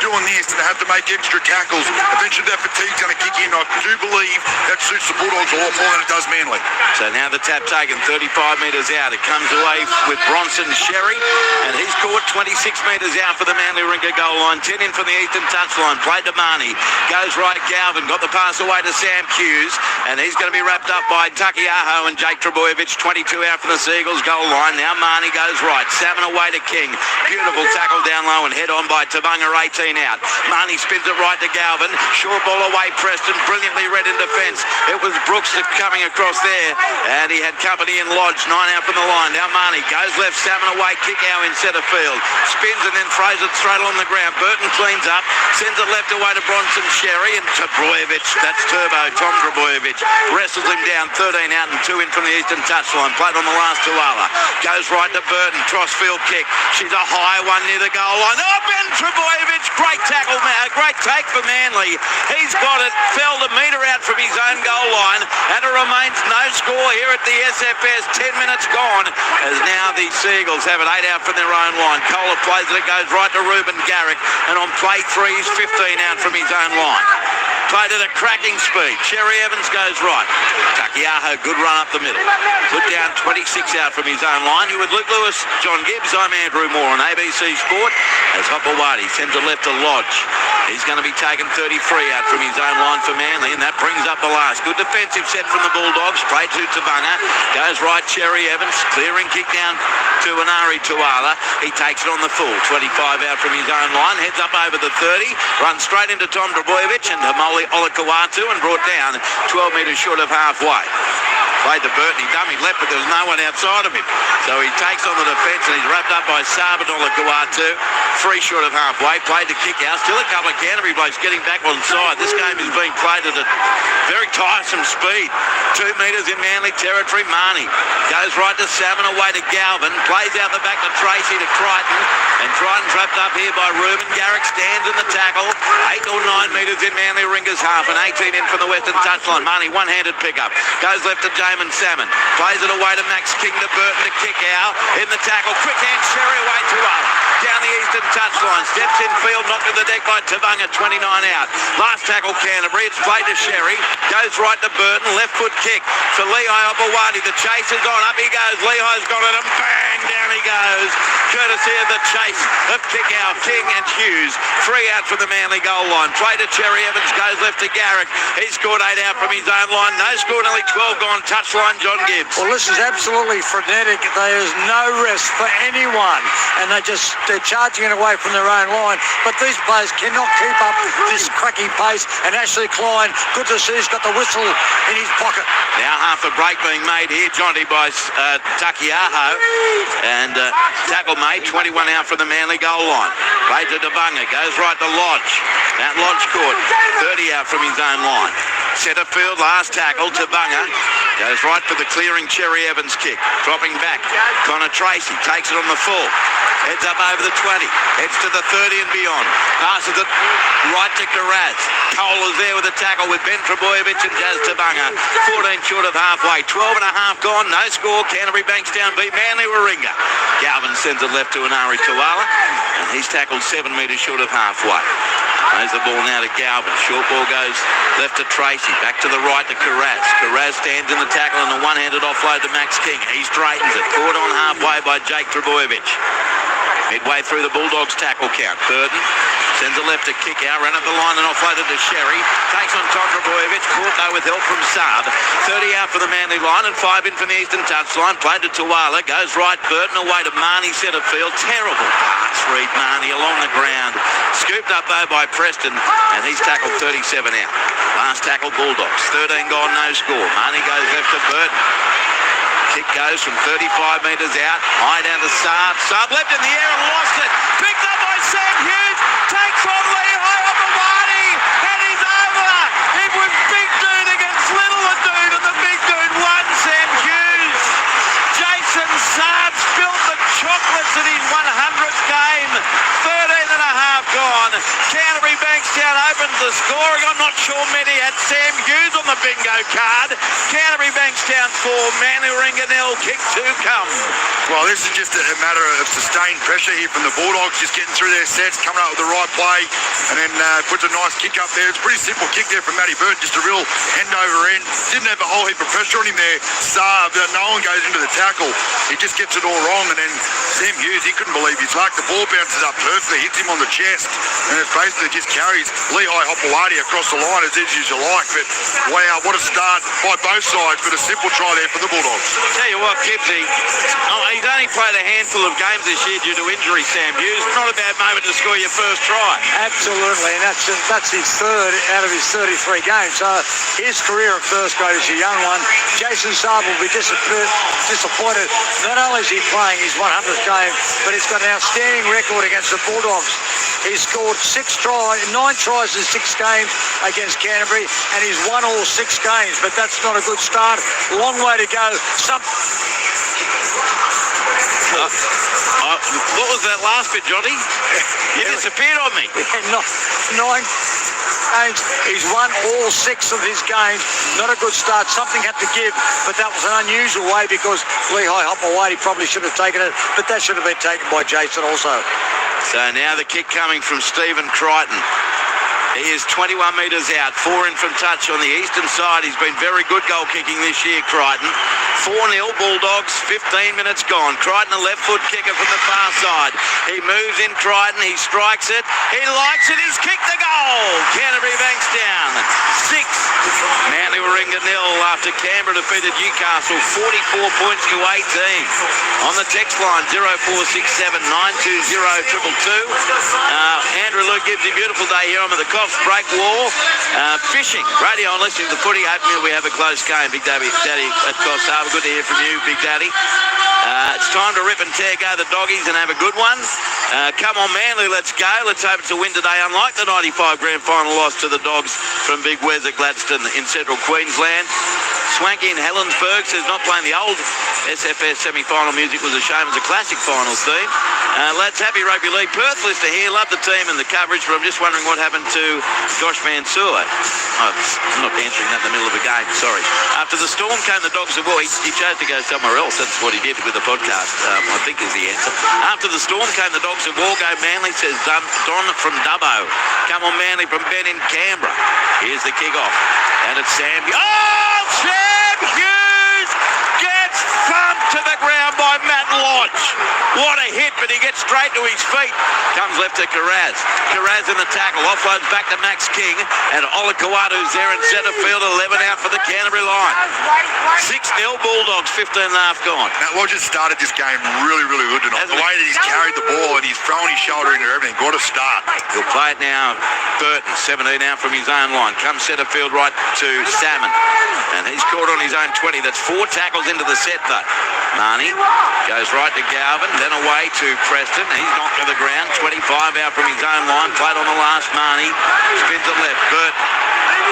doing this and they have to make extra tackles, eventually that fatigue's going to kick in. I do believe that suits the Bulldogs a lot more than it does Manly. So now the tap taken 35 metres out. It comes away with Bronson Sherry, and he's caught 26 metres out for the Manly Rinker goal line. 10 in from the eastern touchline. Played to Marnie. Goes right, Galvin. Got the pass away to Sam Hughes, and he's going to be wrapped up by Takiaho and Jake Trebojevic. 22 out for the Seagulls goal line. Now Marnie goes right. Salmon away to King. Beautiful tackle down low and head on by Tabunga, 18 out. Marnie spins it right to Galvin. Short ball away, Preston. Brilliantly read in defence. It was Brooks coming across there, and he had company in Lodge. 9 out from the line. Now Marnie goes left. Salmon away. Kick out in centre field. Spins and then throws it straight on the ground. Burton cleans up. Sends it left away to Bronson Sherry, and Trebojevic. That's Turbo. Tom Trebojevic wrestles him down. 13 out and 2 in from the eastern touchline. Played on the last Tuala. Goes right to Burton. Crossfield kick. She's a high one near the goal line. Oh, Ben Trebojevic. Great tackle, great take for Manly. He's got it. Fell a metre out from his own goal line, and it remains no score here at the SFS. 10 minutes gone, as now the Seagulls have it 8 out from their own line. Kohler plays it. It goes right to Ruben Garrick, and on play 3, he's 15 out from his own line. Played at a cracking speed. Cherry Evans goes right. Takiaho, good run up the middle. Put down 26 out from his own line. You with Luke Lewis, John Gibbs, I'm Andrew Moore on ABC Sport. As Hopewadi sends it left to Lodge. He's going to be taken 33 out from his own line for Manly, and that brings up the last. Good defensive set from the Bulldogs. Played to Tabunga. Goes right, Cherry Evans. Clearing kick down to Anari Tuala. He takes it on the full. 25 out from his own line. Heads up over the 30. Runs straight into Tom Trebojevic and Hamoli Olakawatu, and brought down 12 metres short of halfway. Played to Burton, he dummied left, but there was no one outside of him. So he takes on the defence, and he's wrapped up by Saban Olakawatu. 3 short of halfway. Played to kick out. Still a couple of Canterbury blokes getting back on side. This game is being played at a very tiresome speed. 2 metres in Manly territory. Marnie goes right to Salmon, away to Galvin. Plays out the back to Tracy to Crichton. And Crichton's wrapped up here by Ruben. Garrick stands in the tackle. 8 or 9 metres in Manly Ringers half, and 18 in from the western touchline. Marnie one-handed pickup. Goes left to Jamin Salmon. Plays it away to Max King to Burton to kick out. In the tackle. Quick hand, Sherry away to Ala. Down the eastern touchline. Steps in field, knocked to the deck by Tabunga, 29 out. Last tackle Canterbury. It's played to Sherry. Goes right to Burton. Left foot kick for Lehigh Opawadi. The chase is on. Up he goes. Lehigh's got it, and bang, down he goes. Courtesy of the chase of Kickout, King and Hughes. 3 out from the Manly goal line. Play to Cherry Evans. Goes left to Garrick. He scored 8 out from his own line. No score, nearly 12 gone. Touchline, John Gibbs. Well, this is absolutely frenetic. There is no rest for anyone, and they're charging it away from their own line. But these players cannot keep up this cracking pace. And Ashley Klein, good to see, he's got the whistle in his pocket. Now half a break being made here, Jonty, by Takiaho, and tackle made. 21 out from the Manly goal line. Played to Tabunga. Goes right to Lodge. That Lodge caught 30 out from his own line. Centre field, last tackle, Tabunga. Goes right for the clearing Cherry Evans kick. Dropping back. Connor Tracy takes it on the full. Heads up over the 20. Heads to the 30 and beyond. Passes it right to Karaz. Cole is there with a tackle with Ben Trebojevic and Jazz Tabunga. 14 short of halfway. 12 and a half gone. No score. Canterbury-Bankstown beat Manly Warringah. Galvin sends it left to Anari Tuala. And he's tackled 7 metres short of halfway. Plays the ball now to Galvin. Short ball goes left to Tracy. Back to the right to Karaz. Karaz stands in the tackle and a one-handed offload to Max King. He straightens it. Caught on halfway by Jake Trebojevic. Midway through the Bulldogs tackle count. Burton sends it left to kick out. Ran up the line and offloaded to Sherry. Takes on Tom Trebojevic. Caught though with help from Saab. 30 out for the Manly line and 5 in from the eastern touchline. Played to Tuala. Goes right. Burton away to Marnie centre field. Terrible pass read Marnie along the ground. Scooped up though by Preston, and he's tackled 37 out. Last tackle Bulldogs. 13 gone, no score. Marnie goes left to Burton. Kick goes from 35 metres out. High down to Saab. Saab left in the air and lost it. Picked up by Sam Hughes. Takes on Lehigh Opawadi. And he's over. It was big dude against little dude. And the big dude won, Sam Hughes. Jason Saab spilled the chocolates in his 100th game. 13 and a half gone. Canterbury-Bankstown opens the scoring. I'm not sure many had Sam Hughes on the bingo card. Canterbury-Bankstown 4, Manly Warringah 0, kick 2 come. Well, this is just a matter of sustained pressure here from the Bulldogs, just getting through their sets, coming up with the right play, and then puts a nice kick up there. It's a pretty simple kick there from Matty Bird, just a real end over end. Didn't have a whole heap of pressure on him there. Saab, no one goes into the tackle. He just gets it all wrong, and then Sam Hughes, he couldn't believe his luck. The ball bounces up perfectly, hits him on the chest, and it basically just carries Lehigh Hopewadi across the line as easy as you like. But wow, what a start by both sides, but a simple try there for the Bulldogs. Tell you what, Gibbsy, he's only played a handful of games this year due to injury, Sam Hughes. Not a bad moment to score your first try. Absolutely, and that's his third out of his 33 games. So his career at first grade is a young one. Jason Saab will be disappointed. Not only is he playing his 100th game, but he's got an outstanding record against the Bulldogs. He's scored 9 tries in 6 games against Canterbury, and he's won all 6 games. But that's not a good start. Long way to go. What was that last bit, Johnny? You disappeared on me. 9 games. He's won all 6 of his games. Not a good start. Something had to give, but that was an unusual way because Lehigh Hopewadi probably should have taken it, but that should have been taken by Jason also. So now the kick coming from Stephen Crichton. He is 21 metres out, 4 in from touch on the eastern side. He's been very good goal kicking this year, Crichton. 4-0 Bulldogs, 15 minutes gone. Crichton, a left foot kicker from the far side. He moves in, Crichton, he strikes it. He likes it, he's kicked the goal. Canterbury-Bankstown 6, Manly Warringah 0 after Canberra defeated Newcastle 44 points to 18. On the text line 0467 920 222. Andrew Luke gives you a beautiful day here. I'm at the Coffs Break Wall. Fishing, radio on, listening to the footy. Hoping we have a close game. Big Daddy at Coffs Harbour. Good to hear from you, Big Daddy. It's time to rip and tear go the doggies and have a good one. Come on, Manly, let's go. Let's hope it's a win today. Unlike the 95 grand final loss to the Dogs from Big Wes at Gladstone in central Queensland. Swanky in Helensburgh says not playing the old SFS semi-final music was a shame. It was a classic finals theme. Lads, happy rugby league. Perth lister here. Love the team and the coverage, but I'm just wondering what happened to Josh Mansour. I'm not answering that in the middle of a game, sorry. After the storm came the Dogs of War. He chose to go somewhere else. That's what he did with the podcast, I think is the answer. After the storm came the Dogs of War. Go Manly, says Don from Dubbo. Come on, Manly from Ben in Canberra. Here's the kick-off. And it's Sam. Oh, Sam Hughes gets thumped to the ground by Matt Lodge. What a hit, but he gets straight to his feet. Comes left to Carraz. Carraz in the tackle. Offloads back to Max King. And Ola Kawadu's there in centre field. 11 out for the Canterbury line. 6-0 Bulldogs, 15 and a half gone. Matt Lodge has started this game really, really good tonight. The way that he's carried the ball and he's thrown his shoulder into everything. What a start. He'll play it now. Burton, 17 out from his own line. Comes centre field right to Salmon. And he's caught on his own 20. That's 4 tackles into the set, though. Marnie goes right to Galvin, then away to Preston. He's knocked to the ground. 25 out from his own line. Played on the last Marnie. Spins it left. Burton.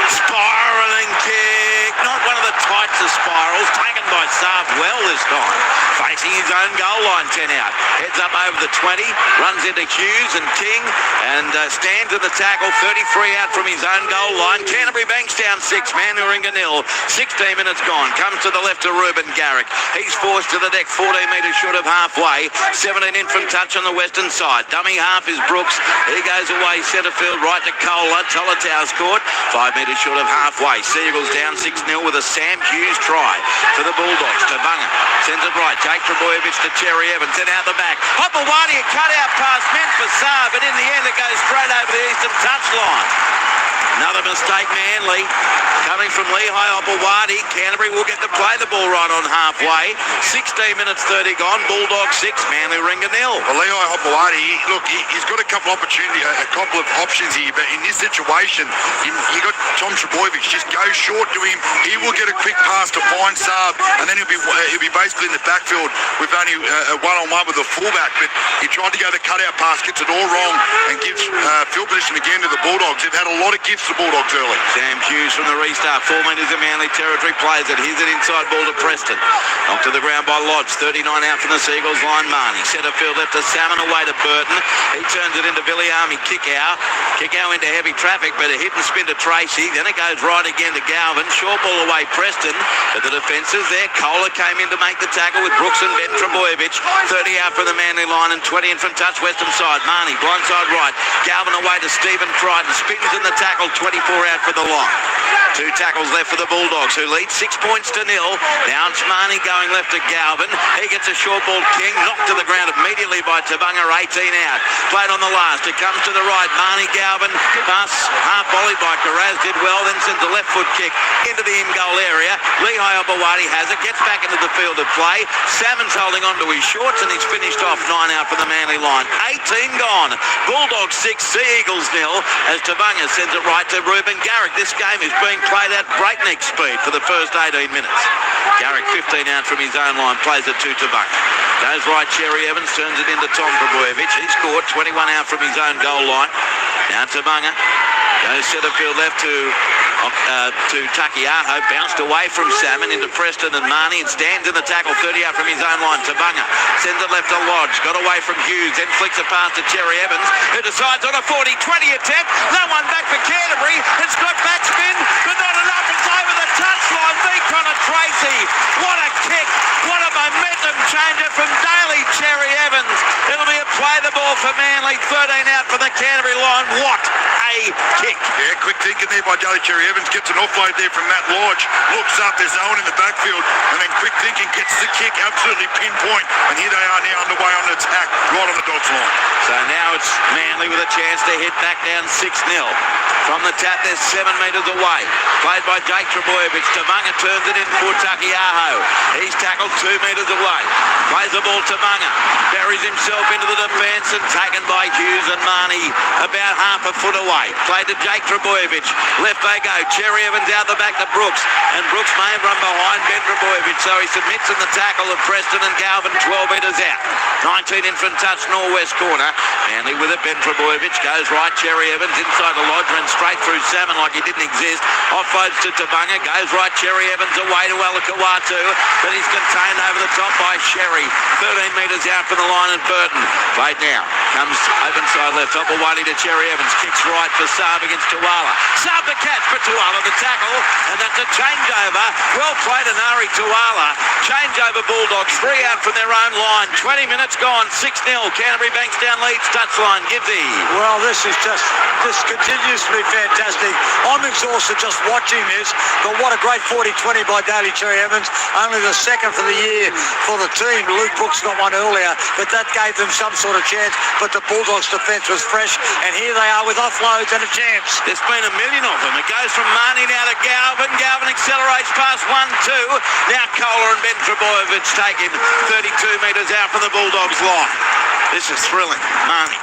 Spiralling kick. Not one of the types of spirals. Taken by Saab well this time. Facing his own goal line, 10 out. Heads up over the 20. Runs into Hughes and King. And stands in the tackle. 33 out from his own goal line. Canterbury-Bankstown 6. Manly Warringah 0. 16 minutes gone. Comes to the left to Ruben Garrick. He's forced to the deck. 14 metres short of halfway. 17 in from touch on the western side. Dummy half is Brooks. He goes away centre field right to Kohler. Tolotau's caught. 5 metres short of halfway. Seagulls down 6-0 with a Sam Hughes try for the Bulldogs. Tabunga sends it right. Jake Trebojevic to Cherry Evans. Then out the back. Hopewadi, a cut out pass meant for Saab, but in the end it goes straight over the eastern touchline. Another mistake, Manly. Coming from Lehigh Hopewadi. Canterbury will get to play the ball right on halfway. 16 minutes 30 gone. Bulldogs 6, Manly Warringah 0. Well, Lehigh Hopewadi, look, he's got a couple of options here, but in this situation, you got Tom Trebojevic. Just go short to him. He will get a quick pass to find Saab, and then he'll be basically in the backfield with only a one-on-one with a fullback. But he tried to go the cutout pass, gets it all wrong, and gives field position again to the Bulldogs. They've had a lot of gifts the Bulldogs early. Sam Hughes from the restart, 4 metres in Manly territory, plays it. Here's an inside ball to Preston. Knocked to the ground by Lodge, 39 out from the Seagulls line. Marnie, centre field left to Salmon, away to Burton. He turns it into Villiamy, kick out into heavy traffic, but a hit and spin to Tracy. Then it goes right again to Galvin. Short ball away Preston, but the defences there. Kohler came in to make the tackle with Brooks and Ben Trebojevic. 30 out from the Manly line and 20 in from touch western side. Marnie, blindside right. Galvin away to Stephen Crichton. Spins in the tackle, 24 out for the line. 2 tackles left for the Bulldogs, who lead 6 points to 0. Now it's Marnie going left to Galvin. He gets a short ball king, knocked to the ground immediately by Tabunga, 18 out. Played on the last. It comes to the right. Marnie, Galvin, pass half volleyed by Karaz, did well, then sends a left foot kick into the in-goal area. Lehigh Obawati has it, gets back into the field of play. Salmon's holding on to his shorts and he's finished off 9 out for the Manly line. 18 gone. Bulldogs 6, Sea Eagles 0 as Tabunga sends it right to Ruben Garrick. This game is being played at breakneck speed for the first 18 minutes. Garrick 15 out from his own line, plays it to Tabunga. Goes right, Cherry Evans turns it into Tom Trebojevic. He scored 21 out from his own goal line. Now Tabunga goes centre field left to Takiaho, bounced away from Salmon into Preston and Marnie and stands in the tackle, 30 out from his own line. Tabunga sends it left to Lodge, got away from Hughes, then flicks it past to Cherry Evans, who decides on a 40-20 attempt. No one back for Canterbury. It's got backspin, but not enough. It's over the touchline. V. Connor Tracy. What a kick. What a momentum changer from Daly Cherry Evans. It'll be a play the ball for Manly. 13 out for the Canterbury line. What a kick. Yeah, quick thinking there by Daly Cherry Evans. Gets an offload there from Matt Lodge. Looks up, there's no one in the backfield. And then quick thinking gets the kick absolutely pinpoint. And here they are now underway on the attack right on the Dogs line. So now it's Manly with a chance to hit back down 6-0. From the tap, they're 7 metres away. Played by Jake Trebojevic. Tabunga turns it in for Takiaho. He's tackled 2 metres away. Plays the ball to Tabunga. Buries himself into the defence and taken by Hughes and Marnie about half a foot away. Played to Jake Trebojevic. Left they go. Cherry Evans out the back to Brooks. And Brooks may have run behind Ben Trebojevic, so he submits in the tackle of Preston and Galvin 12 metres out. 19 in front touch, northwest corner. Manly with it. Ben Trebojevic goes right. Cherry Evans inside the lodge, runs straight through Salmon like he didn't exist. Offloads to Tabunga. Goes right. Cherry Evans away to Alakawatu, but he's contained over the top by Sherry. 13 metres out from the line and Burton. Played now. Comes open side left. Obawati to Cherry Evans. Kicks right for Saab against Tuala. Saab the catch for Tuala the tackle, and that's a changeover. Well played, Anari Tuala. Changeover Bulldogs. 3 out from their own line. 20 minutes gone. 6-0. Canterbury-Bankstown leads touchline. Gibsy. Well, this continues to be fantastic. I'm exhausted just watching this, but what a great 40-20 by Daly Cherry Evans. Only the second for the year for the team. Luke Brooks got one earlier, but that gave them some sort of chance. But the Bulldogs' defence was fresh, and here they are with offloads and a chance. There's been a million of them. It goes from Marnie now to Galvin. Galvin accelerates past 1-2. Now Kohler and Ben Trebojevic taking 32 metres out from the Bulldogs' line. This is thrilling. Marnie,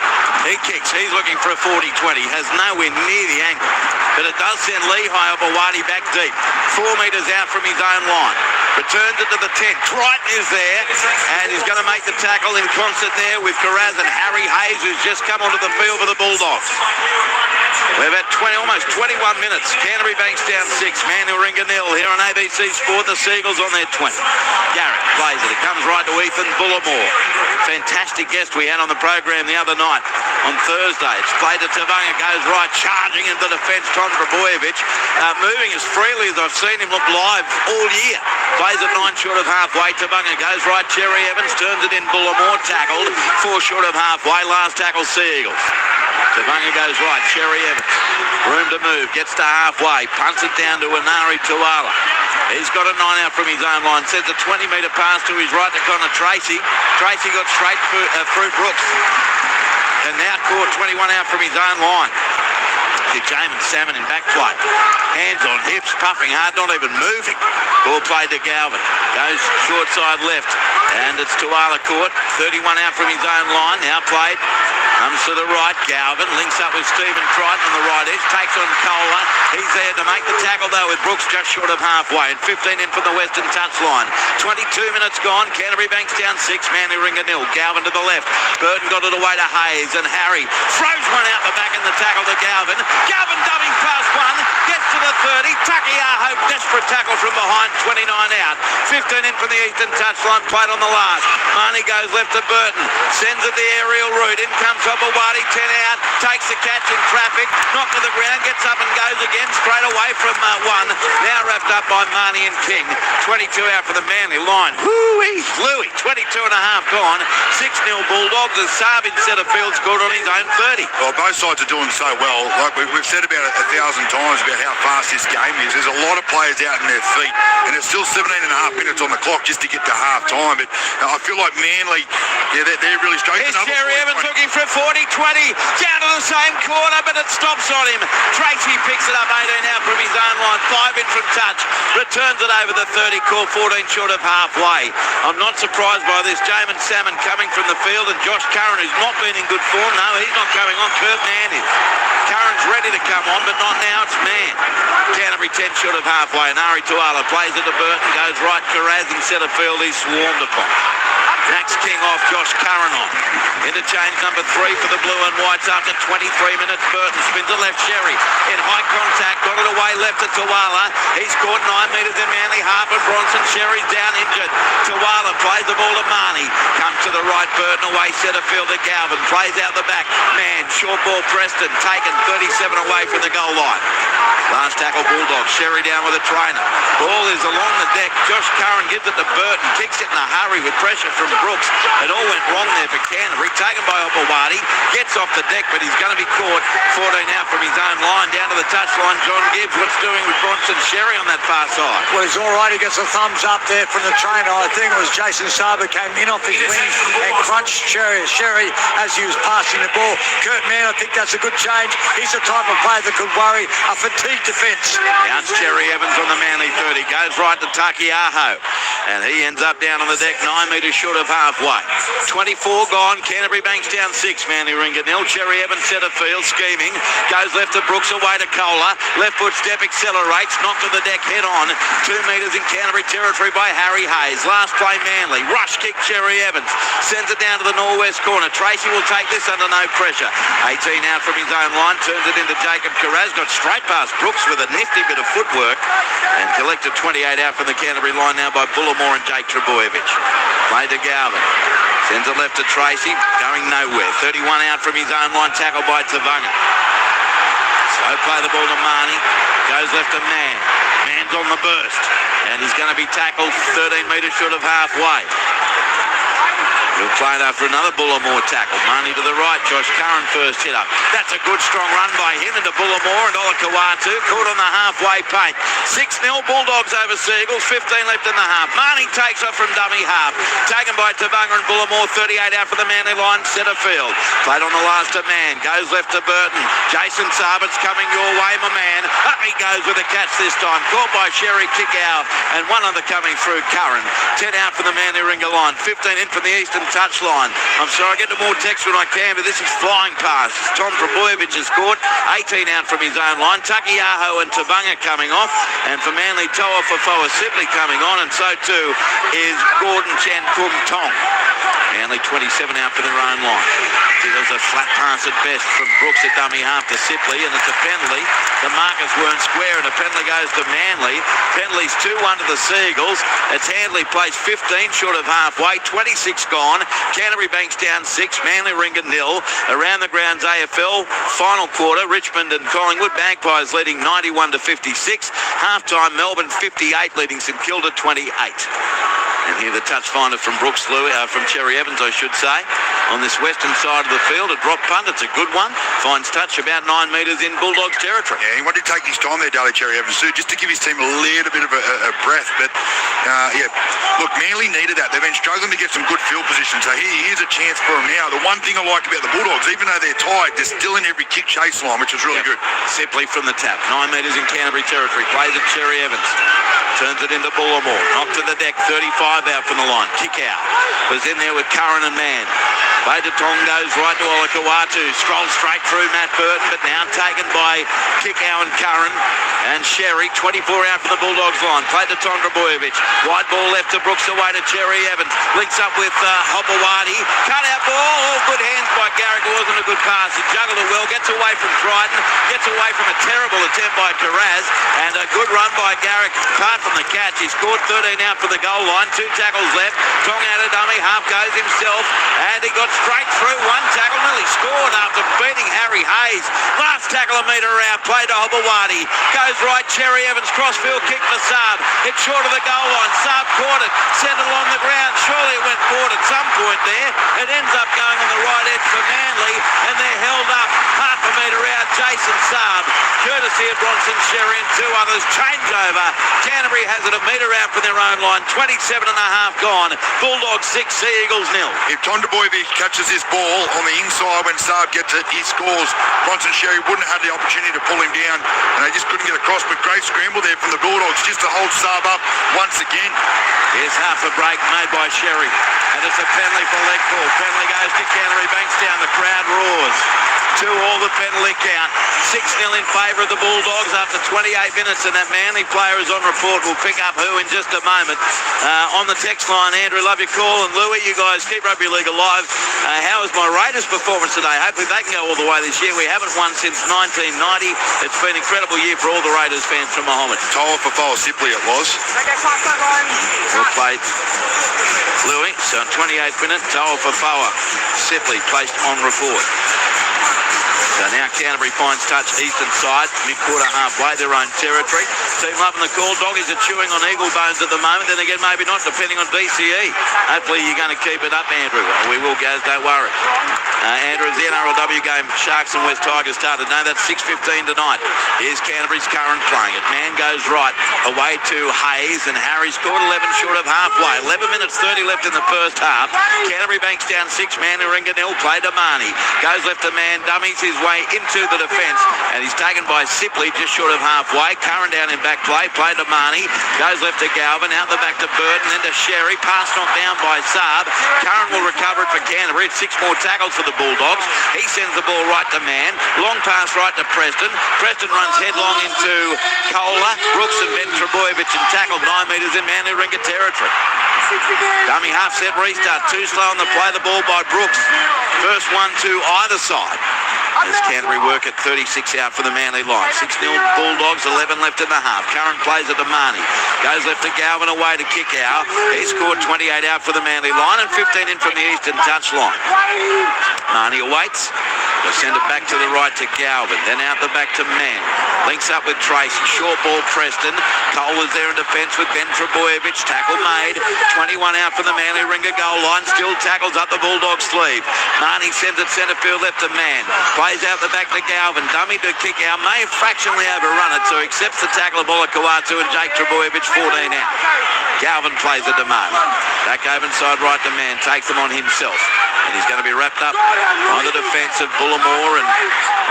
he kicks. He's looking for a 40-20. Has nowhere near the angle. But it does send Lehigh Obawati back deep. 4 metres out from his own line. Returns it to the 10. Crichton is there, and he's going to make the tackle in concert there with Karaz and Harry Hayes, who's just come onto the field for the Bulldogs. We're about almost 21 minutes. Canterbury-Bankstown 6, Manuringa 0 here on ABC Sport. The Seagulls on their 20. Garrett plays it. It comes right to Ethan Bullimore. Fantastic guest we had on the program the other night on Thursday. It's played to Tabunga, goes right, charging into defence, Tom Trebojevic. Moving as freely as I've seen him look live all year. Plays at 9 short of halfway. Tabunga goes right, Cherry Evans turns it in, Bullimore tackled. 4 short of halfway, last tackle Sea Eagles. Tabunga goes right, Cherry Evans. Room to move, gets to halfway, punts it down to Anari Tuala. He's got a 9 out from his own line, sends a 20-metre pass to his right to Connor Tracy. Tracy got straight through Brooks. And now caught 21 out from his own line. To Jamin Salmon in back play. Hands on hips, puffing hard, not even moving. Ball played to Galvin. Goes short side left. And it's Tuala caught. 31 out from his own line. Now played. Comes to the right. Galvin links up with Stephen Crichton on the right edge. Takes on Kohler. He's there to make the tackle though with Brooks just short of halfway. And 15 in from the western touchline. 22 minutes gone. Canterbury-Bankstown 6. Manuringa 0. Galvin to the left. Burton got it away to Hayes. And Harry throws one out the back in the tackle to Galvin. Galvin dubbing past 30. Takiaho, desperate tackle from behind, 29 out. 15 in from the eastern touchline, played on the last. Marnie goes left to Burton, sends it the aerial route. In comes Hopewadi, 10 out, takes the catch in traffic, knocked to the ground, gets up and goes again, straight away from one. Now wrapped up by Marnie and King. 22 out for the Manly line. Whoo-wee, Louis, 22 and a half gone. 6-0 Bulldogs as Saab in centre field scored on his own 30. Well, both sides are doing so well. Like we've said about 1,000 times about how fast this game is. There's a lot of players out in their feet, and it's still 17 and a half minutes on the clock just to get to half time. But I feel like Manly, they're really struggling. Here's Jerry Evans looking for a 40-20, down to the same corner, but it stops on him. Tracy picks it up 18 out from his own line, 5 in from touch, returns it over the 30, call 14 short of halfway. I'm not surprised by this. Jamin Salmon coming from the field, and Josh Curran, who's not been in good form. No, he's not coming on. Kurt Mann is. Curran's ready to come on, but not now. It's Mann. Canterbury 10 short of halfway. And Ari Tuala plays it to Burton, goes right. Carraz in centre field. He's swarmed upon. Max King off, Josh Curran on. Interchange number 3 for the blue and whites after 23 minutes. Burton spins it left. Sherry in high contact, got it away left to Tuala. He's caught 9 metres in Manly. Half and Bronson. Sherry's down injured. Tuala plays the ball to Marnie. Comes to the right. Burton away centre field to Galvin. Plays out the back. Man, short ball Preston. Taken 37 away from the goal line. Last tackle Bulldogs. Sherry down with a trainer. Ball is along the deck. Josh Curran gives it to Burton. Kicks it in a hurry with pressure from Brooks. It all went wrong there for Canterbury. Taken by Hopewadi. Gets off the deck, but he's going to be caught. 14 out from his own line. Down to the touchline. John Gibbs, what's doing with Bronson Sherry on that far side? Well, he's all right. He gets a thumbs up there from the trainer. I think it was Jason Saber came in off his wings and crunched Sherry as he was passing the ball. Kurt Mann, I think that's a good change. He's the type of player that could worry a fatigued defence. Now it's Jerry Evans on the Manly 30. Goes right to Takiaho. And he ends up down on the deck 9 metres short of halfway. 24 gone. Canterbury-Bankstown 6. Manly Ringa 0. Cherry Evans centre field scheming. Goes left to Brooks away to Kohler. Left foot step accelerates. Knocked to the deck head on. 2 metres in Canterbury territory by Harry Hayes. Last play Manly. Rush kick Cherry Evans. Sends it down to the northwest corner. Tracy will take this under no pressure. 18 out from his own line. Turns it into Jacob Carraz. Got straight past Brooks with a nifty bit of footwork. And collected 28 out from the Canterbury line now by Bullimore and Jake Trebojevic. Play to Galvin. Sends it left to Tracy. Going nowhere. 31 out from his own line. Tackled by Tavanga. So play the ball to Marnie. Goes left to Mann. Mann's on the burst. And he's going to be tackled 13 metres short of halfway. He'll play it after another Bullimore tackle. Marnie to the right. Josh Curran first hit up. That's a good strong run by him into Bullimore and Olakawatu. Caught on the halfway paint. 6-0 Bulldogs over Seagulls. 15 left in the half. Marnie takes off from dummy half. Taken by Tabunga and Bullimore. 38 out for the Manly line. Centre field. Played on the last of Mann. Goes left to Burton. Jason Sarbert's coming your way, my man. Up he goes with a catch this time. Caught by Sherry Kickow. And one other coming through, Curran. 10 out for the Manly Ringa line. 15 in from the eastern touchline. I'm sorry, I get to more text when I can, but this is flying past. Tom Trebojevic has scored. 18 out from his own line. Takiaho and Tabunga coming off. And for Manly, Toa Fofoa Sibley coming on. And so too is Gordon Chan Kum Tong. Manly 27 out for their own line. There was a flat pass at best from Brooks at dummy half to Sipley, and it's a penalty. The markers weren't square, and a penalty goes to Manly. Penalties 2-1 to the Seagulls. It's Handley plays 15 short of halfway. 26 gone. Canterbury-Bankstown 6. Manly Ringa 0. Around the grounds AFL final quarter. Richmond and Collingwood. Magpies leading 91-56. Half-time Melbourne 58 leading St Kilda 28. And here the touch finder from Brooks Louis, from Cherry Evans, I should say, on this western side of the field. A drop punt, it's a good one. Finds touch about 9 metres in Bulldogs territory. Yeah, he wanted to take his time there, Daly Cherry Evans, too, just to give his team a little bit of a breath. But, look, Manly needed that. They've been struggling to get some good field position, so here's a chance for them now. The one thing I like about the Bulldogs, even though they're tied, they're still in every kick chase line, which is really good. Sipley from the tap. 9 metres in Canterbury territory. Plays it Cherry Evans. Turns it into Bullimore. Knocked to the deck. 35 out from the line. Kick out. Was in there with Curran and Mann. Tong goes right to Olakawatu. Scrolls straight through Matt Burton, but now taken by Kickow and Curran. And Sherry, 24 out from the Bulldogs line. Played to Tom Trebojevic. Wide ball left to Brooks away to Cherry Evans. Links up with Hopewadi. Cut out ball. Oh, good hands by Garrick. It wasn't a good pass. He juggled it well. Gets away from Crichton. Gets away from a terrible attempt by Carraz, and a good run by Garrick. Apart from the catch, he scored 13 out for the goal line. 2 tackles left. Tong out of dummy, half goes himself, and he got straight through. 1 tackle, nearly scored after beating Harry Hayes. Last tackle a metre out, play to Hobawati. Goes right, Cherry Evans, crossfield kick for Saab. It's short of the goal line. Saab caught it, sent it along the ground. Surely it went forward at some point there. It ends up going on the right edge for Manly, and they're held up half a metre out. Jason Saab, courtesy of Bronson Sherry and 2 others. Change over. Canterbury has it a metre out from their own line. 27 and a half gone. Bulldogs 6, Sea Eagles 0. If Tondaboyvi catches this ball on the inside when Saab gets it, he scores. Bronson Sherry wouldn't have had the opportunity to pull him down, and they just couldn't get across. But great scramble there from the Bulldogs just to hold Saab up once again. Here's half a break made by Sherry, and it's a penalty for leg ball. Penalty goes to Canterbury-Bankstown. The crowd roars. 2 all the penalty count. 6-0 in favour of the Bulldogs after 28 minutes, and that Manly player is on report. We'll pick up who in just a moment. On the text line, Andrew, love your call, and Louis, you guys keep Rugby League alive. How was my Raiders performance today? Hopefully they can go all the way this year. We haven't won since 1990. It's been an incredible year for all the Raiders fans from Mohammed. Toa for Foa Sipley it was. Well played, Louis. So 28 minutes, Toa for Foa Sipley placed on report. So now Canterbury finds touch eastern side, mid-quarter halfway, their own territory. Team loving the call. Doggies are chewing on eagle bones at the moment. Then again, maybe not, depending on DCE. Hopefully you're going to keep it up, Andrew. We will, Gaz, don't worry. Andrew, the NRL Rugby game, Sharks and West Tigers started. No, that's 6:15 tonight. Here's Canterbury's current playing it. Man goes right, away to Hayes, and Harry scored 11 short of halfway. 11 minutes 30 left in the first half. Canterbury-Bankstown 6, Manly Ringa 0, play to Marnie. Goes left to man, dummies his way into the defence, and he's taken by Sipley just short of halfway. Curran down in back play to Marnie. Goes left to Galvin, out the back to Burton, then to Sherry. Pass knocked down by Saab. Curran will recover it for Canterbury. It's 6 more tackles for the Bulldogs. He sends the ball right to man. Long pass right to Preston. Preston runs headlong into Kohler. Brooks and Ben Trebojevic and tackled 9 metres in Manly Ringa territory. Dummy half set restart. Too slow on the play. The ball by Brooks. First one to either side. As Canterbury work at 36 out for the Manly line. 6-0 Bulldogs, 11 left in the half. Curran plays it to Marnie. Goes left to Galvin, away to Kickow. He scored 28 out for the Manly line and 15 in from the eastern touch line. Marnie awaits. They'll send it back to the right to Galvin. Then out the back to Man. Links up with Tracy. Short ball Preston. Cole is there in defence with Ben Trebojevic. Tackle made. 21 out for the Manly Ringa goal line. Still tackles up the Bulldog sleeve. Marnie sends it centre field left to Man. Plays out the back to Galvin. Dummy to Kickow. May have fractionally overrun it, so accepts the tackle of Bolakawatu and Jake Trebojevic 14 out. Galvin plays it to Marnie. Back over inside right to Man. Takes them on himself. And he's going to be wrapped up on the defence of Bullimore and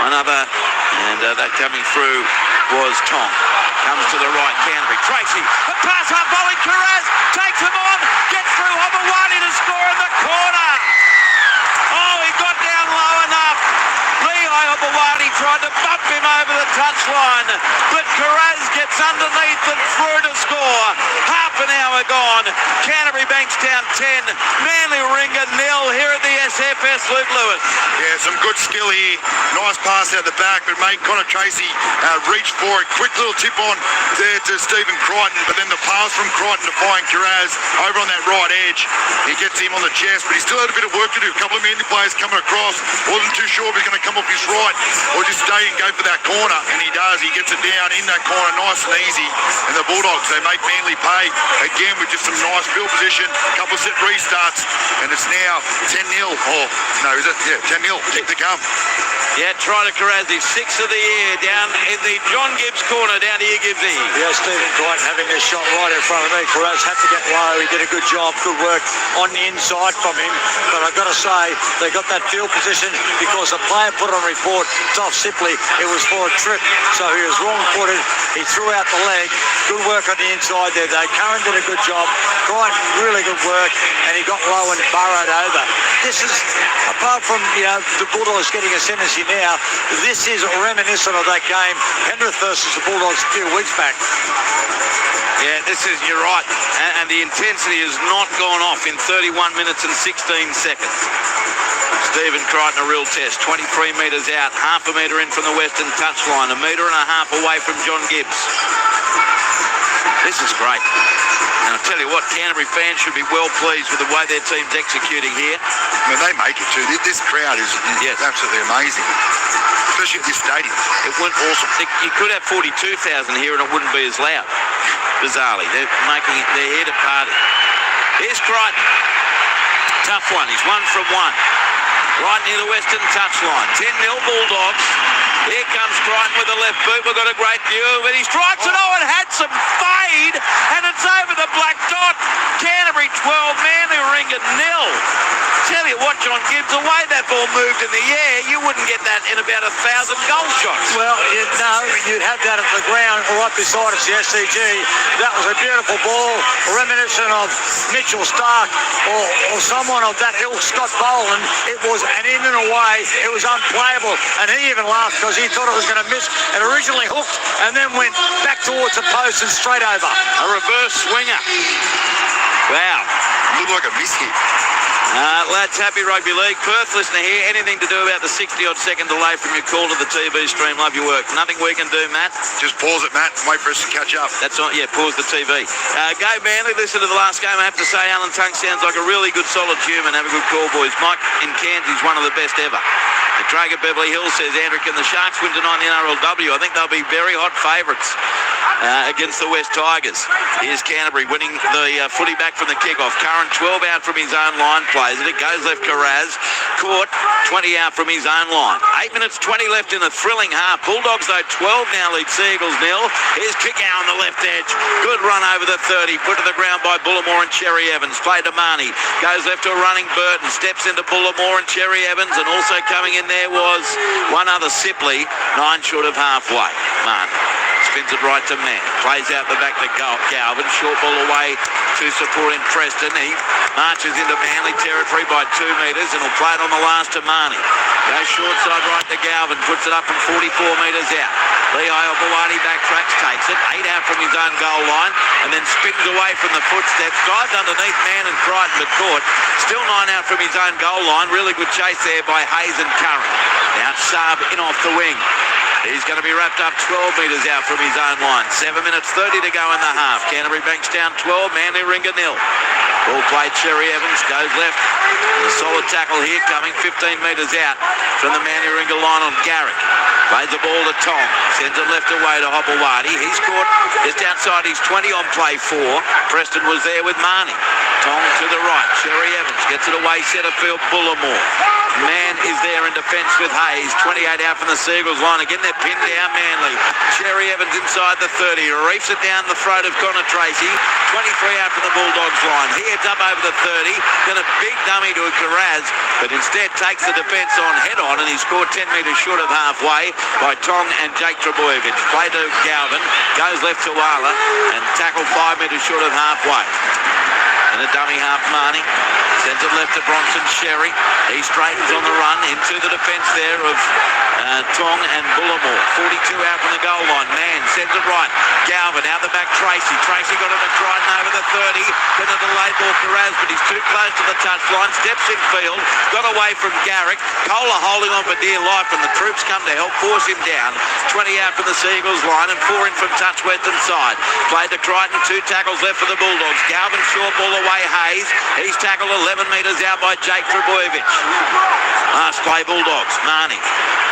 one other. And that coming through was Tom. Comes to the right, Canterbury. Tracy, the pass up, volley, Carraz takes him on, gets through Hobawati to score in the corner. Oh, he got down low enough. Lehigh Hobawati tried to bump him over the touchline, but Carraz gets underneath and through to score. Half an hour gone. Canterbury-Bankstown 10, Manly Ringa 0 here at the SFS. Luke Lewis. Yeah, some good skill here. Nice pass out the back, but mate, Connor Tracy reached for it. Quick little tip on there to Stephen Crichton, but then the pass from Crichton to find Carraz over on that right edge. He gets him on the chest, but he still had a bit of work to do. A couple of Manly players coming across. Wasn't too sure if he's going to come off his right or just stay and go for that corner, and he does. He gets it down in that corner nice and easy, and the Bulldogs, they make Manly pay again with just some nice field position, a couple of set restarts, and it's now 10-0. Oh, no, is it? Yeah, 10-0. Kick to come. Yeah, try to Carrazzi, 6th of the year, down in the John Gibbs corner, down to you, Gibbsy. Yeah, Stephen Crichton having this shot right in front of me. Carraz had to get low. He did a good job, good work on the inside from him. But I've got to say, they got that field position because the player put on report, Dolph Sipley, it was for a trip. So he was wrong-footed. He threw out the leg. Good work on the inside there, though. Curran did a good job. Crichton, really good work. And he got low and burrowed over. This is, apart from, the Bulldogs getting a sentence now, this is reminiscent of that game, Penrith versus the Bulldogs a few weeks back. Yeah, you're right. And the intensity has not gone off in 31 minutes and 16 seconds. Stephen Crichton, a real test. 23 metres out, half a metre in from the western touchline, a metre and a half away from John Gibbs. This is great. And I'll tell you what, Canterbury fans should be well pleased with the way their team's executing here. I mean, they make it too. This crowd is absolutely amazing, especially at this stadium. It went awesome. You could have 42,000 here and it wouldn't be as loud. Bizarrely, they're here to party. Here's Crichton. Tough one. He's 1 from 1. Right near the western touchline. 10-0 Bulldogs. Here comes Crichton with the left boot. We've got a great view of it. He strikes it. Oh, it had some fade. And it's over the black dot. Canterbury 12, Manly Warringah 0. Tell you what, John Gibbs, the way that ball moved in the air, you wouldn't get that in about 1,000 goal shots. Well, you'd have that at the ground right beside us, the SCG. That was a beautiful ball, reminiscent of Mitchell Stark or someone of that ilk, Scott Boland. It was an in and away. It was unplayable. And he even laughed because he thought it was going to miss. It originally hooked and then went back towards the post and straight over. A reverse swinger. Wow. Looked like a miss hit. Lads, happy Rugby League. Perth listener here. Anything to do about the 60-odd second delay from your call to the TV stream? Love your work. Nothing we can do, Matt. Just pause it, Matt. Wait for us to catch up. That's not, pause the TV. Go Manly. Listen to the last game. I have to say, Alan Tongue sounds like a really good, solid human. Have a good call, boys. Mike in Cairns is one of the best ever. The Traeger Beverly Hills says, Andrew, can the Sharks win tonight in the NRLW? I think they'll be very hot favourites against the West Tigers. Here's Canterbury winning the footy back from the kickoff. Curran 12 out from his own line, plays it. It goes left Carraz. Caught 20 out from his own line. 8 minutes 20 left in the thrilling half. Bulldogs, though, 12 now lead Seagulls 0. Here's Kickow on the left edge. Good run over the 30. Put to the ground by Bullimore and Cherry Evans. Play to Marnie. Goes left to a running Burton. Steps into Bullimore and Cherry Evans. And also coming in there was one other Sipley. 9 short of halfway. Marnie spins it right to Mann. Plays out the back to Galvin. Short ball away to supporting Preston. He marches into Manly territory by 2 metres and will play it on the last to Marnie. Goes short side right to Galvin. Puts it up from 44 metres out. Lehigh Obawadi backtracks, takes it. 8 out from his own goal line and then spins away from the footsteps. Dives underneath Mann and Crichton but caught. Still 9 out from his own goal line. Really good chase there by Hayes and Curran. Now Saab in off the wing. He's going to be wrapped up 12 metres out from his own line. 7 minutes 30 to go in the half. Canterbury-Bankstown 12, Manly Warringah 0. Ball played, Cherry Evans goes left. A solid tackle here coming 15 metres out from the Manly Warringah line on Garrick. Plays the ball to Tong. Sends it left away to Hopewadi. He's caught just outside his 20 on play 4. Preston was there with Marnie. Tong to the right. Cherry Evans gets it away centre field. Bullimore. Mann is there in defence with Hayes. 28 out from the Seagulls line. Again, they're pinned down Manly. Cherry Evans inside the 30. Reefs it down the throat of Connor Tracy. 23 out from the Bulldogs line. He heads up over the 30. Then a big dummy to Carraz, but instead takes the defence on head-on, and he scored 10 metres short of halfway by Tong and Jake Trebojevic. Play to Galvin. Goes left to Wala and tackled 5 metres short of halfway. And the dummy half Marnie sends it left to Bronson Sherry. He straightens on the run into the defence there of Tong and Bullimore. 42 out from the goal line. Mann sends it right. Galvin out the back. Tracy. Tracy got it to Crichton over the 30. Then a delayed ball Carraz, but he's too close to the touchline. Steps in field. Got away from Garrick. Kohler holding on for dear life, and the troops come to help force him down. 20 out from the Seagulls line and 4 in from touch western side. Played to Crichton. 2 tackles left for the Bulldogs. Galvin short ball away Hayes. He's tackled 11 metres out by Jake Trebojevic. Last play Bulldogs. Marnie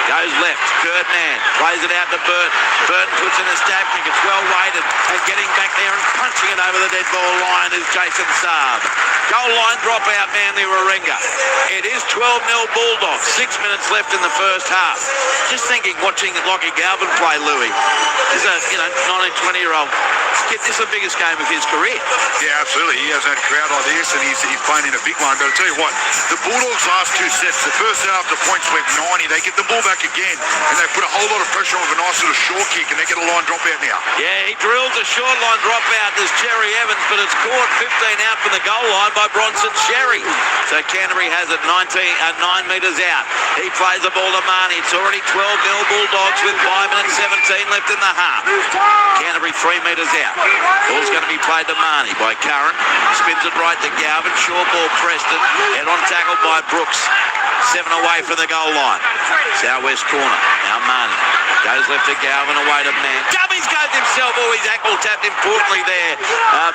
goes left. Kurt Mann plays it out to Burton. Burton puts in a stab kick. It's well weighted and getting back there and punching it over the dead ball line is Jason Saab. Goal line drop out Manly Warringah. It is 12-0 Bulldogs. 6 minutes left in the first half. Just thinking, watching Lockie Galvin play Louis. He's a 19-20-year-old kid. This is the biggest game of his career. Yeah, absolutely. He hasn't had a crowd like this, and he's playing in a big one. But I'll tell you what, the Bulldogs last 2 sets, the first set after points went 90, they get the ball back again, and they put a whole lot of pressure on with a nice little short kick, and they get a line drop out now. Yeah, he drills a short line drop out. There's Cherry Evans, but it's caught 15 out from the goal line by Bronson Sherry. So Canterbury has it 9 metres out. He plays the ball to Marnie. It's already 12-0 Bulldogs with 5 minutes 17 left in the half. Canterbury 3 metres out. Ball's going to be played to Marnie by Curran. Spins it right to Galvin. Short ball Preston. Head on tackle by Brooks. 7 away from the goal line. Southwest corner. Now Marnie goes left to Galvin, away to Man. Gubby's goes himself. Oh, he's ankle tapped importantly there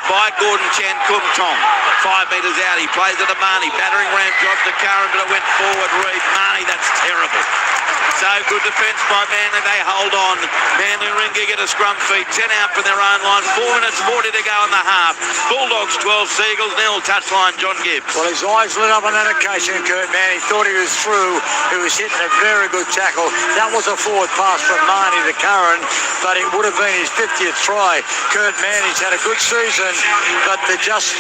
by Gordon Chan Kum Tong. 5 metres out. He plays it to Marnie. Battering ram drop to Curran, but it went forward. Reed Marnie, that's terrible. So good defence by Manly. They hold on. Manly Ringa get a scrum feed. 10 out from their own line. 4 minutes 40 to go in the half. Bulldogs 12, Seagulls nil. Touchline John Gibbs. Well, his eyes lit up on that occasion, Kurt Mann. He thought he was through. He was hitting a very good tackle. That was a forward pass from Marnie to Curran, but it would have been his 50th try. Kurt Mann, he's had a good season, but they're just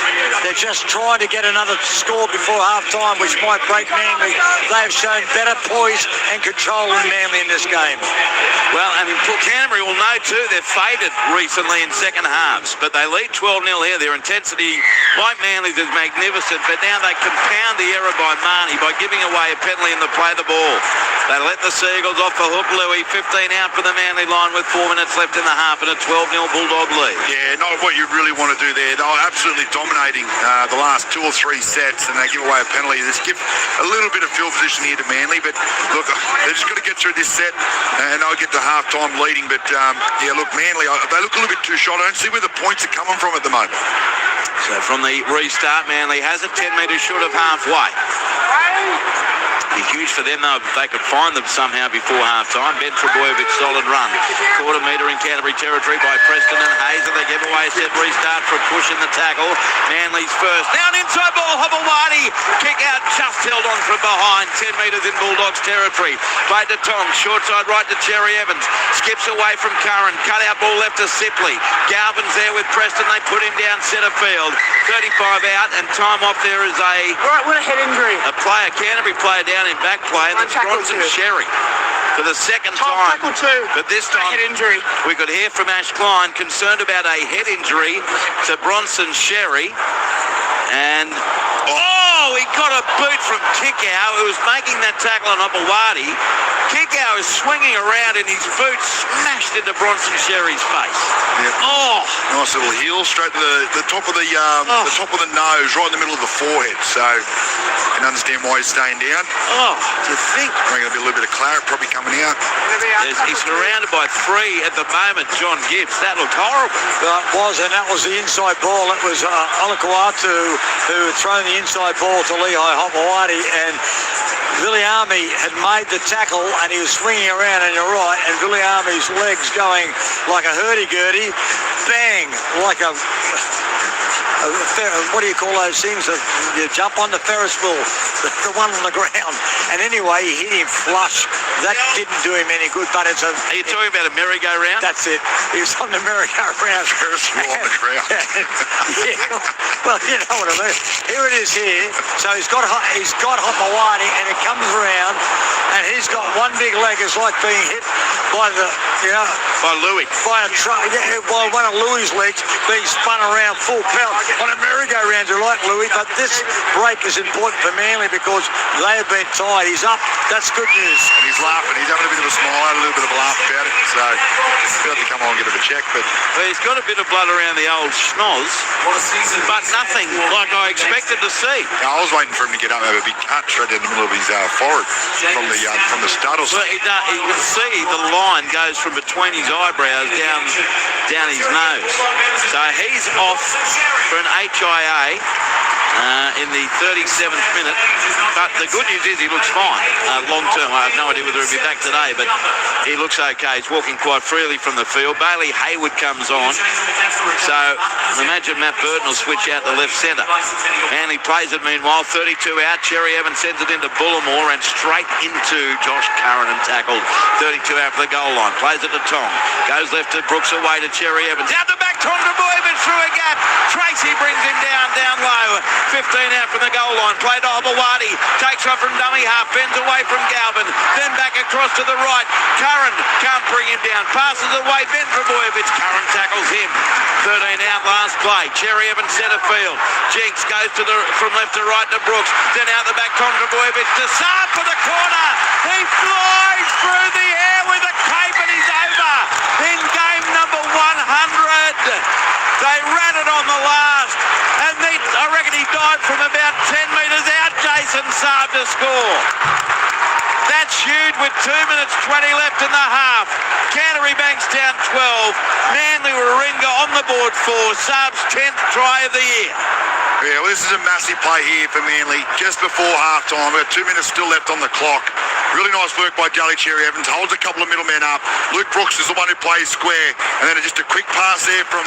trying to get another score before half-time, which might break Manly. They have shown better poise and control than Manly in this game. Well, I mean, Canterbury will know too, they've faded recently in second halves, but they lead 12-0 here. Their intensity, like Manly's, is magnificent, but now they compound the error by Marnie by giving away a penalty in the play of the ball. They let the Seagulls off for hook. Louis, 15 out for the Manly line with 4 minutes left in the half and a 12-0 Bulldog lead. Yeah, not what you really want to do there. They were absolutely dominating the last 2 or 3 sets, and they give away a penalty. Just give a little bit of field position here to Manly, but look, they've just got to get through this set, and they'll get to half-time leading. But yeah, look, Manly, they look a little bit too short. I don't see where the points are coming from at the moment. So from the restart, Manly has it 10 metres short of halfway. Be huge for them though if they could find them somehow before half-time. Ben Trebojevic, solid run. Quarter metre in Canterbury territory by Preston and Hayes, and they give away a set restart for a push in the tackle. Manly's first. Now an inside ball, Hobawadi. Kick out, just held on from behind. 10 metres in Bulldogs territory. Played to Tong, short side right to Cherry Evans. Skips away from Curran. Cut out ball left to Sipley. Galvin's there with Preston. They put him down centre field. 35 out, and time off there is Right, what a head injury. a player, Canterbury player down in back play, and it's Bronson Sherry for the second time. Tackle 2. But this time Head injury. we could hear from Ash Klein concerned about a head injury to Bronson Sherry. And he got a boot from Kickow, who was making that tackle on Hobawadi. Kickow is swinging around and his boot smashed into Bronson Sherry's face. Yeah. Nice little heel straight to the top of the top of the nose, right in the middle of the forehead. So you can understand why he's staying down. To think. I think there'll be a little bit of claret probably coming out. He's surrounded by 3 at the moment, John Gibbs. That looked horrible. Well, it was, and that was the inside ball. It was Olakuatu who had thrown the inside ball to Lehigh Hobawadi, and Viliami had made the tackle and he was swinging around on your right, and Viliami's legs going like a hurdy-gurdy, bang, like a what do you call those things that you jump on, the Ferris wheel, the one on the ground. And anyway, he hit him flush. That didn't do him any good, but it's a... Are you talking about a merry-go-round? That's it. He was on the merry-go-round. Ferris wheel on the ground. Yeah, well, you know what I mean. Here it is here. So he's got Hopawadi, and it comes around, and he's got one big leg. It's like being hit by By Louis. by one of Louis' legs being spun around full pelt on a merry-go-round, like Louis. But this break is important for Manly because they have been tired. He's up. That's good news. And he's laughing. He's having a bit of a smile, a little bit of a laugh about it. So he'll have to come on and get a check. But He's got a bit of blood around the old schnoz, but nothing like I expected to see. I was waiting for him to get up and have a big cut straight in the middle of his forehead from the stud or Well, something. you can see the line goes from between his eyebrows down his nose. So he's off for an HIA in the 37th minute. But the good news is he looks fine long term. I have no idea whether he'll be back today, but he looks okay. He's walking quite freely from the field. Bailey Hayward comes on. So imagine Matt Burton will switch out the left centre. And he plays it meanwhile. 32 out. Cherry Evans sends it into Bullimore and straight into Josh Curran and tackled. 32 out for the goal line. Plays it to Tong. Goes left to Brooks, away to Cherry Evans. Out the back, Tong to Boyman through a gap. Tracy brings him down low. 15 out from the goal line. Play to Hobawadi. Takes off from dummy half. Bends away from Galvin. Then back across to the right. Curran can't bring him down. Passes away. Ben Trebojevic. Curran tackles him. 13 out last play. Cherry Evans centre field. Jinx goes from left to right to Brooks. Then out the back, Tom Trebojevic to Saab for the corner. He flies through the air with a cape and he's over in game number 100. They ran it on the last, and I reckon he died from about 10 metres out, Jason. Jason Saab to score. That's huge with 2 minutes 20 left in the half. Canterbury-Bankstown 12. Manly Warringah on the board for Saab's 10th try of the year. Yeah, well, this is a massive play here for Manly just before half-time. We've got 2 minutes still left on the clock. Really nice work by Daly Cherry Evans. Holds a couple of middlemen up. Luke Brooks is the one who plays square. And then just a quick pass there from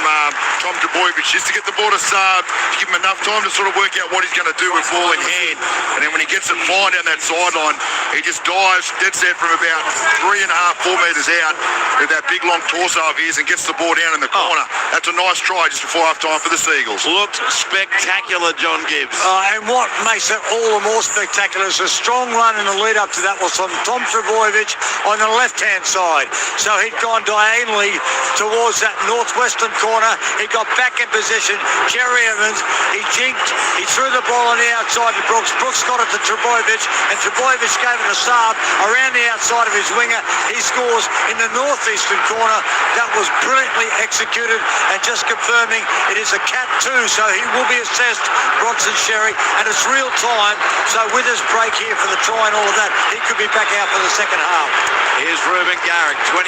Tom Trbojevic just to get the ball to Saab, to give him enough time to sort of work out what he's going to do with ball in hand. And then when he gets it flying down that sideline, he just dives dead set from about 3.5, 4 metres out with that big long torso of his and gets the ball down in the corner. That's a nice try just before half-time for the Seagulls. Looked spectacular, John Gibbs. And what makes it all the more spectacular is a strong run in the lead-up to that was from Tom Trbojevic on the left-hand side. So he'd gone diagonally towards that northwestern corner. He got back in position. Cherry Evans, he jinked. He threw the ball on the outside to Brooks. Brooks got it to Trbojevic, and Trbojevic gave it to Saab around the outside of his winger. He scores in the northeastern corner. That was brilliantly executed, and just confirming it is a cat 2, so he will be assessed, Bronson Sherry, and it's real time. So with his break here for the try and all of that, he could be back out for the second half. Here's Ruben Garrick, 23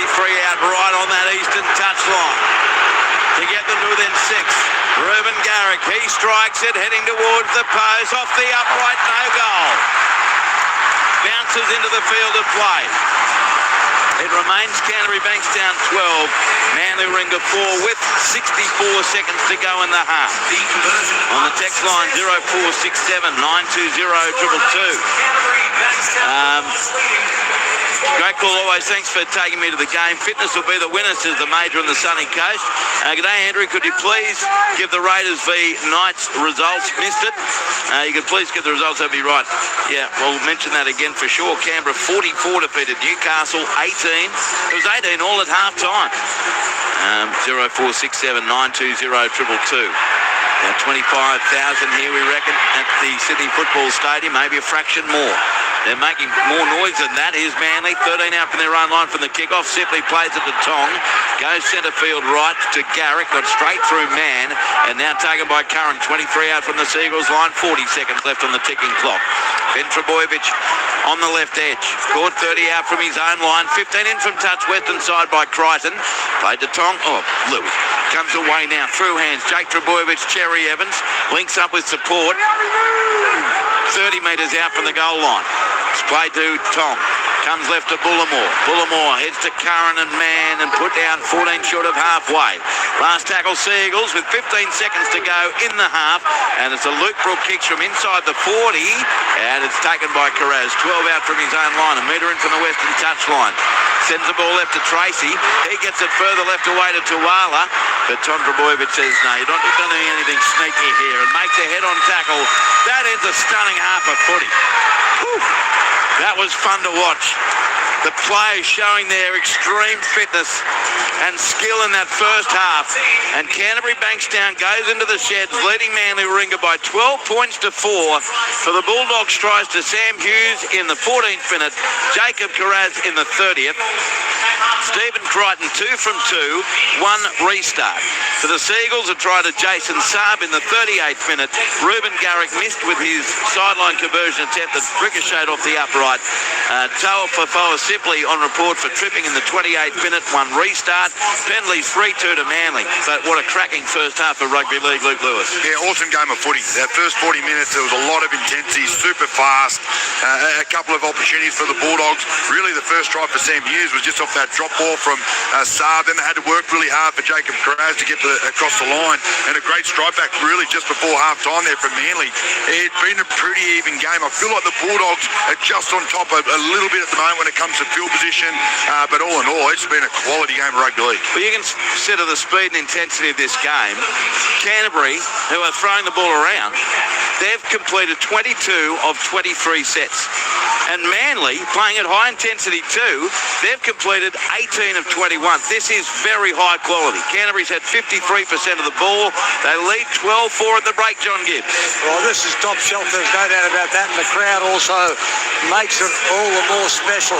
out right on that eastern touchline to get them to within 6. Ruben Garrick, he strikes it, heading towards the post, off the upright, no goal. Bounces into the field of play. It remains Canterbury-Bankstown 12, Manly Warringah 4 with 64 seconds to go in the half. On the text line 0467 920 222. Great call always. Thanks for taking me to the game. Fitness will be the winner, says the Major on the sunny coast. G'day, Andrew. Could you please give the Raiders v Knights results? Missed it. You could please give the results. That'd be right. Yeah, we'll mention that again for sure. Canberra 44 defeated Newcastle 18. It was 18 all at half time. 0467 920 222. Now 25,000 here, we reckon, at the Sydney Football Stadium, maybe a fraction more. They're making more noise than that. Here's Manly, 13 out from their own line from the kickoff. Sipley plays it to Tong. Goes centre field right to Garrick. Got straight through Man. And now taken by Curran. 23 out from the Seagulls line. 40 seconds left on the ticking clock. Ben Trbojevic on the left edge. Scored 30 out from his own line. 15 in from touch, western side by Crichton. Played to Tong. Oh, Lewis. Comes away now. Through hands. Jake Trbojevic, Cherry Evans. Links up with support. 30 metres out from the goal line. It's played to Tom. Comes left to Bullimore. Bullimore heads to Curran and Man and put down 14 short of halfway. Last tackle Seagulls with 15 seconds to go in the half. And it's a Luke Brook kicks from inside the 40. And it's taken by Carraz. 12 out from his own line. A metre in from the western touchline. Sends the ball left to Tracy. He gets it further left away to Tuwala. But Tom Trbojevic says, no, you're not doing anything sneaky here. And makes a head-on tackle. That ends a stunning half of footy. Whew. That was fun to watch. The players showing their extreme fitness and skill in that first half. And Canterbury-Bankstown goes into the sheds, leading Manly Warringah by 12 points to 4. For the Bulldogs tries to Sam Hughes in the 14th minute, Jacob Carraz in the 30th. Stephen Crichton 2 from 2, 1 restart. For the Seagulls, a try to Jason Saab in the 38th minute. Ruben Garrick missed with his sideline conversion attempt that ricocheted off the upright. Toa Fafoa Sipley on report for tripping in the 28th minute, 1 restart. Penalties 3-2 to Manly. But what a cracking first half of Rugby League, Luke Lewis. Yeah, awesome game of footy. That first 40 minutes, there was a lot of intensity, super fast. A couple of opportunities for the Bulldogs. Really, the first try for Sam Hughes was just off that drop ball from Saab. Then they had to work really hard for Jacob Carraz to get across the line. And a great strike back really just before half-time there from Manly. It's been a pretty even game. I feel like the Bulldogs are just on top a little bit at the moment when it comes to field position. But all in all, it's been a quality game of rugby league. Well, you can consider the speed and intensity of this game. Canterbury, who are throwing the ball around, they've completed 22 of 23 sets. And Manly, playing at high intensity too, they've completed 18 of 21. This is very high quality. Canterbury's had 53% of the ball. They lead 12-4 at the break, John Gibbs. Well, this is top shelf, there's no doubt about that, and the crowd also makes it all the more special.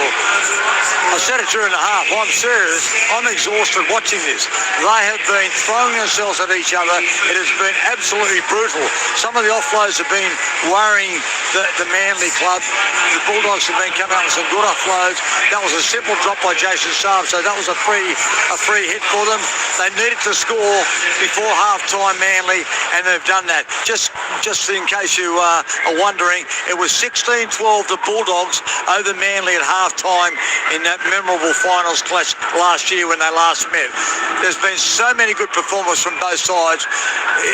I said it during the half, I'm serious, I'm exhausted watching this. They have been throwing themselves at each other. It has been absolutely brutal. Some of the offloads have been worrying the Manly club. The Bulldogs have been coming out with some good offloads. That was a simple drop by Jason Saab, so that was a free hit for them. They needed to score before half-time, Manly, and they've done that. Just in case you are wondering, it was 16-12 the Bulldogs over Manly at half-time in that memorable finals clash last year when they last met. There's been so many good performances from both sides.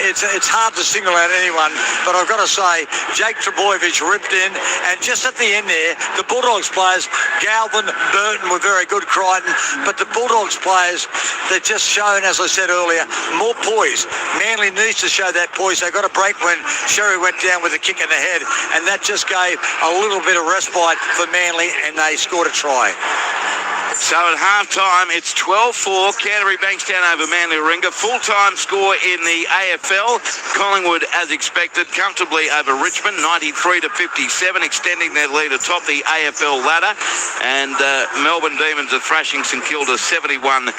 It's hard to single out anyone, but I've got to say, Jake Trebojevic ripped in, and just at the end there, the Bulldogs players, Galvin, Burton were very good, Crichton, but the Bulldogs players, they're just shown, as I said earlier, more poise. Manly needs to show that poise. They got a break when Sherry went down with a kick in the head, and that just gave a little bit of respite for Manly, and they scored a try. So at half-time, it's 12-4, Canterbury-Bankstown over Manly Warringah. Full-time score in the AFL. Collingwood, as expected, comfortably over Richmond, 93-57, extending their lead atop the AFL ladder. And Melbourne Demons are thrashing St Kilda 71-34.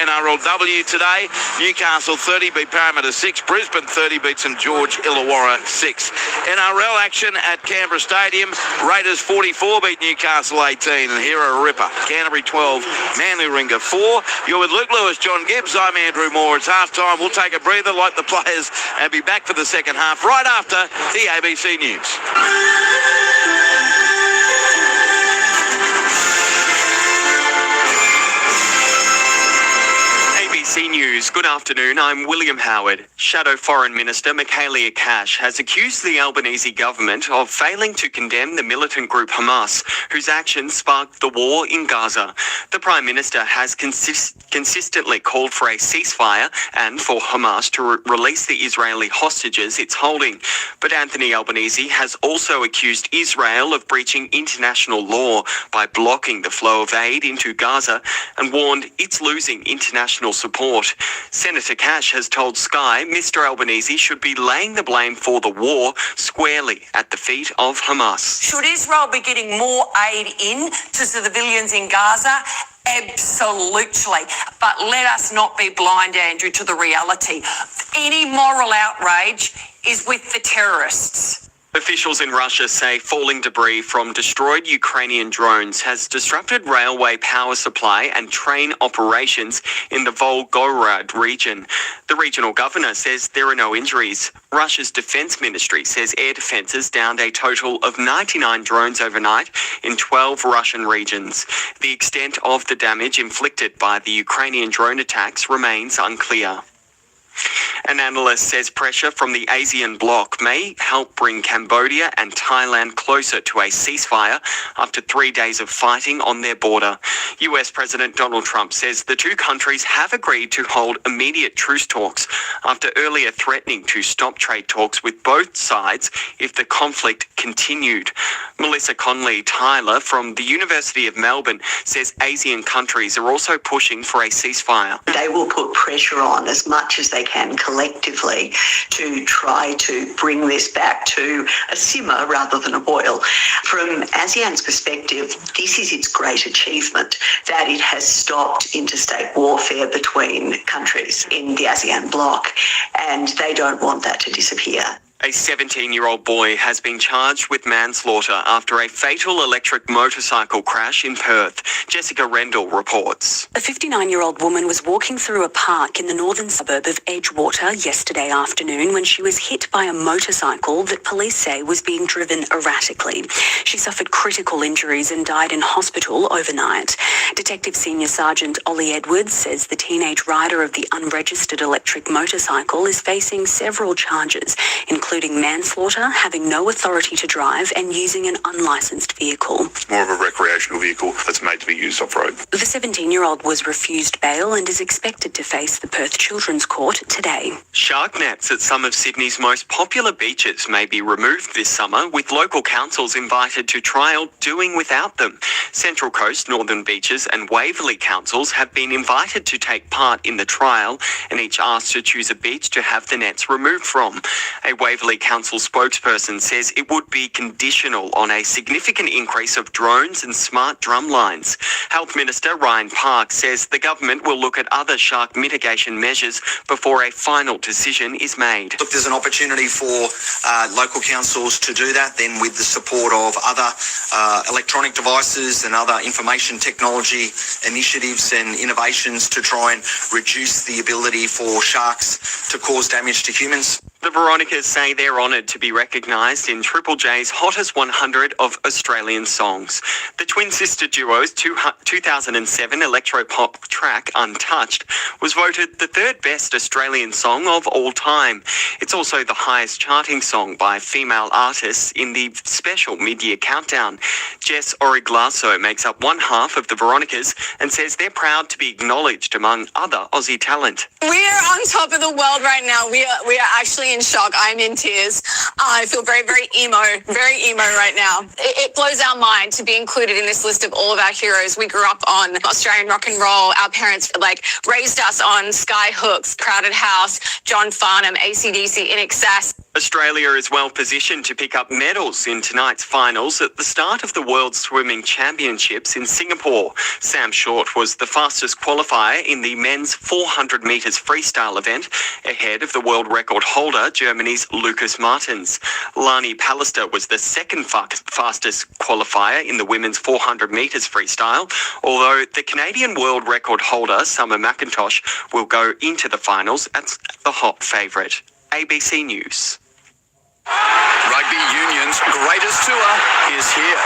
NRLW today, Newcastle 30 beat Parramatta 6, Brisbane 30 beat St George Illawarra 6. NRL action at Canberra Stadium, Raiders 44 beat Newcastle 18, and here are ripper. Canterbury 12, Manly Warringah 4. You're with Luke Lewis, John Gibbs. I'm Andrew Moore. It's half-time. We'll take a breather like the players and be back for the second half right after the ABC News. ABC News. Good afternoon. I'm William Howard. Shadow Foreign Minister Michaelia Cash has accused the Albanese government of failing to condemn the militant group Hamas, whose actions sparked the war in Gaza. The Prime Minister has consistently called for a ceasefire and for Hamas to release the Israeli hostages it's holding. But Anthony Albanese has also accused Israel of breaching international law by blocking the flow of aid into Gaza and warned it's losing international support. Senator Cash has told Sky Mr Albanese should be laying the blame for the war squarely at the feet of Hamas. Should Israel be getting more aid in to civilians in Gaza? Absolutely. But let us not be blind, Andrew, to the reality. Any moral outrage is with the terrorists. Officials in Russia say falling debris from destroyed Ukrainian drones has disrupted railway power supply and train operations in the Volgorod region. The regional governor says there are no injuries. Russia's defense ministry says air defenses downed a total of 99 drones overnight in 12 Russian regions. The extent of the damage inflicted by the Ukrainian drone attacks remains unclear. An analyst says pressure from the ASEAN bloc may help bring Cambodia and Thailand closer to a ceasefire after 3 days of fighting on their border. US President Donald Trump says the two countries have agreed to hold immediate truce talks after earlier threatening to stop trade talks with both sides if the conflict continued. Melissa Conley-Tyler from the University of Melbourne says ASEAN countries are also pushing for a ceasefire. They will put pressure on as much as they can collectively to try to bring this back to a simmer rather than a boil. From ASEAN's perspective, this is its great achievement, that it has stopped interstate warfare between countries in the ASEAN bloc, and they don't want that to disappear. A 17-year-old boy has been charged with manslaughter after a fatal electric motorcycle crash in Perth. Jessica Rendell reports. A 59-year-old woman was walking through a park in the northern suburb of Edgewater yesterday afternoon when she was hit by a motorcycle that police say was being driven erratically. She suffered critical injuries and died in hospital overnight. Detective Senior Sergeant Ollie Edwards says the teenage rider of the unregistered electric motorcycle is facing several charges, including including manslaughter, having no authority to drive, and using an unlicensed vehicle. It's more of a recreational vehicle that's made to be used off-road. The 17-year-old was refused bail and is expected to face the Perth Children's Court today. Shark nets at some of Sydney's most popular beaches may be removed this summer, with local councils invited to trial doing without them. Central Coast, Northern Beaches and Waverley councils have been invited to take part in the trial and each asked to choose a beach to have the nets removed from. A Waverley Council spokesperson says it would be conditional on a significant increase of drones and smart drum lines. Health Minister Ryan Park says the government will look at other shark mitigation measures before a final decision is made. If there's an opportunity for local councils to do that, then with the support of other electronic devices and other information technology initiatives and innovations to try and reduce the ability for sharks to cause damage to humans. The Veronicas say they're honoured to be recognised in Triple J's Hottest 100 of Australian songs. The twin sister duo's 2007 electro-pop track, Untouched, was voted the third best Australian song of all time. It's also the highest charting song by female artists in the special mid-year countdown. Jess Origlasso makes up one half of the Veronicas and says they're proud to be acknowledged among other Aussie talent. We are on top of the world right now. We are actually in shock. I'm in tears. I feel very, very emo right now. It blows our mind to be included in this list of all of our heroes. We grew up on Australian rock and roll. Our parents raised us on Skyhooks, Crowded House, John Farnham, AC/DC, In Excess. Australia is well positioned to pick up medals in tonight's finals at the start of the World Swimming Championships in Singapore. Sam Short was the fastest qualifier in the men's 400 metres freestyle event, ahead of the world record holder, Germany's Lucas Martens. Lani Pallister was the second fastest qualifier in the women's 400 metres freestyle, although the Canadian world record holder, Summer McIntosh, will go into the finals as the hot favourite. ABC News. Rugby Union's greatest tour is here.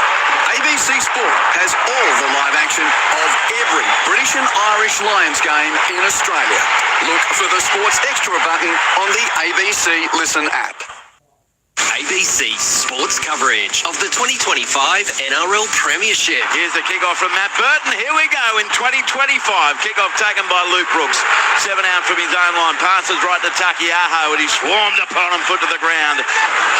ABC Sport has all the live action of every British and Irish Lions game in Australia. Look for the Sports Extra button on the ABC Listen app. ABC Sports coverage of the 2025 NRL Premiership. Here's the kickoff from Matt Burton. Here we go in 2025. Kickoff taken by Luke Brooks. 7 out from his own line. Passes right to Takiaho and he swarmed upon him, put to the ground.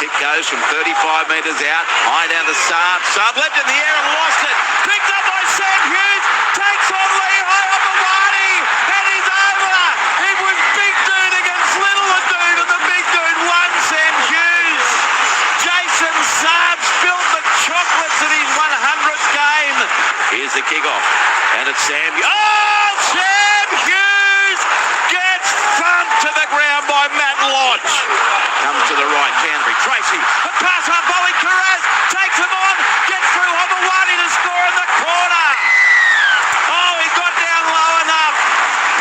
Kick goes from 35 metres out. High down to Saab. Saab left in the air and lost it. Picked up by Sam Hughes. Takes on Lehigh on the Wadi. And he's over. It was big dude against little dude and the big dude won. Sam Hughes. Jason Saab spilled the chocolates in his 100th game. Here's the kickoff. And it's Sam. Oh, Sam Hughes gets thumped to the ground by Matt Lodge. Comes to the right, Canterbury. Tracy. The pass on Bowie. Carraz takes him on. Gets through Hobawadi to score in the corner. Oh, he got down low enough.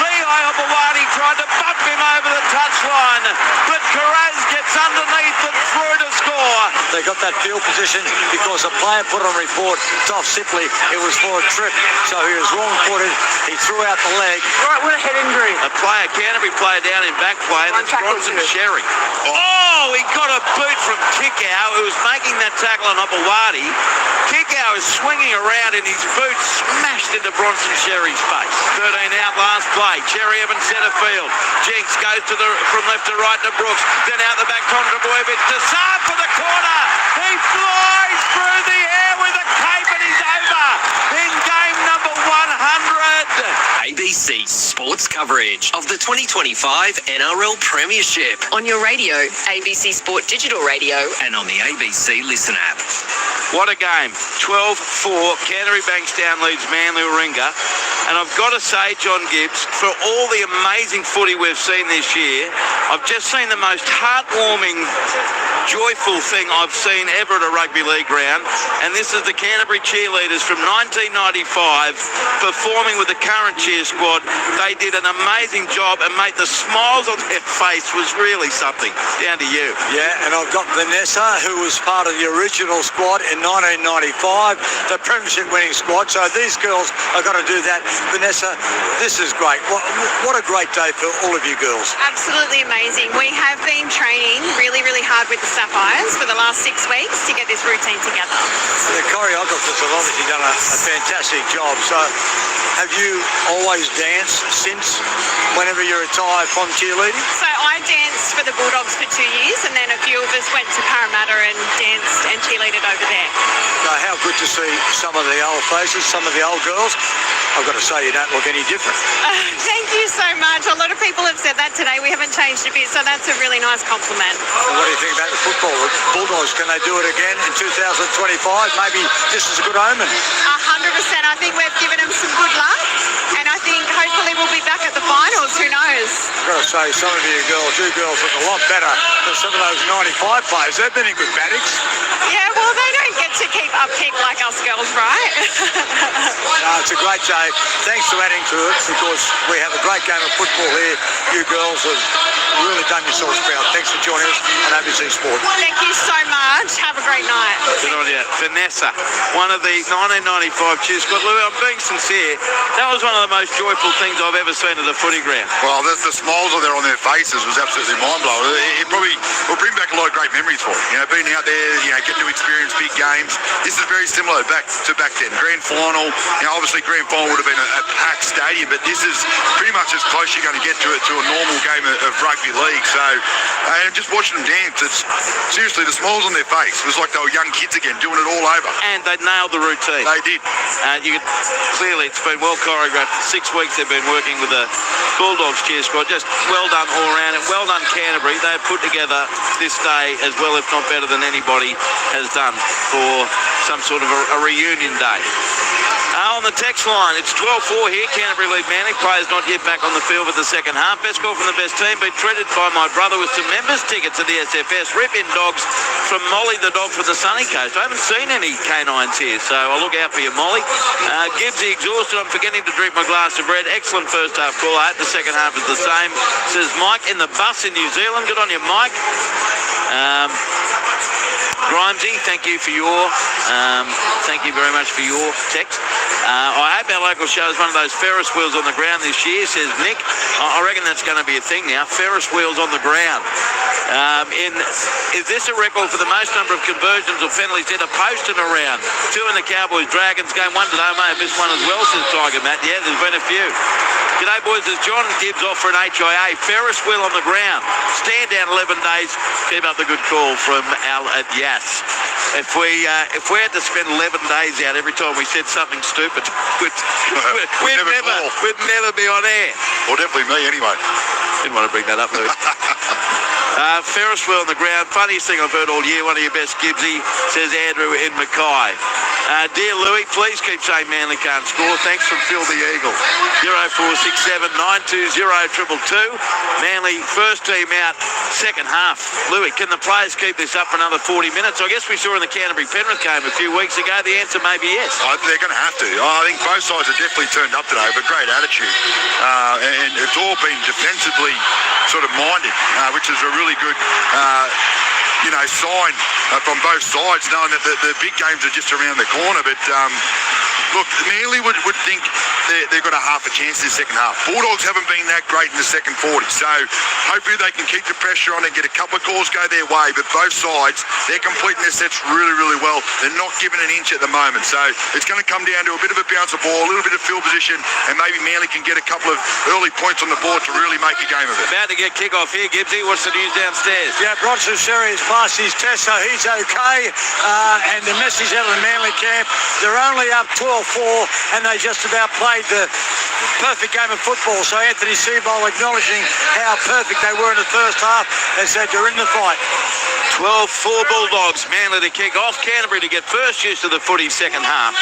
Lehigh Hobawadi tried to bump him over the touchline. But Carraz gets underneath and through to score. They got that field position because a player put on report, Toff Sipley, it was for a trip, so he was wrong-footed. He threw out the leg. Right, with a head injury. A player, Canterbury player down in back play, and it's Bronson Sherry. Oh, he got a boot from Kickow, who was making that tackle on Hobawadi. Kickow is swinging around and his boot smashed into Bronson Sherry's face. 13 out last play. Cherry Evans centre field. Jinx goes from left to right to Brooks. Then out the back, Tom Trbojevic to Saab for the corner. He flies through the air with a cape and he's over in game number 100. ABC Sports coverage of the 2025 NRL Premiership. On your radio, ABC Sport Digital Radio. And on the ABC Listen app. What a game. 12-4. Canterbury-Bankstown leads Manly Warringah. And I've got to say, John Gibbs, for all the amazing footy we've seen this year, I've just seen the most heartwarming, joyful thing I've seen ever at a rugby league ground. And this is the Canterbury cheerleaders from 1995 performing with the current cheer squad. They did an amazing job, and mate, the smiles on their face was really something. Down to you. Yeah, and I've got Vanessa, who was part of the original squad in 1995, the premiership winning squad. So these girls are going to do that Vanessa, this is great. What a great day for all of you girls. Absolutely amazing. We have been training really, really hard with the Sapphires for the last 6 weeks to get this routine together. The choreographers have obviously done a fantastic job. So have you always danced since whenever you retired from cheerleading? So I danced for the Bulldogs for 2 years, and then a few of us went to Parramatta and danced and cheerleaded over there. So how good to see some of the old faces, some of the old girls. I've got to say you don't look any different. Thank you so much. A lot of people have said that today. We haven't changed a bit, so that's a really nice compliment. Well, what do you think about the football? The Bulldogs, can they do it again in 2025? Maybe this is a good omen. 100%. I think we've given them some good luck, and I think hopefully we'll be back at the finals. Who knows? I've got to say, some of you girls look a lot better than some of those 95 players. They've been in good paddocks. Yeah, well, they don't get to keep upkeep like us girls, right? No, it's a great day. Thanks for adding to it, because we have a great game of football here. You girls have really done yourselves proud. Thanks for joining us on ABC Sport. Thank you so much. Have a great night. Good on you. Vanessa, one of the 1995 cheer squad. Louis, I'm being sincere. That was one of the most joyful things I've ever seen at the footy ground. Well, the smiles on their faces was absolutely mind-blowing. It probably will bring back a lot of great memories for them. You know, being out there, you know, getting to experience big games. This is very similar back then. Grand final, you know, obviously grand final would have been a packed stadium, but this is pretty much as close you're going to get to it to a normal game of rugby league. So, and just watching them dance, it's seriously, the smiles on their face, it was like they were young kids again, doing it all over. And they nailed the routine. They did. You could, clearly, it's been well choreographed. 6 weeks they've been working with the Bulldogs cheer squad. Just well done all around. And well done, Canterbury. They've put together this day as well, if not better than anybody has done for some sort of a reunion day. On the text line, it's 12-4 here. Canterbury lead Manly. Players not yet back on the field for the second half. Best call from the best team. Been treated by my brother with some members' tickets at the SFS. Rip-in dogs from Molly, the dog from the sunny coast. I haven't seen any canines here, so I'll look out for you, Molly. Gibbsy exhausted. I'm forgetting to drink my glass of bread. Excellent first half call. I hope the second half is the same. Says Mike in the bus in New Zealand. Good on you, Mike. Grimesy, thank you very much for your text. I hope our local show is one of those Ferris wheels on the ground this year, says Nick. I reckon that's going to be a thing now, Ferris wheels on the ground. Is this a record for the most number of conversions or penalties in a post and around? 2 in the Cowboys Dragons game, 1 today. I may have missed one as well, says Tiger Matt. Yeah, there's been a few. G'day boys, as John Gibbs off for an HIA. Ferris wheel on the ground. Stand down 11 days. Keep up the good call from Al at Yass. If we had to spend 11 days out every time we said something stupid, we'd never be on air. Well, definitely me anyway. Didn't want to bring that up, Louis. Ferris wheel on the ground. Funniest thing I've heard all year. One of your best, Gibbsy, says Andrew in Mackay. Dear Louis, please keep saying Manly can't score. Thanks from Phil the Eagle. 0467 920 222. Manly first team out, second half. Louis, can the players keep this up for another 40 minutes? I guess we saw in the Canterbury-Penrith game a few weeks ago. The answer may be yes. They're going to have to. I think both sides have definitely turned up today with a great attitude. And it's all been defensively sort of minded, which is a really good sign from both sides, knowing that the big games are just around the corner. But look, Manly would think they've got a half a chance in the second half. Bulldogs haven't been that great in the second 40, so hopefully they can keep the pressure on and get a couple of calls go their way. But both sides, they're completing their sets really, really well. They're not giving an inch at the moment, so it's going to come down to a bit of a bounce of ball, a little bit of field position, and maybe Manly can get a couple of early points on the board to really make a game of it. About to get kick-off here, Gibbsy. What's the news downstairs? Yeah, Bronson Sherry has passed his test, so he's okay. And the message out of the Manly camp, they're only up 12-4, and they just about played the perfect game of football. So Anthony Seabold acknowledging how perfect they were in the first half and said they're in the fight. 12-4 Bulldogs. Manly to kick off. Canterbury to get first use of the footy second half.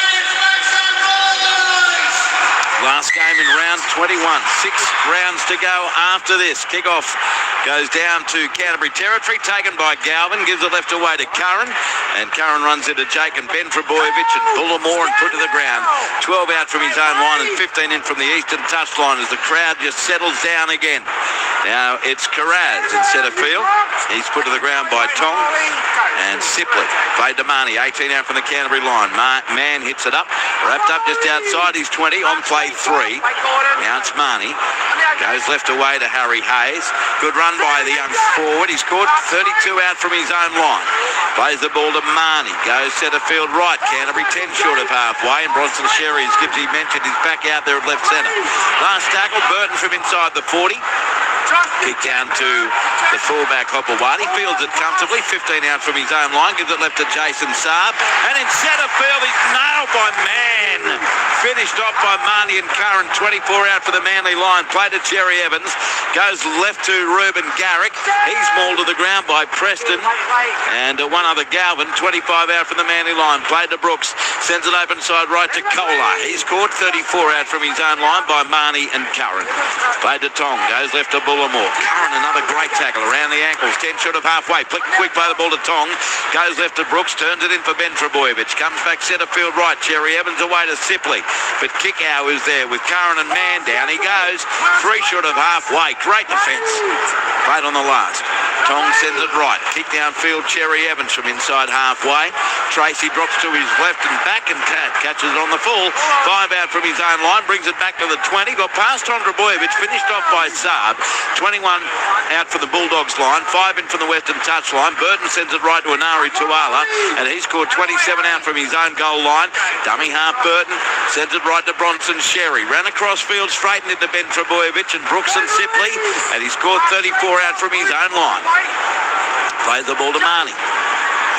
Last game in round 21. 6 rounds to go after this. Kick-off goes down to Canterbury territory, taken by Galvin, gives it left away to Curran, and Curran runs into Jake and Ben Trebojevic and Bullimore and put to the ground. 12 out from his own line and 15 in from the eastern touchline as the crowd just settles down again. Now it's Carraz in centre field. He's put to the ground by Tong and Sipley. Played to Marnie, 18 out from the Canterbury line. Mann hits it up, wrapped up just outside his 20 on play 33. Now it's Marnie. Goes left away to Harry Hayes. Good run by the young forward. He scored 32 out from his own line. Plays the ball to Marnie. Goes centre field right. Canterbury 10 short of halfway. And Bronson Sherry, as Gibbsy mentioned, is back out there at left centre. Last tackle, Burton from inside the 40. Kick down to the fullback Hopewadi. Fields it comfortably. 15 out from his own line. Gives it left to Jason Saab. And in centre field, he's nailed by Mann. Finished off by Marnie and Curran. 24 out for the Manly line. Played to Cherry Evans. Goes left to Ruben Garrick. He's mauled to the ground by Preston. And one other Galvin. 25 out from the Manly line. Played to Brooks. Sends it open side right to Kohler. He's caught 34 out from his own line by Marnie and Curran. Played to Tong. Goes left to Bullimore. Curran, another great tackle around the ankles. 10 short of halfway. Quick play the ball to Tong. Goes left to Brooks. Turns it in for Ben Trebojevic. Comes back centre field right. Cherry Evans away to Sipley. But Kickow is there with Curran and Mann. Down he goes. 3 short of halfway. Great defence. Played on the last. Tong sends it right. Kick downfield. Cherry Evans from inside halfway. Tracy drops to his left and back and catches it on the full. 5 out from his own line. Brings it back to the 20. Got past Trebojevic. Finished off by Saab. 21 out for the Bulldogs line. 5 in from the Western touch line. Burton sends it right to Anari Tuala. And he scored 27 out from his own goal line. Dummy half Burton sends it right to Bronson Sherry. Ran across field, straightened into Ben Trebojevic and Brooks and Sipley. And he scored 34 out from his own line. Plays the ball to Marnie.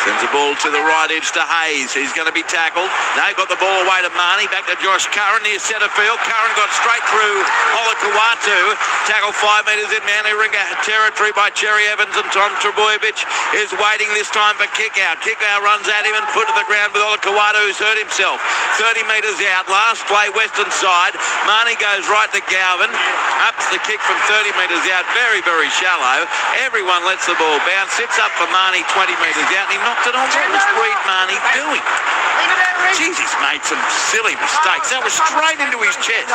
Sends the ball to the right edge to Hayes. He's going to be tackled. Now got the ball away to Marnie. Back to Josh Curran near centre field. Curran got straight through Olakau'atu. Tackled 5 metres in Manly Ringer territory by Cherry Evans, and Tom Trebojevic is waiting this time for Kickout. Kickout runs at him and put to the ground with Olakau'atu, who's hurt himself. 30 metres out. Last play Western side. Marnie goes right to Galvin. Ups the kick from 30 metres out. Very, very shallow. Everyone lets the ball bounce. Sits up for Marnie 20 metres out. And he knocked it on. What was Reed Marnie doing? Jeez, he's made some silly mistakes. That was straight into his chest.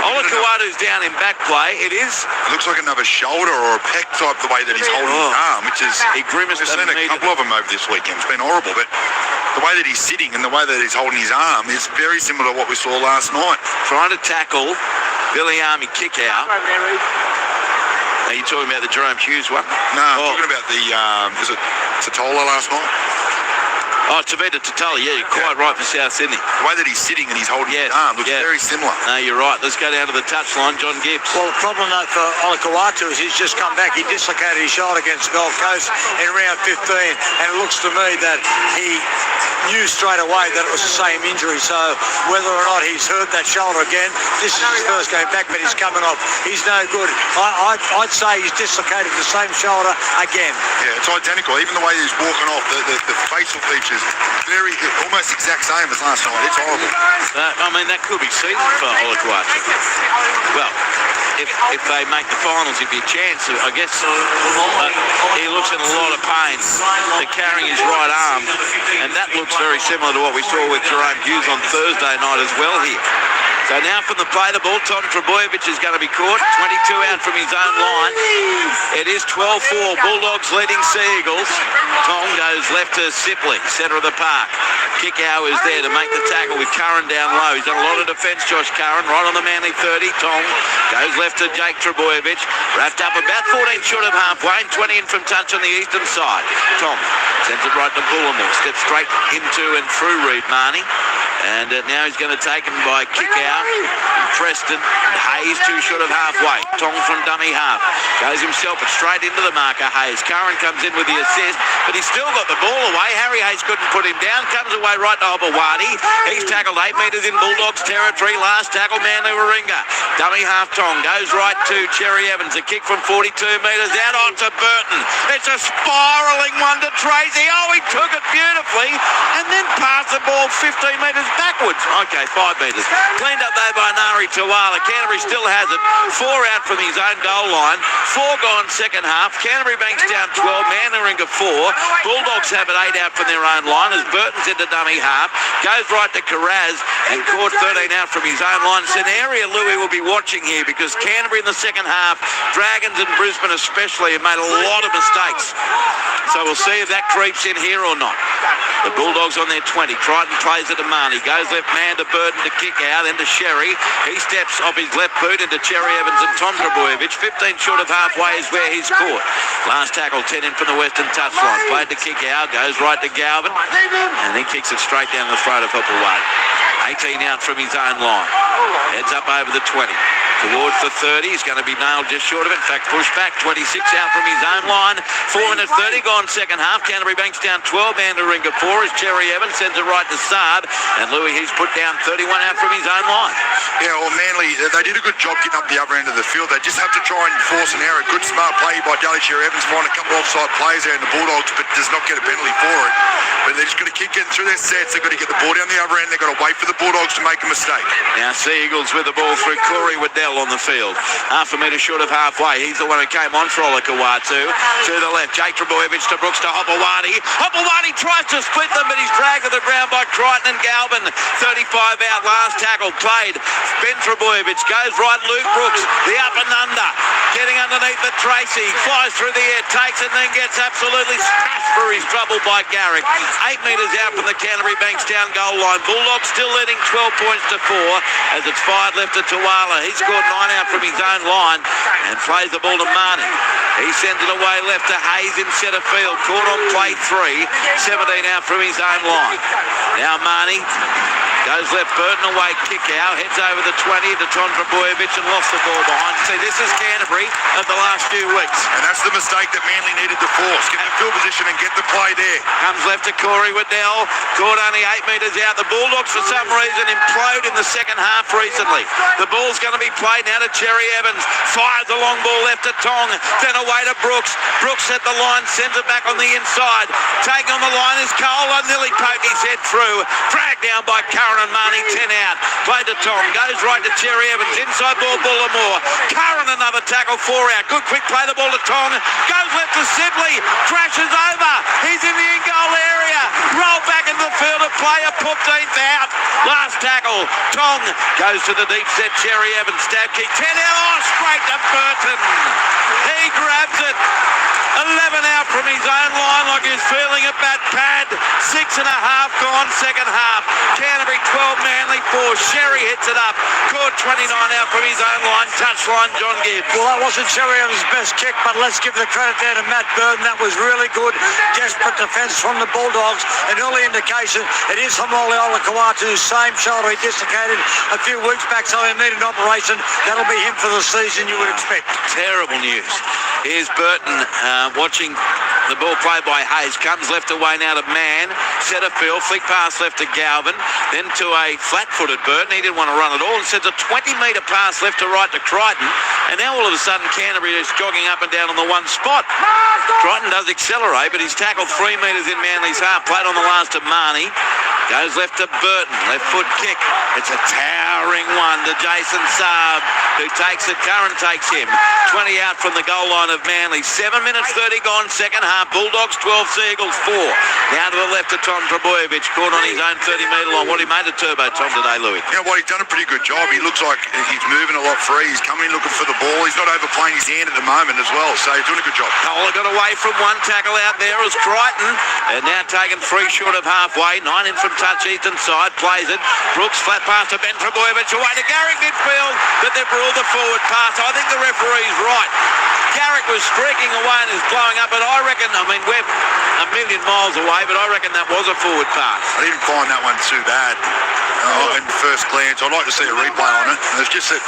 Olakau'atu's down in back play. It looks like another shoulder or a pec type, the way that he's holding his arm, which is... He grimaced. We've seen a couple of them over this weekend. It's been horrible, but the way that he's sitting and the way that he's holding his arm is very similar to what we saw last night. Trying to tackle Billy Army Kickout. Are you talking about the Jerome Hughes one? No, I'm talking about the, is it Totola last night? Oh, Tavita Totola, yeah, you're quite right for South Sydney. The way that he's sitting and he's holding his arm looks very similar. No, you're right. Let's go down to the touchline. John Gibbs. Well, the problem, though, for Olakau'atu is he's just come back. He dislocated his shoulder against Gold Coast in round 15, and it looks to me that he knew straight away that it was the same injury. So whether or not he's hurt that shoulder again, this is his first game back, but he's coming off. He's no good. I'd say he's dislocated the same shoulder again. Yeah, it's identical. Even the way he's walking off, the facial features, very almost exact same as last night. It's horrible. I mean, that could be season for Olakau'atu. Well, if they make the finals, it'd be a chance. I guess he looks in a lot of pain. They're carrying his right arm, and that looks very similar to what we saw with Jerome Hughes on Thursday night as well here. So now from the play the ball, Tom Trebojevic is going to be caught. 22 out from his own line. It is 12-4. Bulldogs leading Sea Eagles. Tom goes left to Sipley, centre of the park. Kickow is there to make the tackle with Curran down low. He's done a lot of defence, Josh Curran, right on the Manly 30. Tom goes left to Jake Trebojevic. Wrapped up about 14 short of halfway and 20 in from touch on the eastern side. Tom sends it right to Bullimore. Steps straight into and through Reed Marnie. And now he's going to take him by Kickout. Preston. Hayes 2 short of halfway. Tong from dummy half. Goes himself straight into the marker. Hayes. Curran comes in with the assist, but he's still got the ball away. Harry Hayes couldn't put him down. Comes away right to Hopewadi. He's tackled 8 metres in Bulldogs territory. Last tackle, Manly Warringah. Dummy half Tong goes right to Cherry Evans. A kick from 42 metres out onto Burton. It's a spiralling one to Tracy. Oh, he took it beautifully and then passed the ball 15 metres backwards. Okay, 5 metres. Cleaned up there by Nari Tuala. Canterbury still has it. 4 out from his own goal line. 4 gone second half. Canterbury-Bankstown 12. Manly Warringah 4. Bulldogs have it 8 out from their own line as Burton's into dummy half. Goes right to Carraz and caught 13 out from his own line. It's an area Louis will be watching here because Canterbury in the second half, Dragons and Brisbane especially, have made a lot of mistakes. So we'll see if that creeps in here or not. The Bulldogs on their 20. Triton plays it to Marnie. Marnie. Goes left man to Burton to kick out, then to Sherry. He steps off his left boot into Cherry Evans and Tom Trebojevic. 15 short of halfway is where he's caught. Last tackle, 10 in from the western touchline. Played to kick out, goes right to Galvin, and he kicks it straight down the throat of Hopewadi. 18 out from his own line. Heads up over the 20. Towards the 30, he's going to be nailed just short of it. In fact, pushed back, 26 out from his own line. 4 minutes 30 gone second half. Canterbury-Bankstown 12, Mandaringa 4 as Cherry Evans sends it right to Saab. And Louis, he's put down 31 out from his own line. Yeah, well, Manly, they did a good job getting up the other end of the field. They just have to try and force an error. Good, smart play by Cherry Evans, find a couple of offside plays there in the Bulldogs, but does not get a penalty for it. But they're just going to keep getting through their sets. They've got to get the ball down the other end. They've got to wait for the Bulldogs to make a mistake. Now Seagulls with the ball through Corey Waddell on the field. Half a metre short of halfway. He's the one who came on for Olakawatu. To the left, Jake Trebojevic to Brooks to Hopewadi. Hopewadi tries to split them, but he's dragged to the ground by Crichton and Galvin. 35 out, last tackle played. Ben Trebojevic goes right, Luke Brooks, the up and under. Getting underneath the Tracy, flies through the air, takes it, and then gets absolutely smashed for his trouble by Garrick. 8 metres out from the Canterbury-Bankstown goal line. Bulldogs still leading 12 points to 4 as it's fired left to Tuala. He scored 9 out from his own line and plays the ball to Marnie. He sends it away left to Hayes in centre field. Caught on play 3. 17 out from his own line. Now Marnie goes left, Burton away, kick out, heads over the 20 to Tom Trebojevic and lost the ball behind. See, this is Canterbury of the last few weeks. And that's the mistake that Manly needed to force. Get the field position and get the play there. Comes left to Corey Waddell. Caught only 8 metres out. The Bulldogs, for some reason, implode in the second half recently. The ball's going to be played now to Cherry Evans. Fires the long ball left to Tong. Then away to Brooks. Brooks at the line, sends it back on the inside. Taking on the line is Cole. Nearly poked his head through. Dragged down by Curran and Marnie, 10 out. Played to Tom. Goes right to Cherry Evans. Inside ball, Bullimore. Curran another tackle, 4 out. Good quick play, the ball to Tong. Goes left to Sibley. Crashes over. He's in the in-goal area. Roll back into the field of play. A 15th out. Last tackle. Tong goes to the deep set. Cherry Evans. Stab kick. 10 out. Oh, straight to Burton. He grabs it. 11 out from his own line like he's feeling a bad pad. 6.5 gone second half. Canterbury 12, Manly 4. Sherry hits it up. Caught 29 out from his own line. Touchline, John Gibbs. Well, that wasn't Cherry Evans' best kick, but let's give the credit there to Matt Burton. That was really good. Desperate defence from the Bulldogs. An early indication it is Hamole Olakawatu's same shoulder he dislocated a few weeks back, so he needed an operation. That'll be him for the season, you would expect. Terrible news. Here's Burton watching the ball played by Hayes. Comes left away now to Mann. Centre field. Flick pass left to Galvin. Then to a flat-footed Burton. He didn't want to run at all. And sends a 20-metre pass left to right to Crichton. And now all of a sudden Canterbury is jogging up and down on the one spot. Crichton does accelerate, but he's tackled 3 metres in Manly's half. Played on the last to Marnie. Goes left to Burton. Left foot kick. It's a towering one to Jason Saab, who takes it. Curran takes him. 20 out from the goal line of Manly. 7 minutes 30 gone second half. Bulldogs 12, Seagulls 4. Now to the left to Tom Trebojevic. Caught on his own 30-metre line. What he made a turbo, Tom, today, Louis. You know what, he's done a pretty good job. He looks like he's moving a lot free. He's coming in looking for the ball. He's not overplaying his hand at the moment as well, so he's doing a good job. Cole got away from one tackle out there as Crichton. And now taken 3 short of halfway. 9 in from touch eastern side. Plays it. Brooks flat pass to Ben Trebojevic. Away to Garrick midfield. But they've ruled the forward pass. I think the referee's right. Garrick was streaking away and is blowing up, but I reckon, we're a million miles away, but I reckon that was a forward pass. I didn't find that one too bad in first glance. I'd like to see a replay on it. It's just that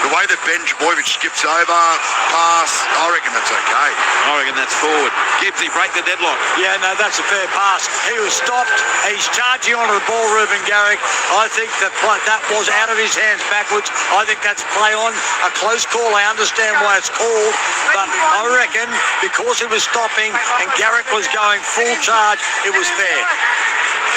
the way that Ben Trebojevic skips over, pass, I reckon that's okay. I reckon that's forward. Gibbsy, break the deadlock. Yeah, no, that's a fair pass. He was stopped. He's charging onto the ball, Ruben Garrick. I think that was out of his hands backwards. I think that's play on. A close call. I understand why it's called. But I reckon because he was stopping and Garrick was going full charge, it was fair.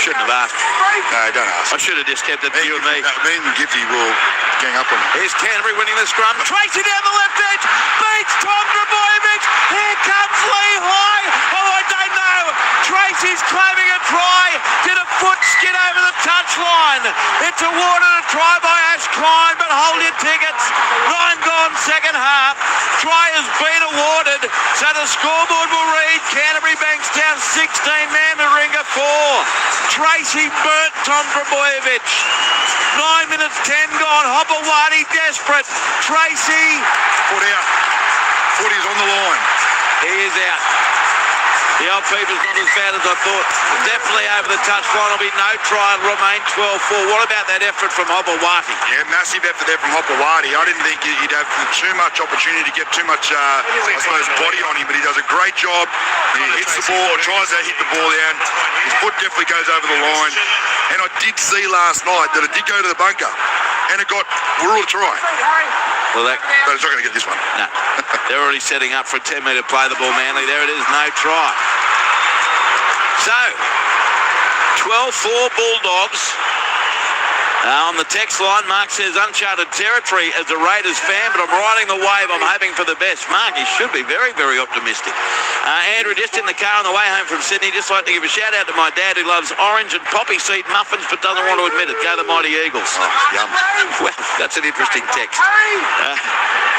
Shouldn't have asked. No, don't ask. I should have just kept it to you and me. Me and Gibbsy will gang up on him. Here's Canterbury winning the scrum. Tracy down the left edge. Beats Tom Trebojevic. Here comes Lee High. Oh, I don't know. Tracy's claiming a try. Did a foot skid over the touchline. It's awarded a try by Ash Klein, but hold your tickets. 9 gone second half. Try has been awarded, so the scoreboard will read Canterbury-Bankstown 16, Mandaringa 4. Tracy burnt Tom Drabojevic. 9 minutes 10 gone. Hopewadi desperate. Tracy. Foot out. Foot is on the line. He is out. The old people's not as bad as I thought. Definitely over the touchline. Will be no try. It'll remain 12-4. What about that effort from Hopewadi? Yeah, massive effort there from Hopewadi. I didn't think he'd have too much opportunity to get too much, I suppose, body on him, but he does a great job. He hits the ball, tries to hit the ball down. His foot definitely goes over the line. And I did see last night that it did go to the bunker, and it got ruled a try. Well, but it's not going to get this one. No. They're already setting up for a 10-metre play the ball, Manly. There it is, no try. So, 12-4 Bulldogs. On the text line, Mark says uncharted territory as a Raiders fan, but I'm riding the wave. I'm hoping for the best. Mark, he should be very, very optimistic. Andrew, just in the car on the way home from Sydney, just like to give a shout out to my dad who loves orange and poppy seed muffins but doesn't want to admit it. Go the Mighty Eagles. Oh, yum. Well, that's an interesting text.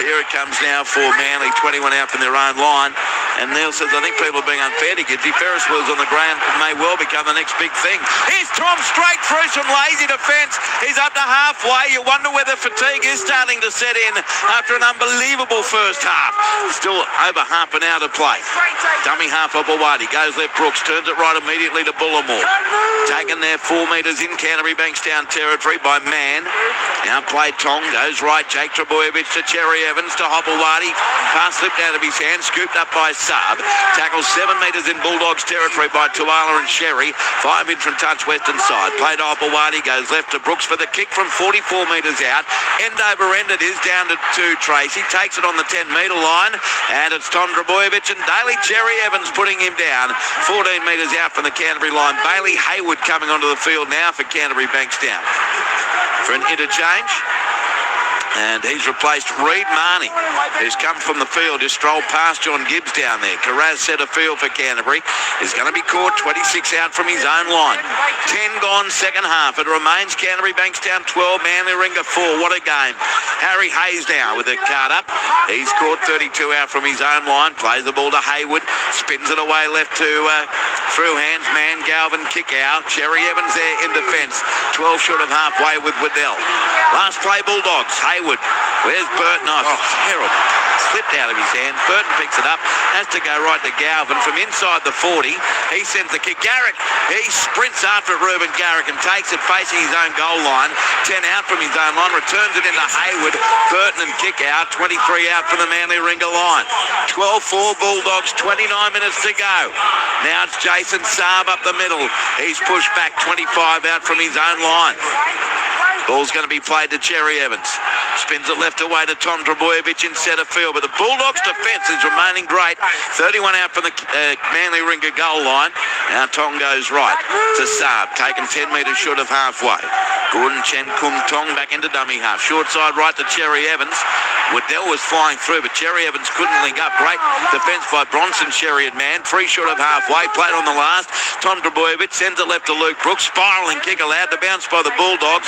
Here it comes now for Manly, 21 out from their own line. And Neil says, I think people are being unfair to Giddy. Ferris wheels on the ground may well become the next big thing. Here's Tom straight through some lazy defence. He's up to halfway. You wonder whether fatigue is starting to set in after an unbelievable first half. Still over half an hour to play. Dummy half Hopewadi. Goes left Brooks. Turns it right immediately to Bullimore. Taken there 4 metres in Canterbury-Bankstown territory by Mann. Now played Tong. Goes right. Jake Drabojevic to Cherry Evans to Hopewadi. Pass slipped out of his hand. Scooped up by Saab. Tackles 7 metres in Bulldogs territory by Tuala and Sherry. 5 in from touch western side. Played to Hopewadi. Goes left to Brooks for the kick from 44 metres out. End over end it is down to Tracy. Takes it on the 10-metre line. And it's Tom Drabojevic and Daly Cherry Evans putting him down. 14 metres out from the Canterbury line. Bailey Hayward coming onto the field now for Canterbury-Bankstown. For an interchange. And he's replaced Reid Marnie, who's come from the field, just strolled past John Gibbs down there. Carraz set a field for Canterbury. Is going to be caught 26 out from his own line. 10 gone second half. It remains Canterbury-Bankstown 12, Manly Ringer 4. What a game. Harry Hayes now with a card up. He's caught 32 out from his own line. Plays the ball to Hayward. Spins it away left to through hands. Man Galvin kick out. Cherry Evans there in defence. 12 short of halfway with Waddell. Last play Bulldogs. Hayward. Where's Burton? Oh, terrible. Slipped out of his hand. Burton picks it up. Has to go right to Galvin from inside the 40. He sends the kick. Garrick, he sprints after Reuben Garrick and takes it facing his own goal line. 10 out from his own line. Returns it into Hayward. Burton and kick out. 23 out from the Manly Ringer line. 12-4 Bulldogs. 29 minutes to go. Now it's Jason Saab up the middle. He's pushed back. 25 out from his own line. Ball's going to be played to Cherry Evans. Spins it left away to Tom Drabojevic in centre field. But the Bulldogs' defence is remaining great. 31 out from the Manly Ringer goal line. Now Tong goes right to Saab. Taken 10 metres short of halfway. Gordon Chen Kung Tong back into dummy half. Short side right to Cherry Evans. Waddell was flying through, but Cherry Evans couldn't link up. Great defence by Bronson, Sherry and Mann. 3 short of halfway. Played on the last. Tom Drabojevic sends it left to Luke Brooks. Spiralling kick allowed to bounce by the Bulldogs.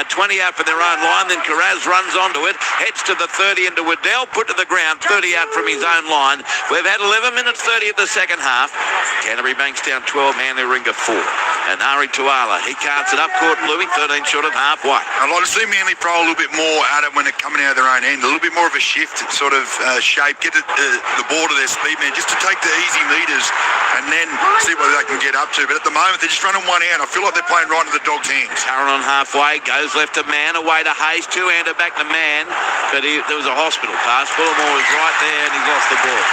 20 out for their own line. Then Carraz runs onto it. Heads to the 30 into Waddell. Put to the ground. 30 out from his own line. We've had 11 minutes 30 of the second half. Canterbury-Bankstown 12, Manly Ringer 4. And Ari Tuala, he carts it up. Caught Louis, 13 short of halfway. I'd like to see Manly throw a little bit more at it when they're coming out of their own end. A little bit more of a shift sort of shape. Get the ball to their speed man just to take the easy meters and then see what they can get up to. But at the moment, they're just running one out. I feel like they're playing right into the Dogs' hands. Taron on halfway. Goes left to Mann. Away to Hayes. Two-hander back to Mann. But there was a hospital pass. Bullimore was right there and he lost the ball.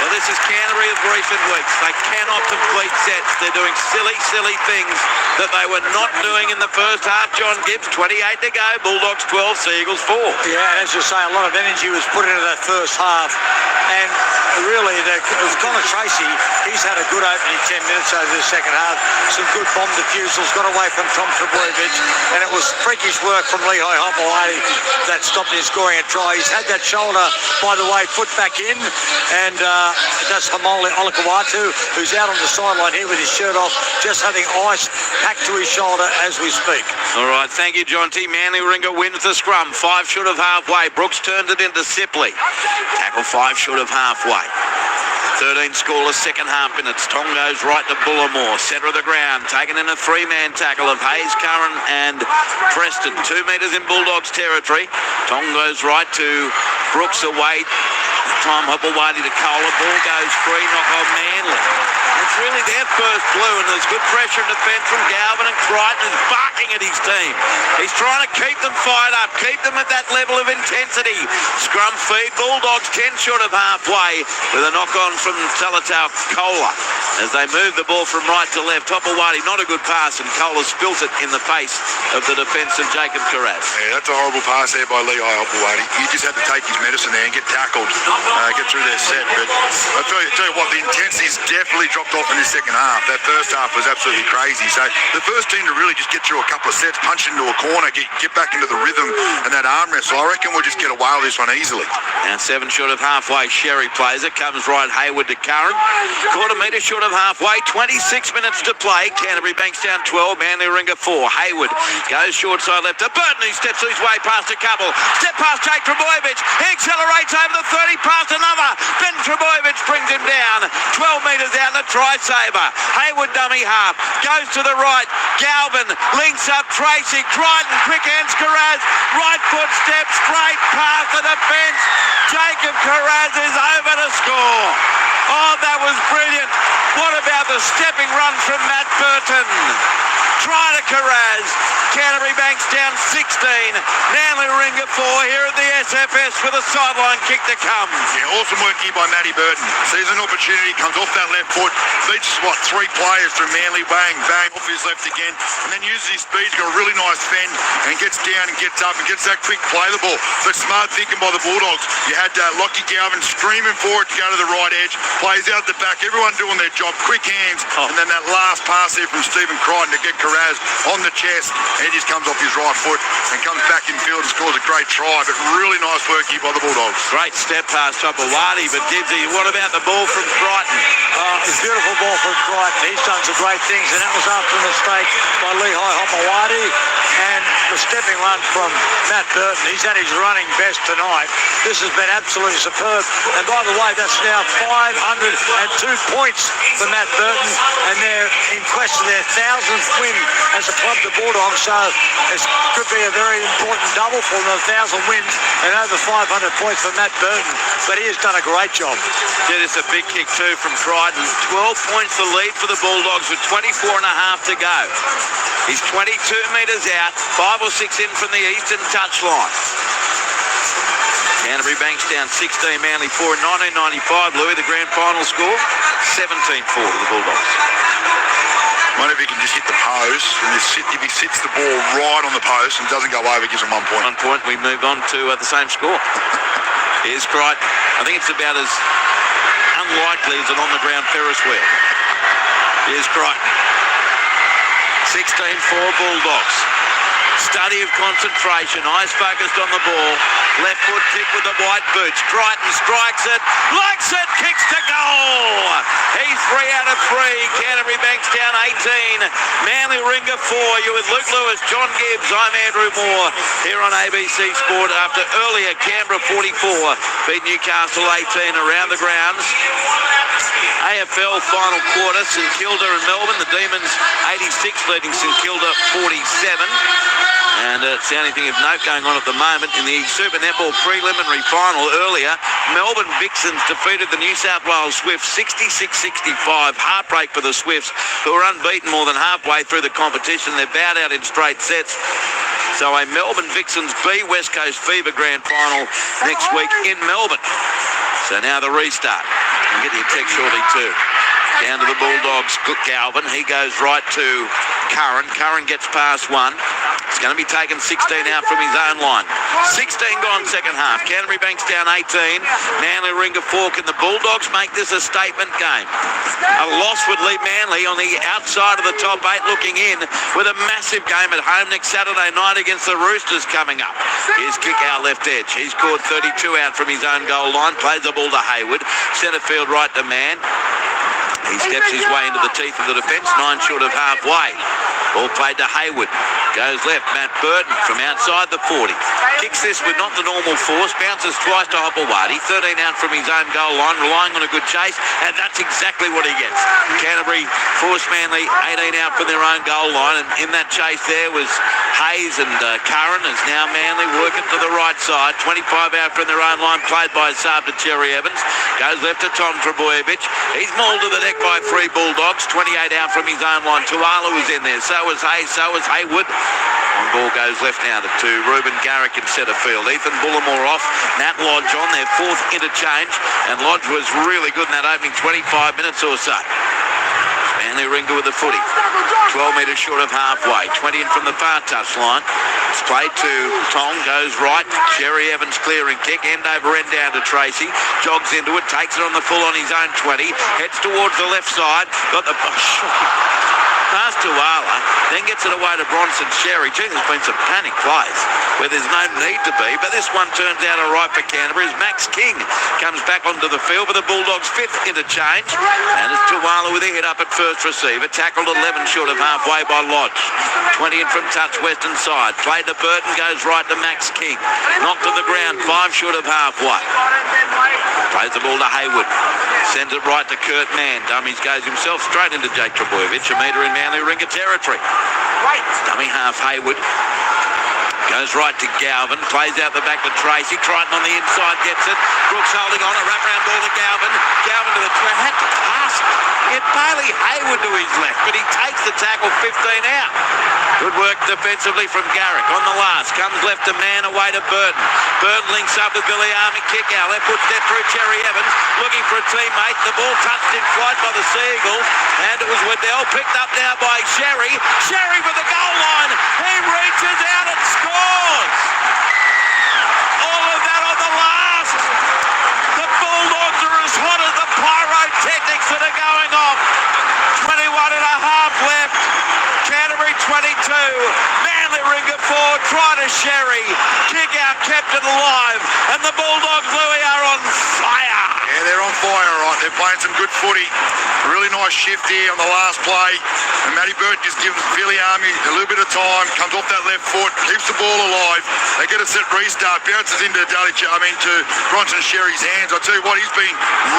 Well, this is Canterbury of recent weeks. They cannot complete sets. They're doing silly, silly things that they were not doing in the first half. John Gibbs, 28 to go. Bulldogs 12, Seagulls 4. Yeah, as you say, a lot of energy was put into that first half. And really, Connor Tracy, he's had a good opening 10 minutes over the second half. Some good bomb defusals, got away from Tom Drabojevic, and it was freakish work from Lehigh Hopewadi that stopped him scoring a try. He's had that shoulder, by the way, put back in, and that's Hamole Olakawatu, who's out on the sideline here with his shirt off, just having ice packed to his shoulder as we speak. All right, thank you, John T. Manly Ringer wins the scrum. 5 short of halfway. Brooks turns it into Sipley. Tackle 5 short of halfway. 13 scoreless second half minutes. Tong goes right to Bullimore. Centre of the ground. Taken in a 3-man tackle of Hayes, Curran and Preston. 2 metres in Bulldogs territory. Tong goes right to Brooks away. Time Hopewadi to Kohler. Ball goes free. Knock on Manly. It's really their first blue, and there's good pressure in defence from Galvin, and Crichton is barking at his team. He's trying to keep them fired up, keep them at that level of intensity. Scrum feed, Bulldogs 10 short of halfway with a knock-on from Talatau Kohler as they move the ball from right to left. Hopewadi, not a good pass, and Kohler spills it in the face of the defence of Jacob Carraz. Yeah, that's a horrible pass there by Lehigh Hopewadi. He just had to take his medicine there and get tackled, get through their set. But I'll tell you what, the intensity's definitely dropped off in the second half. That first half was absolutely crazy. So the first team to really just get through a couple of sets, punch into a corner, get back into the rhythm and that arm wrestle, I reckon we'll just get away with this one easily. Now 7 short of halfway, Sherry plays it, comes right Hayward to Curran. Quarter metre short of halfway, 26 minutes to play. Canterbury-Bankstown 12, Manly Ringer 4. Hayward goes short side left to Burton. He steps his way past a couple. Step past Jake Trebojevic. He accelerates over the 30, past another. Ben Trebojevic brings him down. 12 metres out the try saver. Hayward dummy half. Goes to the right. Galvin links up Tracy. Crichton quick hands Carraz. Right foot step straight past the defence. Jacob Carraz is over to score. Oh, that was brilliant. What about the stepping run from Matt Burton? Try to Carraz. Canterbury-Bankstown 16. Manly Ringer 4 here at the SFS with a sideline kick to come. Yeah, awesome work here by Matty Burton. Sees an opportunity, comes off that left foot, beats 3 players from Manly, bang, off his left again, and then uses his speed, got a really nice fend, and gets down and gets up and gets that quick play the ball. But smart thinking by the Bulldogs. You had Lockie Galvin screaming for it to go to the right edge, plays out the back, everyone doing their job, quick hands, and then that last pass there from Stephen Crichton to get Carraz on the chest, and he just comes off his right foot and comes back in field and scores a great try. But really nice work here by the Bulldogs. Great step past Topawati, but Dibsy, what about the ball from Crichton? It's a beautiful ball from Crichton. He's done some great things, and that was after a mistake by Lehigh Hopewadi. And the stepping run from Matt Burton. He's at his running best tonight. This has been absolutely superb. And by the way, that's now 502 points for Matt Burton, and they're in quest of their 1,000th win as a club, the Bulldogs. So it could be a very important double for them, 1,000 wins and over 500 points for Matt Burton. But he has done a great job. Yeah, it's a big kick too from Crichton. 12 points the lead for the Bulldogs with 24 and a half to go. He's 22 metres out, 5 or 6 in from the eastern touchline. Canterbury-Bankstown 16, Manly 4 in 1995. Louis, the grand final score, 17-4 to the Bulldogs. I wonder if he can just hit the post, and if he sits the ball right on the post and doesn't go over, gives him 1 point. 1 point, we move on to the same score. Here's Crichton. I think it's about as unlikely as an on-the-ground Ferris wheel. Here's Crichton. 16-4 Bulldogs. Study of concentration, eyes focused on the ball. Left foot kick with the white boots. Crichton strikes it, likes it, kicks to goal. He's 3 out of 3. Canterbury-Bankstown 18. Manly Ringer 4. You with Luke Lewis, John Gibbs. I'm Andrew Moore here on ABC Sport after earlier Canberra 44 beat Newcastle 18 around the grounds. AFL final quarter, St Kilda and Melbourne. The Demons 86 leading St Kilda 47. And it's the only thing of note going on at the moment in the Super Netball preliminary final earlier. Melbourne Vixens defeated the New South Wales Swifts 66-65. Heartbreak for the Swifts, who are unbeaten more than halfway through the competition. They're bowed out in straight sets. So a Melbourne Vixens B West Coast Fever Grand Final next week in Melbourne. So now the restart. We'll get your text shortly too. Down to the Bulldogs, Galvin. He goes right to Curran. Curran gets past one. It's going to be taking 16 out from his own line. 16 gone second half. Canterbury-Bankstown 18. Manly Ringa 4. Can the Bulldogs make this a statement game? A loss would leave Manly on the outside of the top 8 looking in with a massive game at home next Saturday night against the Roosters coming up. Here's Kickout left edge. He's scored 32 out from his own goal line. Plays the ball to Hayward. Centre field right to Man. He steps his way into the teeth of the defence, 9 short of halfway. Ball played to Hayward. Goes left, Matt Burton from outside the 40. Kicks this with not the normal force, bounces twice to Hopewadi, 13 out from his own goal line, relying on a good chase, and that's exactly what he gets. Canterbury forced Manly 18 out from their own goal line, and in that chase there was Hayes and Curran, as now Manly working to the right side, 25 out from their own line, played by Saab to Cherry Evans. Goes left to Tom Trebojevic. He's mauled to the deck by 3 Bulldogs, 28 out from his own line. Tuala was in there, so was Hayes, so was Hayward. On ball goes left now to Ruben Garrick in centre field. Ethan Bullimore off, Matt Lodge on their 4th interchange, and Lodge was really good in that opening 25 minutes or so. Manly Ringa with the footy, 12 metres short of halfway, 20 in from the far touchline. It's played to Tong, goes right, Cherry Evans clearing kick, end over end down to Tracy, jogs into it, takes it on the full on his own 20, heads towards the left side, got the... pass to Wala, then gets it away to Bronson Sherry. Gee, there's been some panic plays where there's no need to be, but this one turns out all right for Canterbury as Max King comes back onto the field for the Bulldogs' 5th interchange, and it's Tuala with a hit up at first receiver, tackled 11 short of halfway by Lodge. 20 in from touch western side, played to Burton, goes right to Max King, knocked to the ground, 5 short of halfway. Plays the ball to Hayward, sends it right to Kurt Mann. Dummies goes himself straight into Jake Trebojevic, a metre in Manly Ringa territory. Dummy half Hayward. Goes right to Galvin, plays out the back to Tracy. Crichton on the inside gets it. Brooks holding on, a wraparound ball to Galvin. Galvin to the track, had to pass it. Get Bailey Hayward to his left, but he takes the tackle 15 out. Good work defensively from Garrick. On the last, comes left to Man, away to Burton. Burton links up with Billy Army, kick out. Left foot step through Cherry Evans, looking for a teammate. The ball touched in flight by the Seagulls, and it was Waddell, picked up now by Sherry. Sherry with the goal line. He reaches out and scores. All of that on the last. The Bulldogs are as hot as the pyrotechnics that are going off. 21 and a half left. Canterbury 22. Manly Ringa 4. Try to Sherry. Kick out, kept it alive. And the Bulldogs, Louis, are on fire. Yeah, they're on fire, right? They're playing some good footy. A really nice shift here on the last play. And Matty Burton just gives Billy Army a little bit of time, comes off that left foot, keeps the ball alive. They get a set restart, bounces into to Bronson Sherry's hands. I tell you what, he's been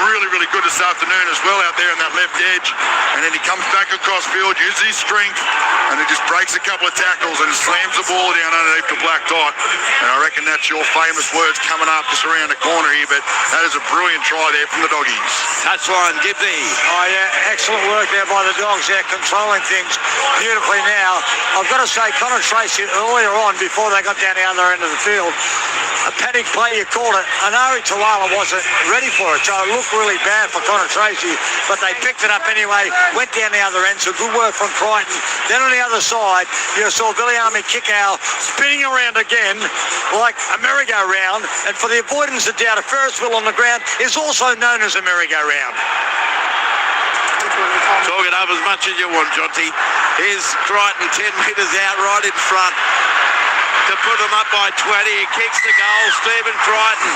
really, really good this afternoon as well out there on that left edge. And then he comes back across field, uses his strength, and he just breaks a couple of tackles and slams the ball down underneath the black dot. And I reckon that's your famous words coming up just around the corner here, but that is a brilliant try there from the Doggies. Touchline, Gibbsy. Oh, yeah, excellent work there by the Dogs. They're controlling things beautifully now. I've got to say, Connor Tracy earlier on, before they got down the other end of the field, a panic play, you called it. Anari Tuala wasn't ready for it, so it looked really bad for Connor Tracy, but they picked it up anyway, went down the other end, so good work from Crichton. Then on the other side, you saw Billy Army kick out, spinning around again like a merry-go-round, and for the avoidance of doubt, a Ferris wheel on the ground is also known as a merry-go-round. Talk it up as much as you want, Jonty. Here's Crichton 10 metres out right in front to put them up by 20. He kicks the goal. Stephen Crichton,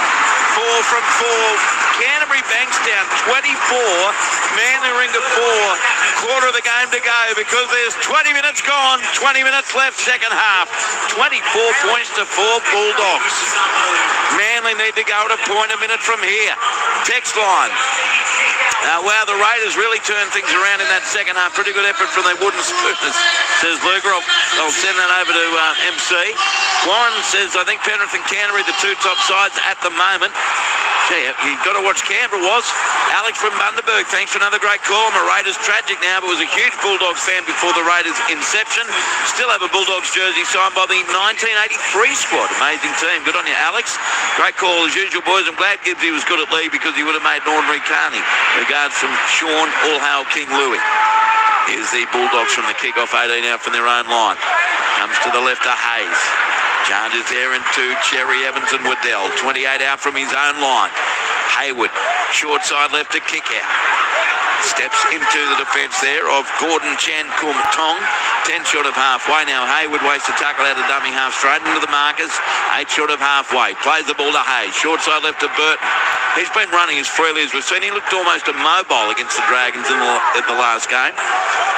4 from 4. Canterbury-Bankstown 24. Manly Ringa 4. Quarter of the game to go because there's 20 minutes gone. 20 minutes left, second half. 24 points to 4 Bulldogs. Manly need to go at a point a minute from here. Text line. Wow, the Raiders really turned things around in that second half. Pretty good effort from their wooden spooners, says Luger. I'll send that over to MC. Warren says, I think Penrith and Canterbury the 2 top sides at the moment. Gee, you've got to watch Canberra was. Alex from Bundaberg, thanks for another great call. I'm a Raiders tragic now, but was a huge Bulldogs fan before the Raiders' inception. Still have a Bulldogs jersey signed by the 1983 squad. Amazing team. Good on you, Alex. Great call as usual, boys. I'm glad Gibbsy was good at Lee because he would have made an ordinary Carney. Regards from Sean, all hail King Louis. Here's the Bulldogs from the kick-off, 18 out from their own line. Comes to the left of Hayes. Charges there into Cherry Evans and Waddell. 28 out from his own line. Hayward, short side left to kick out. Steps into the defence there of Gordon Chan Kum Tong. 10 short of halfway. Now Hayward waits to tackle out of dummy half straight into the markers. 8 short of halfway. Plays the ball to Hayes. Short side left to Burton. He's been running as freely as we've seen. He looked almost immobile against the Dragons in the last game.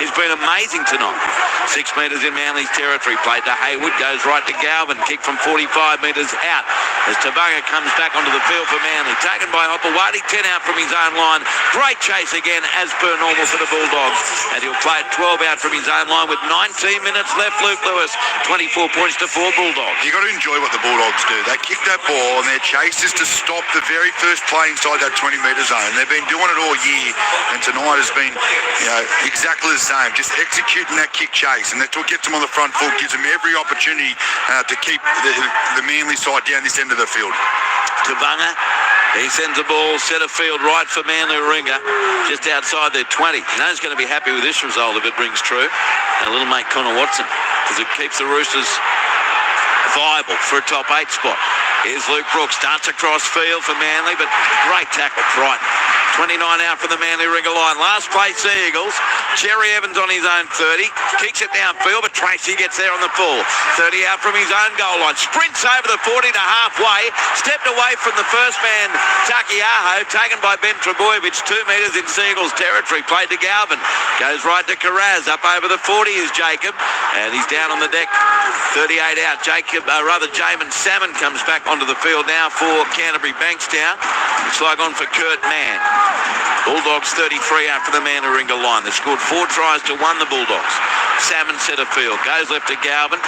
He's been amazing tonight. 6 metres in Manly's territory. Played to Hayward. Goes right to Galvin. Kick from 45 metres out as Tabunga comes back onto the field for Manly. Taken by Hopewadi. 10 out from his own line. Great chase again as per normal for the Bulldogs. And he'll play it 12 out from his own line with 19 minutes left. Luke Lewis, 24 points to 4 Bulldogs. You got to enjoy what the Bulldogs do. They kick that ball and their chase is to stop the very first play inside that 20-metre zone. They've been doing it all year, and tonight has been, exactly the same. Just executing that kick chase, and that's what gets them on the front foot, gives them every opportunity to keep the Manly side down this end of the field. Tabunga, he sends the ball centre field right for Manly Ringer, just outside their 20. You know he's going to be happy with this result if it rings true. And a little mate Connor Watson, because it keeps the Roosters viable for a top 8 spot. Here's Luke Brooks, starts across field for Manly, but great tackle, Crichton. 29 out from the Manly Ringer line. Last place Eagles. Cherry Evans on his own 30. Kicks it downfield, but Tracy gets there on the full. 30 out from his own goal line. Sprints over the 40 to halfway. Stepped away from the first man, Takiaho. Taken by Ben Trebojevic. 2 metres in Seagulls territory. Played to Galvin. Goes right to Carraz. Up over the 40 is Jacob. And he's down on the deck. 38 out. Jamin Salmon comes back onto the field now for Canterbury-Bankstown. Looks like on for Kurt Mann. Bulldogs 33 out from the Manly Ringer line. They scored 4 tries to 1 the Bulldogs. Salmon centre field. Goes left to Galvin.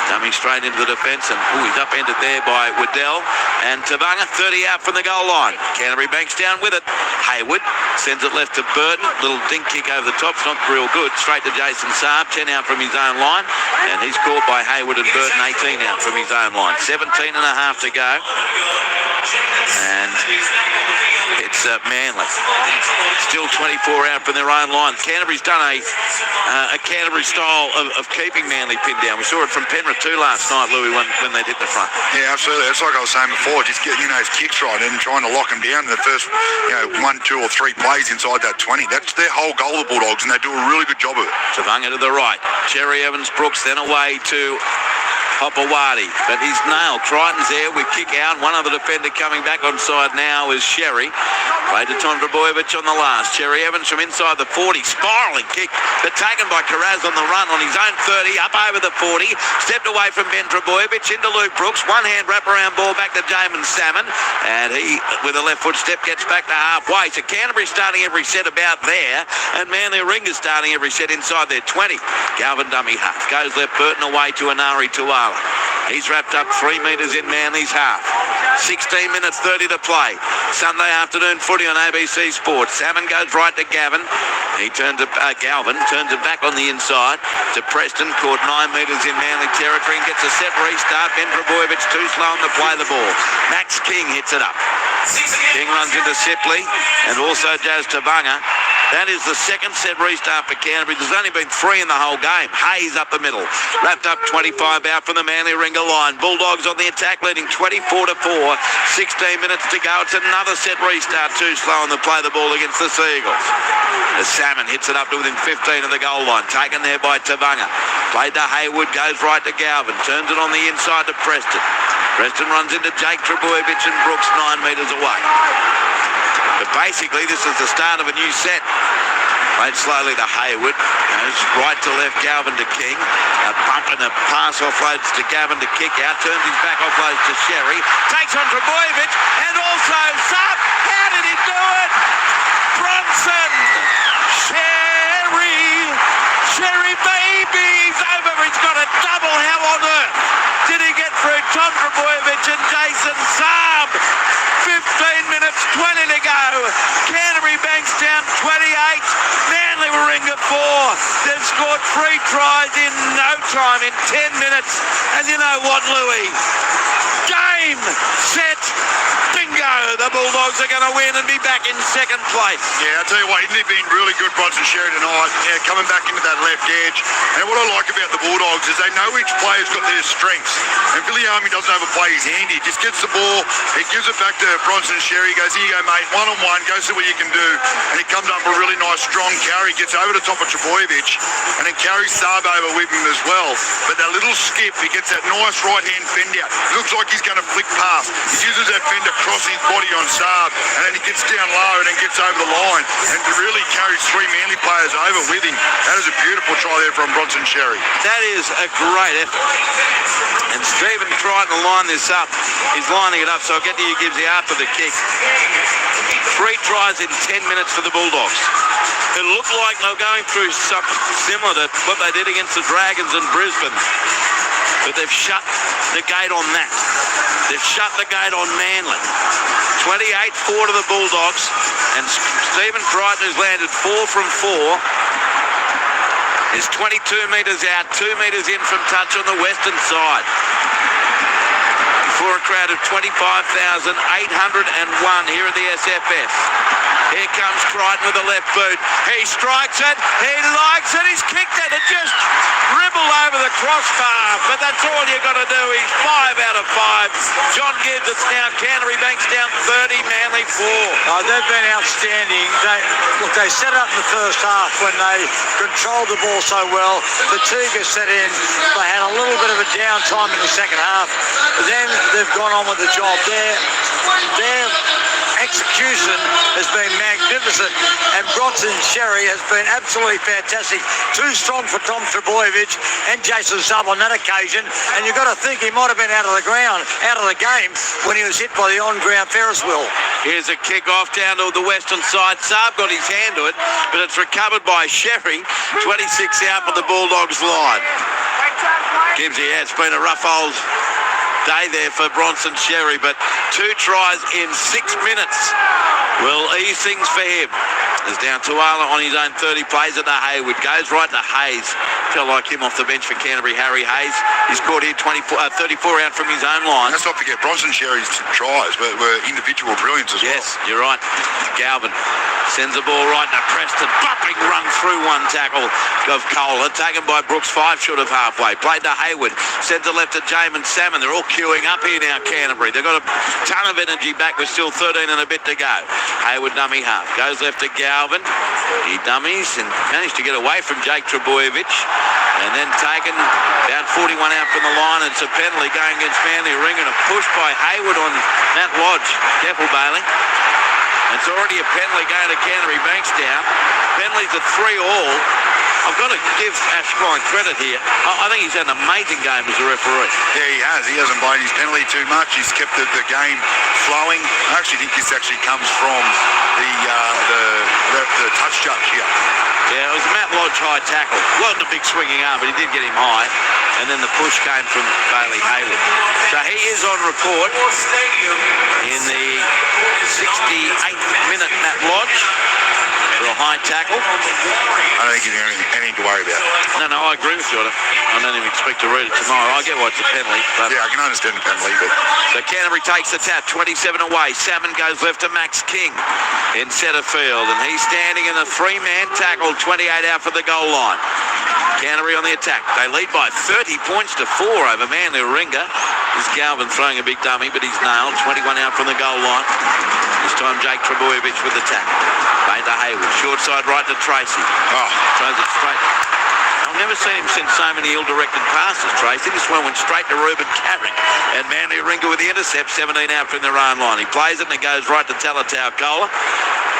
Dumbing straight into the defence. And he's upended there by Waddell. And Tabunga 30 out from the goal line. Canterbury-Bankstown with it. Hayward sends it left to Burton. Little dink kick over the top. It's not real good. Straight to Jason Saab. 10 out from his own line. And he's caught by Hayward and Burton. 18 out from his own line. 17 and a half to go. And it's Manly. Still 24 out from their own line. Canterbury's done a Canterbury style of keeping Manly pinned down. We saw it from Penrith too last night, Louis, when they hit the front. Yeah, absolutely. That's like I was saying before, just getting those kicks right and trying to lock them down in the first 1, 2 or 3 plays inside that 20. That's their whole goal, the Bulldogs, and they do a really good job of it. Tabunga to the right. Cherry Evans Brooks then away to Hopewadi, but he's nailed. Crichton's there with kick out. One other defender coming back on side now is Sherry. Played to Tom Trebojevic on the last. Cherry Evans from inside the 40. Spiralling kick, but taken by Carraz on the run on his own 30. Up over the 40. Stepped away from Ben Trebojevic into Luke Brooks. One-hand wraparound ball back to Jamin Salmon. And he, with a left foot step, gets back to halfway. So Canterbury starting every set about there. And Manly Ringers starting every set inside their 20. Galvin dummy half. Goes left Burton away to Anari Tuala. He's wrapped up 3 metres in Manly's half. 16 minutes 30 to play. Sunday afternoon footy on ABC Sport. Salmon goes right to Gavin. He turns it, Galvin turns it back on the inside to Preston. Caught 9 metres in Manly territory and gets a set restart. Ben Trebojevic too slow on to play the ball. Max King hits it up. King runs into Sipley and also Jazz Tabunga. That is the second set restart for Canterbury. There's only been 3 in the whole game. Hayes up the middle. Wrapped up 25 out from the Manly Ringer line. Bulldogs on the attack leading 24-4. 16 minutes to go. It's another set restart. Too slow on the play the ball against the Seagulls. The Salmon hits it up to within 15 of the goal line. Taken there by Tabunga. Played to Hayward. Goes right to Galvin. Turns it on the inside to Preston. Preston runs into Jake Trebojevic and Brooks 9 metres away. But basically, this is the start of a new set. Played slowly to Hayward. Goes right to left, Galvin to King. A bump and a pass offloads to Gavin to kick out. Turns his back offloads to Sherry. Takes on Trebojevic and also Saab. How did he do it? Bronson. Sherry baby. He's over. He's got a double. How on earth did he get through Tom Trebojevic and Jason Saab? 15 minutes, 20 to go. Canterbury-Bankstown 28. Manly Warringah 4. They've scored 3 tries in no time, in 10 minutes. And you know what, Louis? Game, set, bingo. The Bulldogs are going to win and be back in second place. Yeah, I'll tell you what, isn't he been really good, Bronson Sherry, tonight? Yeah, coming back into that left edge. And what I like about the Bulldogs is they know each player's got their strengths. And Xiaomi doesn't overplay his hand. He just gets the ball, he gives it back to Bronson Sherry. He goes, here you go, mate, one-on-one, go see what you can do. And he comes up with a really nice, strong carry, gets over the top of Trbojevic, and then carries Saab over with him as well. But that little skip, he gets that nice right-hand fend out. It looks like he's going to flick past. He uses that fend across his body on Saab, and then he gets down low and then gets over the line and really carries three Manly players over with him. That is a beautiful try there from Bronson Sherry. That is a great effort. And Stephen trying to line this up. He's lining it up, so I'll get to you, gives the after the kick. 3 tries in 10 minutes for the Bulldogs. It looked like they were going through something similar to what they did against the Dragons in Brisbane. But they've shut the gate on that. They've shut the gate on Manly. 28-4 to the Bulldogs. And Stephen Crichton, who's landed 4 from 4, is 22 metres out, 2 metres in from touch on the western side. For a crowd of 25,801 here at the SFS. Here comes Crichton with the left boot. He strikes it. He likes it. He's kicked it. It just ribbled over the crossbar. But that's all you got to do. He's 5 out of 5. John Gibbs, it's now Canterbury-Bankstown 30, Manly 4. Oh, they've been outstanding. They set up in the first half when they controlled the ball so well. Fatigue set in. They had a little bit of a downtime in the second half. Then they've gone on with the job. Their execution has been magnificent, and Bronson Sherry has been absolutely fantastic. Too strong for Tom Trbojevic and Jason Saab on that occasion, and you've got to think he might have been out of the game when he was hit by the on-ground Ferris wheel. Here's a kick off down to the western side. Saab got his hand to it, but it's recovered by Sherry. 26 out for the Bulldogs line. Gibbsy, yeah, it's been a rough old day there for Bronson Sherry, but 2 tries in 6 minutes will ease things for him. There's down Tuala on his own 30, plays it to Hayward, goes right to Hayes. Felt like him off the bench for Canterbury, Harry Hayes. He's caught here 34 out from his own line. Let's not forget Bronson Sherry's tries were individual brilliance as well. Yes, you're right. Galvin sends the ball right to Preston. Bumping run through one tackle of Kohler. Taken by Brooks, 5 short of halfway. Played to Hayward. Sends it left to Jamin Salmon. They're all queuing up here now, Canterbury. They've got a ton of energy back with still 13 and a bit to go. Hayward dummy half. Goes left to Galvin. He dummies and managed to get away from Jake Trbojevic. And then taken about 41 out from the line. It's a penalty going against Manly Ring and a push by Hayward on Matt Lodge. Careful, Bailey. It's already a penalty going to Canterbury-Bankstown. Penalties at 3-all. I've got to give Ash Klein credit here. I think he's had an amazing game as a referee. Yeah, he has. He hasn't played his penalty too much. He's kept the game flowing. I actually think this actually comes from the touch judge here. Yeah, it was Matt Lodge high tackle. Wasn't a big swinging arm, but he did get him high. And then the push came from Bailey Hayward. So he is on report in the 68th minute, Matt Lodge, for a high tackle. I don't think he's anything to worry about. No, I agree with you. I don't even expect to read it tomorrow. I get why it's a penalty. But yeah, I can understand the penalty. But so Canterbury takes the tap, 27 away. Salmon goes left to Max King in centre field, and he's standing in a 3-man tackle, 28 out for the goal line. Canterbury on the attack. They lead by 30 points to 4 over Manly Ringa. This Galvin throwing a big dummy, but he's nailed. 21 out from the goal line. This time Jake Trbojevic with the tackle. Bain to Hayward. Short side right to Tracy. Throws it straight. I've never seen him send so many ill-directed passes, Tracy. This one went straight to Ruben Carrick. And Manly Ringa with the intercept, 17 out from their own line. He plays it and it goes right to Talatau Kohler.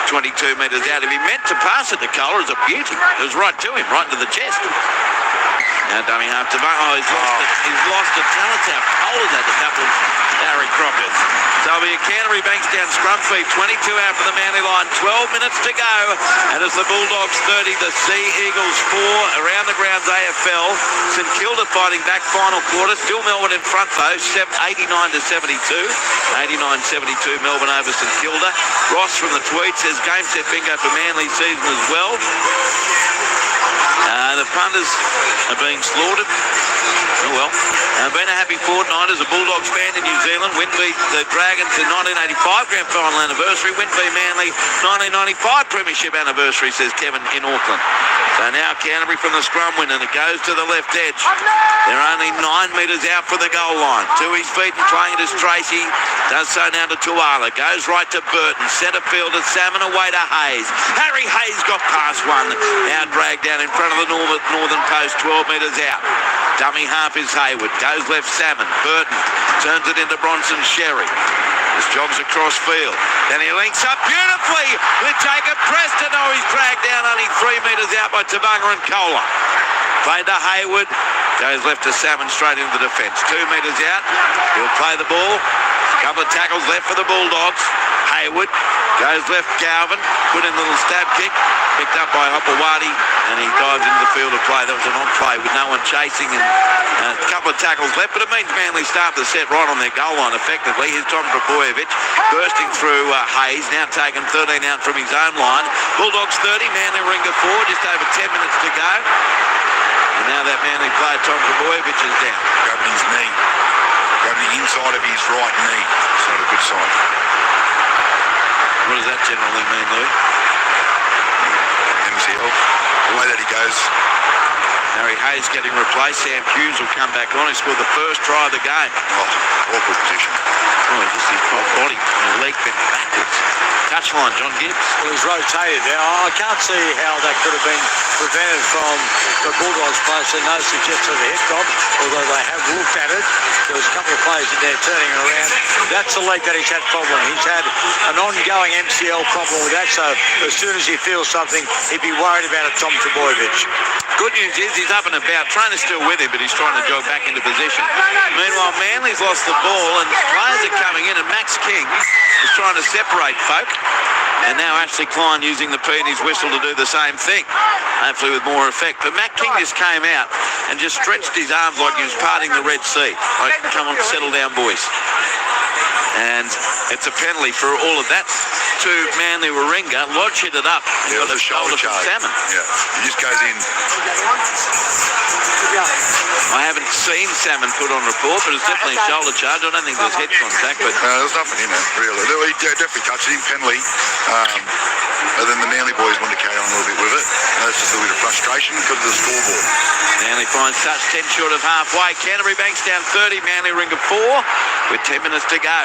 22 metres out. If he meant to pass it to Kohler, it's a beauty. It was right to him, right into the chest. Now dummy half to he's lost it. Talatau Kohler's had a couple of Harry Crockett. So it'll be a Canterbury-Bankstown scrum feed. 22 out for the Manly line. 12 minutes to go. And it's the Bulldogs 30, the Sea Eagles 4. Around the grounds AFL. St Kilda fighting back final quarter. Still Melbourne in front though. 89-72. 89-72 Melbourne over St Kilda. Ross from the tweet says game set bingo for Manly season as well. The punters are being slaughtered. Oh well. Been a happy fortnight as a Bulldogs fan in New Zealand. Win beat the Dragons in 1985 Grand Final anniversary. Win beat Manly 1995 Premiership anniversary, says Kevin in Auckland. So now Canterbury from the scrum win, and it goes to the left edge. They're only 9 metres out from the goal line. To his feet and playing it as Tracy. Does so now to Tuala. Goes right to Burton. Centre field at Salmon, away to Hayes. Harry Hayes got past one. Now dragged down in front of the northern post, 12 metres out. Dummy half is Hayward. Goes left Salmon. Burton turns it into Bronson Sherry. Just jogs across field. Then he links up beautifully with Jacob Preston. Oh, he's dragged down only 3 metres out by Tabunga and Kohler. Played to Hayward. Goes left to Salmon straight into the defence. 2 metres out. He'll play the ball. Couple of tackles left for the Bulldogs. Hayward goes left. Galvin put in a little stab kick. Picked up by Hopewadi, and he dives into the field of play. That was an on play with no one chasing, and a couple of tackles left, but it means Manly start the set right on their goal line effectively. Here's Tom Trbojevic bursting through Hayes, now taken 13 out from his own line. Bulldogs 30, Manly Ringer 4, just over 10 minutes to go. And now that Manly player Tom Trbojevic is down. Grabbing his knee. Grabbing the inside of his right knee. It's not a good sign. What does that generally mean, Louis? MCL. The way that he goes. Harry Hayes getting replaced. Sam Hughes will come back on. He scored the first try of the game. Oh, awkward position. Oh, just his body and his leg bent backwards. Touchline, John Gibbs. Well, he's rotated now. I can't see how that could have been prevented from the Bulldogs players. So no suggestion of the head drop, although they have looked at it. There was a couple of players in there turning around. That's the leg that he's had problem. He's had an ongoing MCL problem with that, so as soon as he feels something, he'd be worried about it, Tom Trbojevic. Good news is he's up and about. Trainer's still with him, but he's trying to jog back into position. Meanwhile, Manly's lost the ball, and players are coming in, and Max King is trying to separate folk. And now Ashley Klein using the P in his whistle to do the same thing, hopefully with more effect. But Matt King just came out and just stretched his arms like he was parting the Red Sea. Like, come on, settle down, boys. And it's a penalty for all of that to Manly Warringah. Lodge hit it up. Yeah, it was a shoulder charge. Salmon. Yeah, he just goes in. I haven't seen Salmon put on report, but it's definitely a shoulder charge. I don't think there's head contact, but there was nothing in it, really. He definitely touched him, penalty. But then the Manly boys wanted to carry on a little bit with it. And that's just a little bit of frustration because of the scoreboard. Manly finds touch 10 short of halfway. Canterbury-Bankstown 30, Manly Ringer 4 with 10 minutes to go.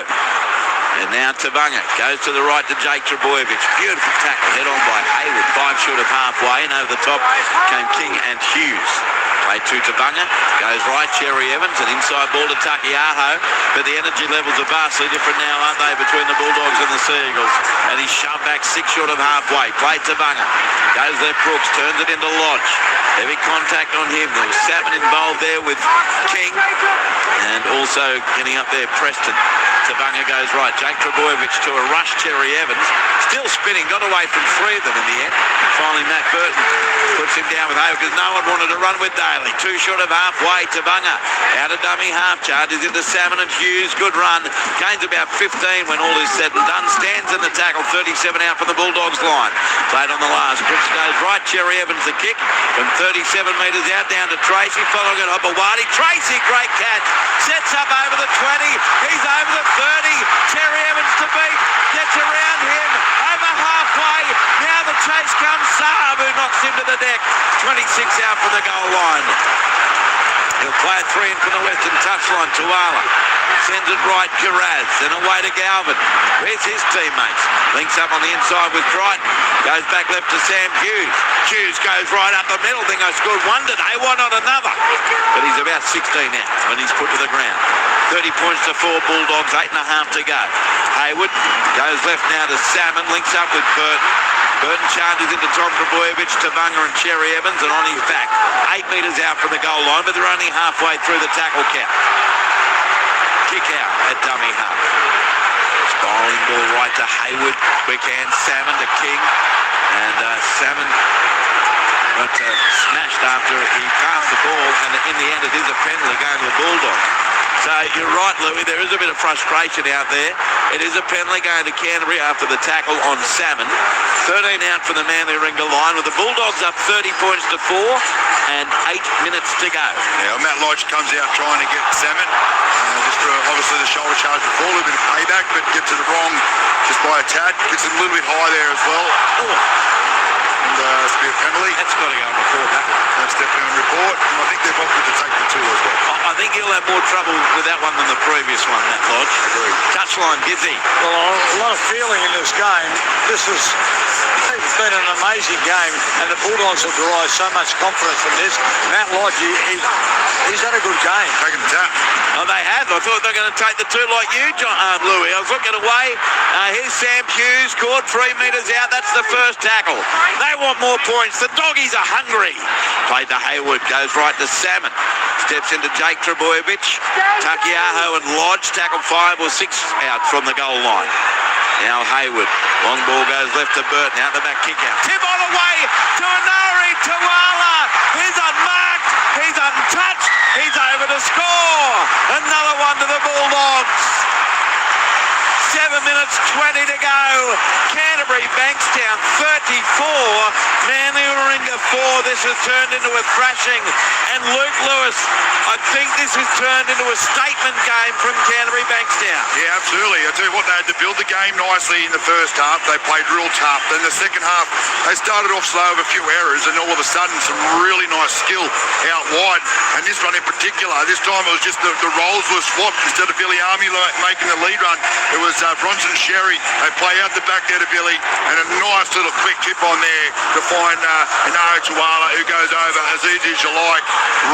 And now Tabunga goes to the right to Jake Trbojevic. Beautiful tackle, head on by Hayward. 5 short of halfway, and over the top came King and Hughes. Play to Tabunga, goes right, Cherry Evans, an inside ball to Takiaho. But the energy levels are vastly different now, aren't they, between the Bulldogs and the Seagulls? And he's shoved back 6 short of halfway. Play Tabunga, goes left Brooks, turns it into Lodge. Heavy contact on him. There was Salmon involved there with King, and also getting up there Preston. Tabunga goes right. Jake Trbojevic to a rush. Cherry Evans still spinning. Got away from 3 of them in the end. Finally, Matt Burton puts him down with Hayward because no one wanted to run with Daly. 2 short of halfway. Tabunga out of dummy half. Charges into Salmon and Hughes. Good run. Gains about 15 when all is said and done. Stands in the tackle. 37 out from the Bulldogs line. Played on the last. Brooks goes right. Cherry Evans the kick from 37 metres out down to Tracy. Following it Hopewadi. Tracy, great catch. Sets up over the 20. He's over the 30. Cherry Evans to beat. Gets around him. Over halfway. Now the chase comes. Saab, who knocks him to the deck. 26 out from the goal line. He'll play a 3 in from the western touchline. Tuala sends it right. Carraz. Then away to Galvin. Where's his teammates? Links up on the inside with Crichton. Goes back left to Sam Hughes. Hughes goes right up the middle. Think I scored one today. Why not another? But he's about 16 out when he's put to the ground. 30 points to 4 Bulldogs. 8.5 to go. Hayward goes left now to Salmon. Links up with Burton. Burton charges into Tom Trbojevic, Tabunga and Cherry Evans, and on his back. 8 metres out from the goal line, but they're only halfway through the tackle count. Kick out at dummy half. Spiraling ball right to Hayward. Quick hand, Salmon to King. And Salmon got smashed after he passed the ball, and in the end it is a penalty going to the Bulldogs. So you're right, Louis. There is a bit of frustration out there. It is a penalty going to Canterbury after the tackle on Salmon. 13 out for the Manly Ringer line with the Bulldogs up 30 points to 4 and 8 minutes to go. Yeah, Matt Lodge comes out trying to get Salmon. Just for obviously the shoulder charge before, a little bit of payback, but gets it wrong just by a tad. Gets it a little bit high there as well. And it's a bit of penalty. That's got to go on report, that. That's definitely on report. And I think they've opted to take the 2 as well. I think he'll have more trouble with that one than the previous one, Matt Lodge. Agreed. Touchline, Gizzy. Well, a lot of feeling in this game. It's been an amazing game, and the Bulldogs have derived so much confidence from this. Matt Lodge, he's had a good game. Taking the tap. Oh, they have. I thought they were going to take the 2 like you, Louis. I was looking away. Here's Sam Hughes, caught 3 metres out. That's the first tackle. They want more points. The Doggies are hungry. Played to Hayward, goes right to Salmon. Steps into Jake Trebojevic. Takiaho and Lodge tackle 5 or 6 out from the goal line. Now Hayward. Long ball goes left to Burton. Out the back kick out. Tip all the way to Anari Tuala. He's unmarked. He's untouched. He's over to score. Another one to the Bulldogs. 7 minutes 20 to go. Canterbury-Bankstown 34. Manly Warringah 4. This has turned into a thrashing. And Luke Lewis, I think this has turned into a statement game from Canterbury-Bankstown. Yeah, absolutely. I tell you what, they had to build the game nicely in the first half. They played real tough. Then the second half, they started off slow with a few errors, and all of a sudden some really nice skill out wide. And this one in particular, this time it was just the roles were swapped. Instead of Billy Army making the lead run, it was Bronson Sherry. They play out the back there to Billy, and a nice little quick tip on there to find Inari Tuala, who goes over as easy as you like.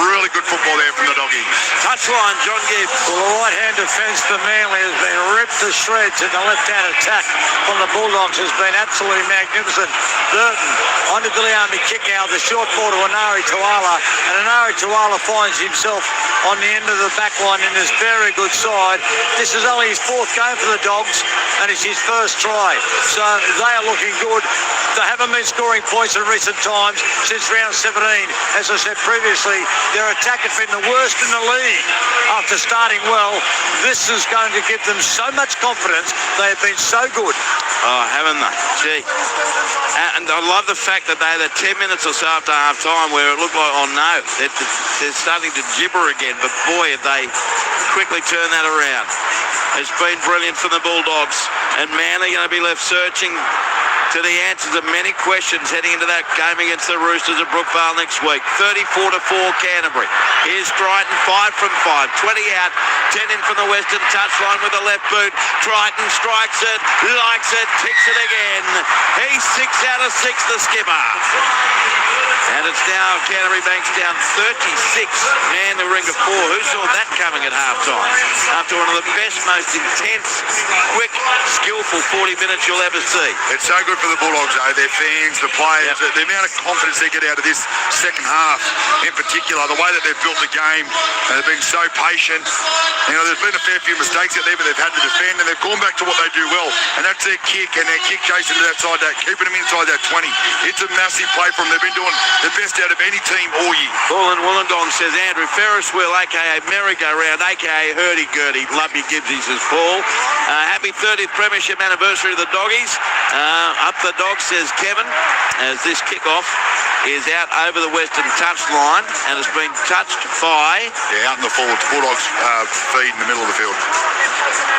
Really good football there from the Doggies. Touchline, John Gibbs. Well, the right-hand defence for Manly has been ripped to shreds, and the left-hand attack from the Bulldogs has been absolutely magnificent. Burton onto Guliami kick out, the short ball to Inari Tuala, and Inari Tuala finds himself on the end of the back line in this very good side. This is only his 4th game for the Dogs, and it's his first try. So they are looking good. They haven't been scoring points in recent times since round 17. As I said previously, their attack has been the worst in the league. After starting well, this is going to give them so much confidence. They have been so good. Oh, haven't they? Gee. And I love the fact that they had 10 minutes or so after half-time where it looked like, oh no, they're starting to gibber again. But boy, have they quickly turned that around. It's been brilliant for the Bulldogs. And Manly going to be left searching to the answers of many questions heading into that game against the Roosters at Brookvale next week. 34-4 Canterbury. Here's Triton, 5 from 5. 20 out, 10 in from the western touchline with the left boot. Triton strikes it, likes it, kicks it again. He's 6 out of 6, the skipper. And it's now Canterbury-Bankstown 36, Manly Warringah 4. Who saw that coming at half-time? After one of the best, most intense, quick, skillful 40 minutes you'll ever see. It's so good for the Bulldogs, though. Their fans, the players, the amount of confidence they get out of this second half in particular, the way that they've built the game, and they've been so patient. You know, there's been a fair few mistakes out there, but they've had to defend, and they've gone back to what they do well, and that's their kick and their kick chasing to that side, keeping them inside that 20. It's a massive play from them. They've been doing the best out of any team all year. Paul in Wollongong says Andrew Ferris wheel, a.k.a. merry-go-round, a.k.a. hurdy-gurdy. Love you, Gibbsy, says Paul. Happy 30th premiership anniversary of the Doggies. Up the Dogs, says Kevin, as this kick-off is out over the western touchline and has been touched by... Yeah, out in the full. Bulldogs feed in the middle of the field.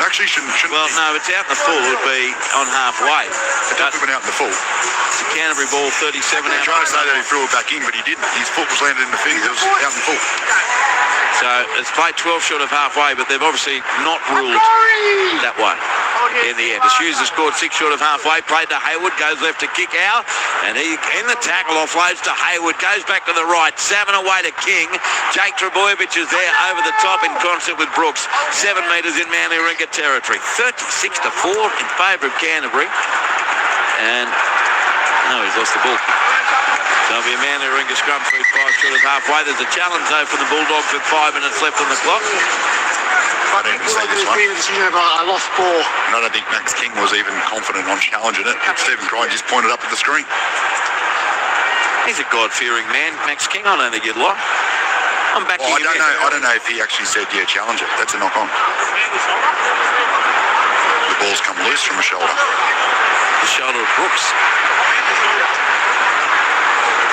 Actually, shouldn't well, be. no, it's out in the full. It would be on halfway. It definitely been out in the full. It's a Canterbury ball, 37 out. Trying to say that he threw it back in, but he didn't. His foot was landed in the field. It was out in the full. So it's played 12 short of halfway, but they've obviously not ruled that one in the end. As Hughes has scored 6 short of halfway, played to Hayward, goes left to kick out, and he in the tackle offloads to Hayward, goes back to the right, Salmon away to King. Jake Trebojevic is there over the top in concert with Brooks. 7 metres in Manly Warringah territory. 36-4 in favour of Canterbury. And no, he's lost the ball. So it'll be a Manly Warringah scrum through 5 short of halfway. There's a challenge though for the Bulldogs with 5 minutes left on the clock. I didn't see this one. I lost ball. And I don't think Max King was even confident on challenging it. Stephen Crine just pointed up at the screen. He's a God-fearing man, Max King. I don't think you'd like. I'm backing Well, him. I don't know if he actually said, yeah, challenge it. That's a knock-on. The ball's come loose from the shoulder. The shoulder of Brooks.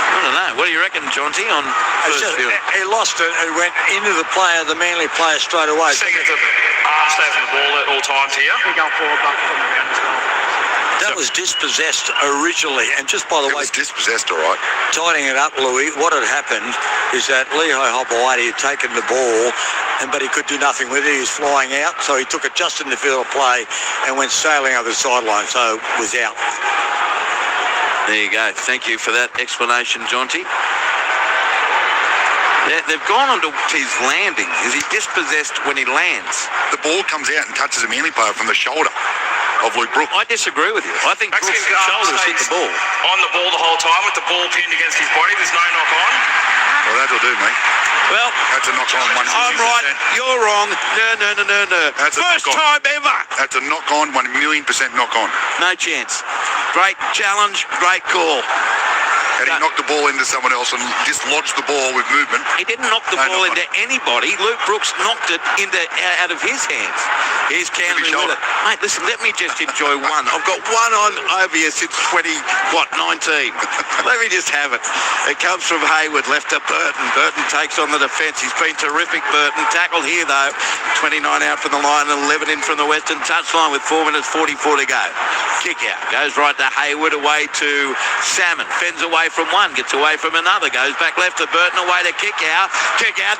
I don't know. What do you reckon, Jonty, on first field? He lost it and went into the Manly player straight away. Second to arm stay from the ball at all times here. That was dispossessed originally, and just by the way, It was dispossessed, all right. tidying it up, Louis, what had happened is that Lehigh Hobawati had taken the ball, but he could do nothing with it. He was flying out, so he took it just in the field of play and went sailing over the sideline, so was out. There you go. Thank you for that explanation, Jonty. They've gone on to his landing. Is he dispossessed when he lands? The ball comes out and touches a Manly player from the shoulder of Luke Brooks. I disagree with you. I think Brooks' shoulders hit the ball. On the ball the whole time with the ball pinned against his body. There's no knock on. Well, that'll do, mate. Well, that's a knock-on. I'm right. You're wrong. No. That's a First knock-on. time ever. That's a knock-on, 1,000,000% knock-on. No chance. Great challenge. Great call. And he knocked the ball into someone else and dislodged the ball with movement. He didn't knock the ball into anybody. Luke Brooks knocked it out of his hands. Here's Canterbury with it. Mate, listen, let me just enjoy one. I've got one on over here since 19. Let me just have it. It comes from Hayward, left to Burton. Burton takes on the defence. He's been terrific, Burton. Tackled here, though. 29 out from the line and 11 in from the western touchline with 4 minutes 44 to go. Kick out. Goes right to Hayward, away to Salmon. Fends away from one, gets away from another, goes back left to Burton, away to kick out,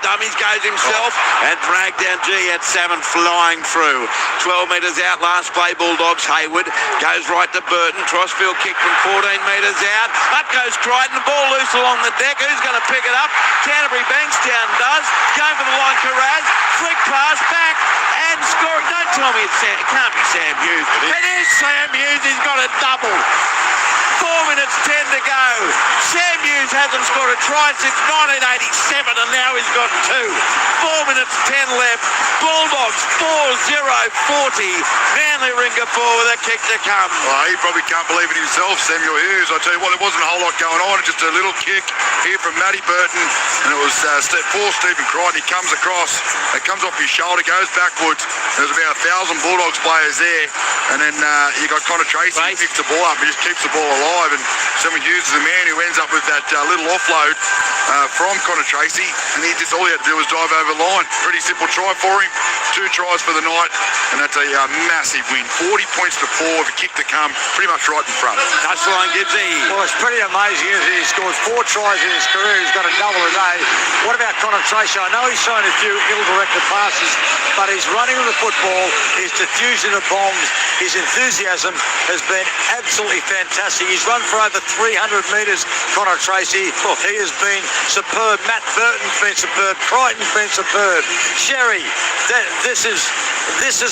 dummies, goes himself, and dragged down G at Salmon, flying through. 12 metres out, last play, Bulldogs. Hayward goes right to Burton, crossfield kick from 14 metres out, up goes Crichton, ball loose along the deck, who's going to pick it up? Canterbury-Bankstown does, going for the line, Carraz, flick pass back, and score. Don't tell me it can't be Sam Hughes. It is Sam Hughes, he's got a double. 4 minutes 10 to go. Sam Hughes hasn't scored a try since 1987 and now he's got 2. 4 minutes 10 left. Bulldogs 4-0-40. Manly Ringa 4 with a kick to come. Well, he probably can't believe it himself, Samuel Hughes. I tell you what, there wasn't a whole lot going on. Just a little kick here from Matty Burton, and it was for Stephen Crichton. He comes across, it comes off his shoulder, goes backwards. There's about 1,000 Bulldogs players there, and then you got Connor Tracy who picks the ball up and just keeps the ball alive. And Samuel Hughes is the man who ends up with that little offload from Connor Tracy, and all he had to do was dive over the line. Pretty simple try for him. 2 tries for the night, and that's a massive win. 40 points to 4 with a kick to come, pretty much right in front. Touchline Gibbsy. Well, it's pretty amazing. He scored 4 tries in his career. He's got a double a day. What about Connor Tracy? I know he's shown a few ill-directed passes, but he's running with the football. He's diffusing the bombs. His enthusiasm has been absolutely fantastic. He's run for over 300 metres, Connor Tracy. He has been superb. Matt Burton's been superb. Crichton's been superb. Sherry, this is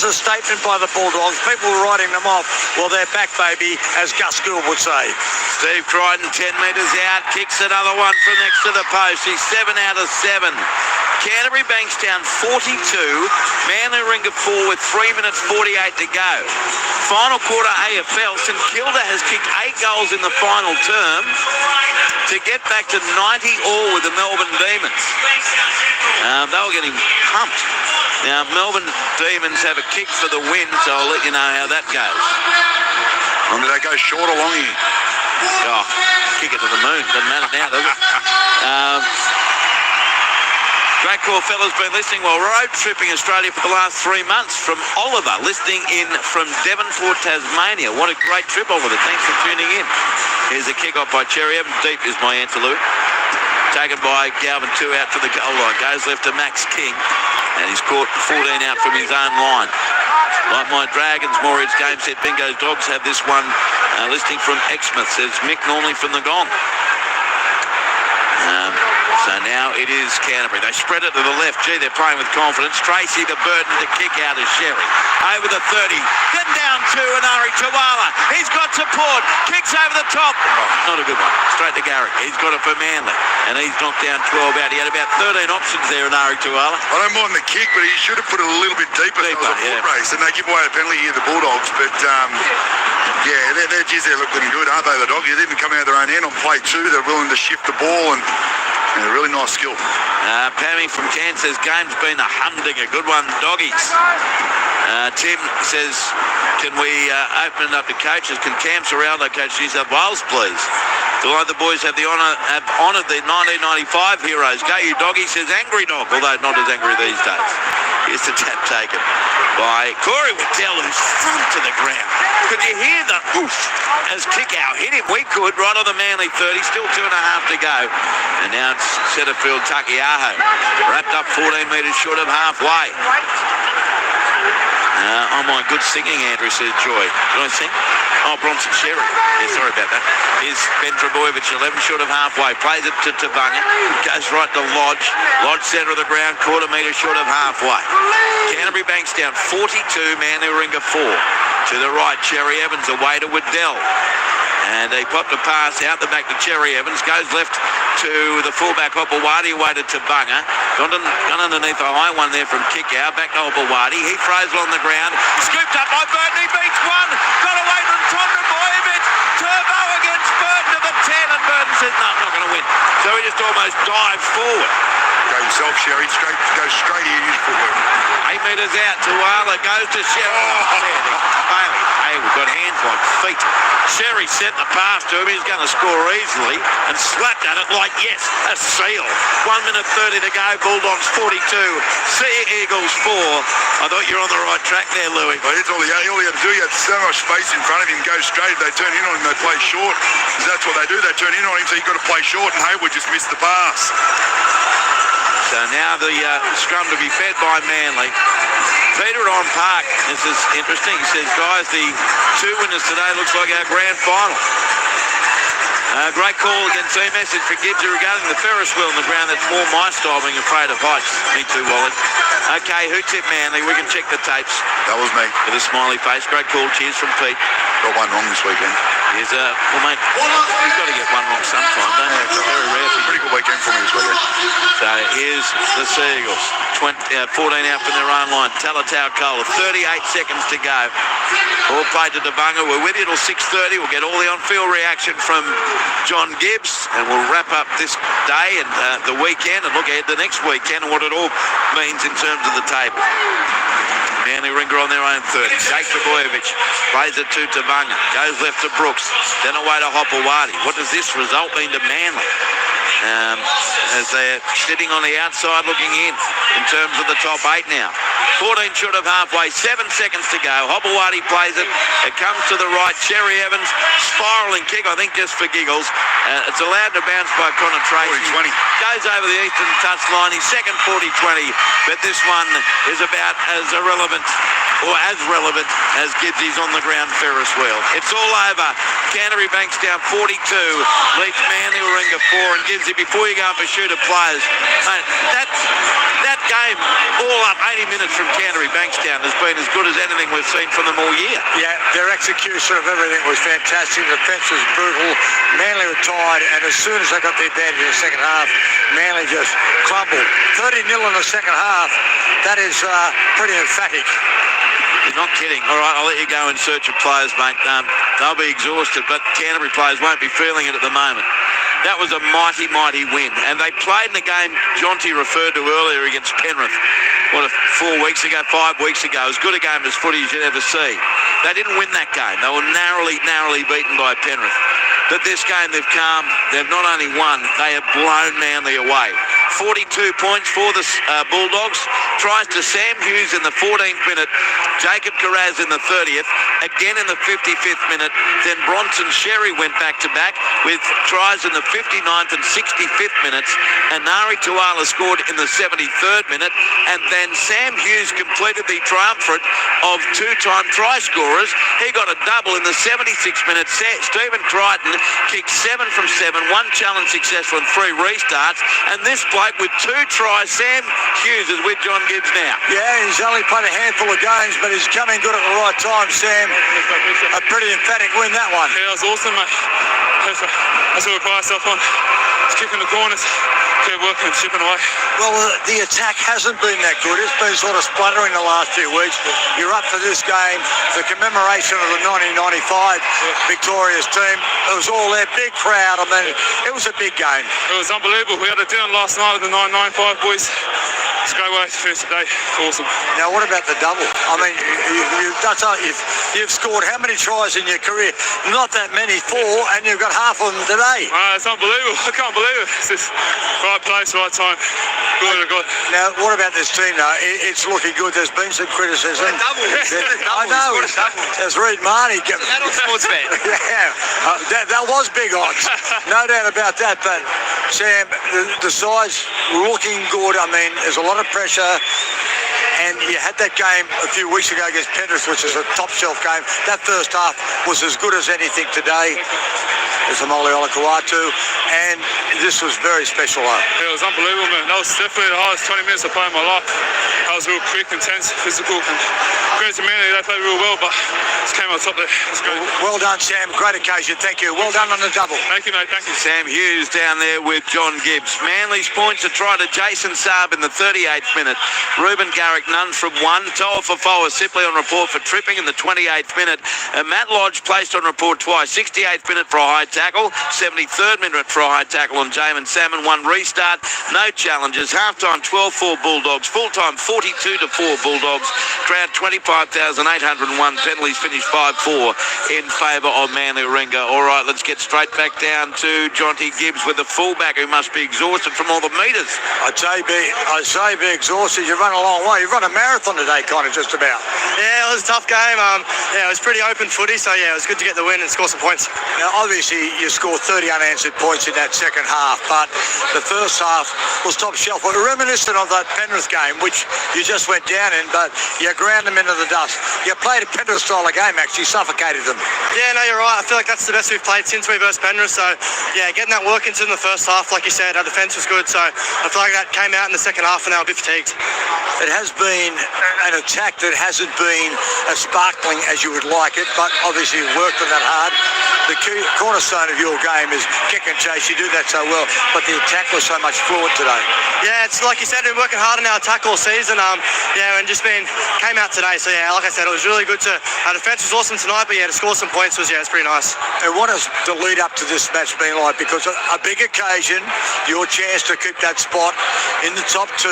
a statement by the Bulldogs. People writing them off. Well, they're back, baby, as Gus Gould would say. Steve Crichton, 10 metres out, kicks another one from next to the post. He's 7 out of 7. Canterbury-Bankstown 42, Manly Ringa 4 with 3 minutes 48 to go. Final quarter AFL, St Kilda has kicked 8 goals in the final term to get back to 90 all with the Melbourne Demons. They were getting pumped. Now, Melbourne Demons have a kick for the win, so I'll let you know how that goes. I mean, they go short along here. Oh, kick it to the moon. Doesn't matter now, does it? Great call, fellas. Been listening while road tripping Australia for the last 3 months. From Oliver, listening in from Devonport, Tasmania. What a great trip, Oliver. Thanks for tuning in. Here's a kick-off by Cherry Evans. Deep is my answer, Louis. Taken by Galvin, 2 out to the goal line. Goes left to Max King. And he's caught 14 out from his own line. Like my Dragons, Moritz game set Bingo's Dogs have this one listing from Exmouth. Says Mick Normally from the Gong. So now it is Canterbury. They spread it to the left. Gee, they're playing with confidence. Tracy to Burton to kick out of Sherry. Over the 30. Getting down to Anari Tawala. He's got support. Kicks over the top. Oh, not a good one. Straight to Garrick. He's got it for Manly. And he's knocked down 12 out. He had about 13 options there, Anari Tawala. I don't mind the kick, but he should have put it a little bit deeper. It was a foot race, and they give away a penalty here, the Bulldogs. But, yeah, they're looking good, aren't they, the Dogs? They didn't come out of their own end on play 2. They're willing to shift the ball, and Yeah, really nice skill. Pammy from Cairns says, game's been a humdinger. Good one, doggies. Tim says, can we open it up to coaches? Can Cam Serraldo coach New South Wales, please? Delight the boys have honoured the 1995 heroes. Go you doggy, says Angry Dog, although not as angry these days. Here's the tap taken by Corey Waddell, who's thumped to the ground. Could you hear the oof as kick-out hit him? We could, right on the Manly 30, still 2.5 to go. And now it's Setterfield Takiaho, wrapped up 14 metres short of halfway. Oh my, good singing, Andrew, says Joy. Did I sing? Oh, Bronson Sherry. Yeah, sorry about that. Here's Ben Trebojevic, 11 short of halfway. Plays it to Tabunga. Goes right to Lodge. Lodge centre of the ground, quarter metre short of halfway. Canterbury-Bankstown 42, Manly Warringah 4. To the right, Cherry Evans away to Waddell. And he popped a pass out the back to Cherry Evans. Goes left to the fullback Hopewadi away to Tabunga. Gone underneath a high one there from kick-out. Back to Hopewadi. He throws it on the ground. Scooped up by Burton. He beats one. Got away from Tom Trebojevic. Turbo against Burton to the 10. And Burton says, no, I'm not going to win. So he just almost dived forward. Go yourself, Sherry. Go straight here. Use footwork. 8 metres out to Wala. Goes to Sherry. Hey, we've got hands like feet. Sherry sent the pass to him. He's going to score easily and slapped at it like, yes, a seal. 1 minute 30 to go. Bulldogs 42. Sea Eagles 4. I thought you were on the right track there, Louis. Well, that's all he had to do. He had so much space in front of him. Go straight. If they turn in on him, they play short. Because that's what they do. They turn in on him, so you've got to play short, and Hayward just missed the pass. So now the scrum to be fed by Manly. Peter on Park, this is interesting. He says, guys, the 2 winners today looks like our grand final. Great call against team message for Gibbs regarding the Ferris wheel on the ground. That's more my style, being afraid of heights. Me too, Wally. Okay, who tipped Manly? We can check the tapes. That was me. With a smiley face. Great call. Cheers from Pete. Got one wrong this weekend. Here's well, mate, you've got to get one wrong sometime, don't you? It's very rare for you. Pretty good weekend for me this weekend. So here's the Seagulls. 14 out from their own line. Talatau Cole, 38 seconds to go. All played to Tabunga. We're with you till 6:30. We'll get all the on-field reaction from John Gibbs, and we'll wrap up this day and the weekend and look ahead to the next weekend and what it all means in terms of the table. Manly Warringah on their own 30. Jake Trebojevic plays it to Tabunga. Goes left to Brooks. Then away to Hopewadi. What does this result mean to Manly? As they're sitting on the outside looking in terms of the top 8 now. 14 short of halfway, 7 seconds to go. Hopewadi plays it. It comes to the right. Cherry Evans, spiralling kick, I think just for giggles. It's allowed to bounce by Connor Tracy. 40-20. Goes over the eastern touchline. He's second 40-20, but this one is about as irrelevant or as relevant as Gibbsy's on the ground Ferris wheel. It's all over. Canterbury-Bankstown 42, leads Manly Warringah 4, and Gibbsy, before you go up and shoot at players, mate, that game, all up 80 minutes from Canterbury-Bankstown has been as good as anything we've seen from them all year. Yeah, their execution of everything was fantastic. The defence was brutal. Manly were tired, and as soon as they got the advantage in the second half, Manly just crumbled. 30-0 in the second half. That is pretty emphatic. You're not kidding. All right, I'll let you go in search of players, mate. They'll be exhausted, but Canterbury players won't be feeling it at the moment. That was a mighty, mighty win. And they played in the game Jonty referred to earlier against Penrith. 4 weeks ago, 5 weeks ago. As good a game as footy as you'd ever see. They didn't win that game. They were narrowly beaten by Penrith. But this game they've calmed. They've not only won, they have blown Manly away. 42 points for the Bulldogs. Tries to Sam Hughes in the 14th minute. Jacob Carraz in the 30th. Again in the 55th minute. Then Bronson Sherry went back-to-back with tries in the 59th and 65th minutes. And Nari Tuala scored in the 73rd minute. And then Sam Hughes completed the triumvirate of two-time try scorers. He got a double in the 76th minute. Stephen Crichton kicked 7 from 7, 1 challenge successful and 3 restarts. And this bloke with 2 tries, Sam Hughes, is with John Gibbs now. Yeah, he's only played a handful of games, but he's coming good at the right time, Sam. A pretty emphatic win, that one. Yeah, it was awesome, mate. games, but that's what we pride ourselves on. Just kicking the corners, keep working and chipping away. Well, the attack hasn't been that good. It's been sort of spluttering the last few weeks. You're up for this game, the commemoration of the 1995 victorious team. It was all there, big crowd. I mean, it was a big game. It was unbelievable. We had it down last night with the 995 boys. It's a great way to finish the day. Awesome. Now, what about the double? I mean, you've scored how many tries in your career? Not that many, 4, and you've got half of them today. It's unbelievable. I can't believe it. It's just right place, right time. Good to God. Now, what about this team, though? It's looking good. There's been some criticism. I know. There's Reed Marnie. Adult sports bet. Yeah, that was big odds. No doubt about that. But, Sam, the side's looking good. I mean, there's a lot of pressure. And you had that game a few weeks ago against Penrith, which is a top-shelf game. That first half was as good as anything today. There's a Molly Olakawatu, and this was very special. It was unbelievable, man. That was definitely the hardest 20 minutes I played in my life. That was real quick, intense, physical, and great to Manly. They played real well, but just came on top there. It was great. Well done, Sam. Great occasion. Thank you. Well done on the double. Thank you, mate. Thank you. Sam Hughes down there with John Gibbs. Manly's points are tried to Jason Saab in the 38th minute. Ruben Garrick, none from 1. Toa Fafoa simply on report for tripping in the 28th minute. Matt Lodge placed on report twice. 68th minute for a high tackle. 73rd minute for a high tackle on Jamin Salmon. 1 restart. No challenges. Half-time 12-4 Bulldogs. Full-time 42-4 Bulldogs. Crowd 25,801. Penalties finished 5-4 in favour of Manly Warringah. All right, let's get straight back down to Jonty Gibbs with the fullback who must be exhausted from all the metres. I'd say be exhausted. You've run a long way. You've run a marathon today, kind of, just about. Yeah, it was a tough game. It was pretty open footy, so yeah, it was good to get the win and score some points. Now, obviously, you scored 30 unanswered points in that second half, but the first half was top shelf. We're reminiscent of that Penrith game, which you just went down in, but you ground them into the dust. You played a Penrith style of game, actually suffocated them. Yeah, no, you're right. I feel like that's the best we've played since we versed Penrith, so yeah, getting that work into in the first half, like you said, our defence was good, so I feel like that came out in the second half and they were a bit fatigued. It has been an attack that hasn't been as sparkling as you would like it, but obviously you've worked on that hard. The key cornerstone of your game is kick and chase. You do that so well, but the attack was so much fluid today. Yeah, it's like you said, we're working hard on our attack all season. And just came out today. So yeah, like I said, it was really good our defence was awesome tonight, but yeah, to score some points was it's pretty nice. And what has the lead up to this match been like? Because a big occasion, your chance to keep that spot in the top 2.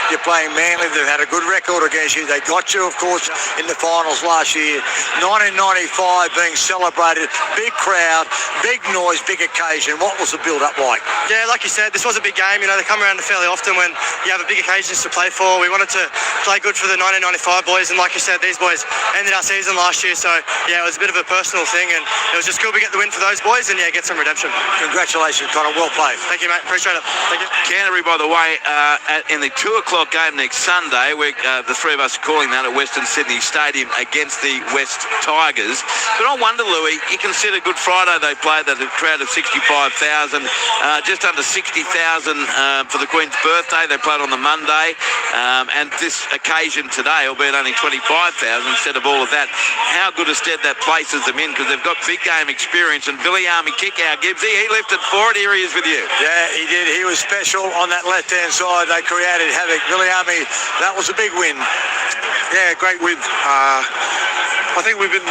You're playing Manly. They've had a good record against you. They got you, of course, in the finals last year. 1995 being celebrated. Big crowd, big noise, big occasion. What was the build-up like? Yeah, like you said, this was a big game. You know, they come around fairly often when you have a big occasions to play for. We wanted to play good for the 1995 boys, and like you said, these boys ended our season last year, so yeah, it was a bit of a personal thing, and it was just good we get the win for those boys, and yeah, get some redemption. Congratulations, Connor. Well played. Thank you, mate. Appreciate it. Thank you. Canterbury, by the way, in the 2 o'clock game next Sunday, the three of us are calling that at Western Sydney Stadium against the West Tigers. But I wonder, Louis, you consider Good Friday they played at a crowd of 65,000, just under 60,000 for the Queen's birthday. They played on the Monday, and this occasion today, albeit only 25,000 instead of all of that. How good a stead that places them in, because they've got big game experience. And Billy Army kick out, Gibbsy, he lifted for it. Here he is with you. Yeah, he did. He was special on that left-hand side. They created havoc. Billy Army, that was a big win. Yeah, great win. I think we've been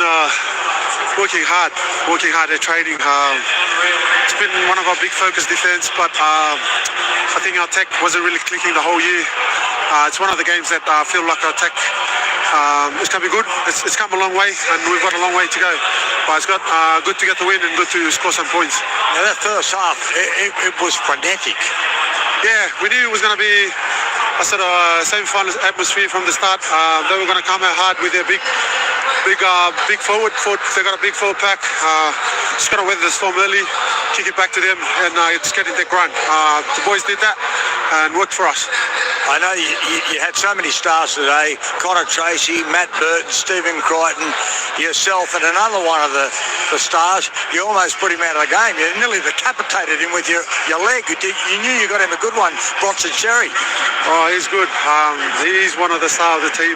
working hard at training. It's been one of our big focus defense, but I think our tech wasn't really clicking the whole year. It's one of the games that I feel like our tech is going to be good. It's come a long way, and we've got a long way to go. But it's got good to get the win and good to score some points. Now that first half, it was frenetic. Yeah, we knew it was going to be a sort of semi-final atmosphere from the start. They were going to come out hard with their big forward foot. They got a big forward pack. Just got to weather the storm early, kick it back to them, and just get in their grind. The boys did that and worked for us. I know you had so many stars today. Connor Tracy, Matt Burton, Stephen Crichton, yourself, and another one of the stars. You almost put him out of the game. You nearly decapitated him with your leg. You knew you got him a good one, Bronson Sherry. Oh, he's good. He's one of the stars of the team.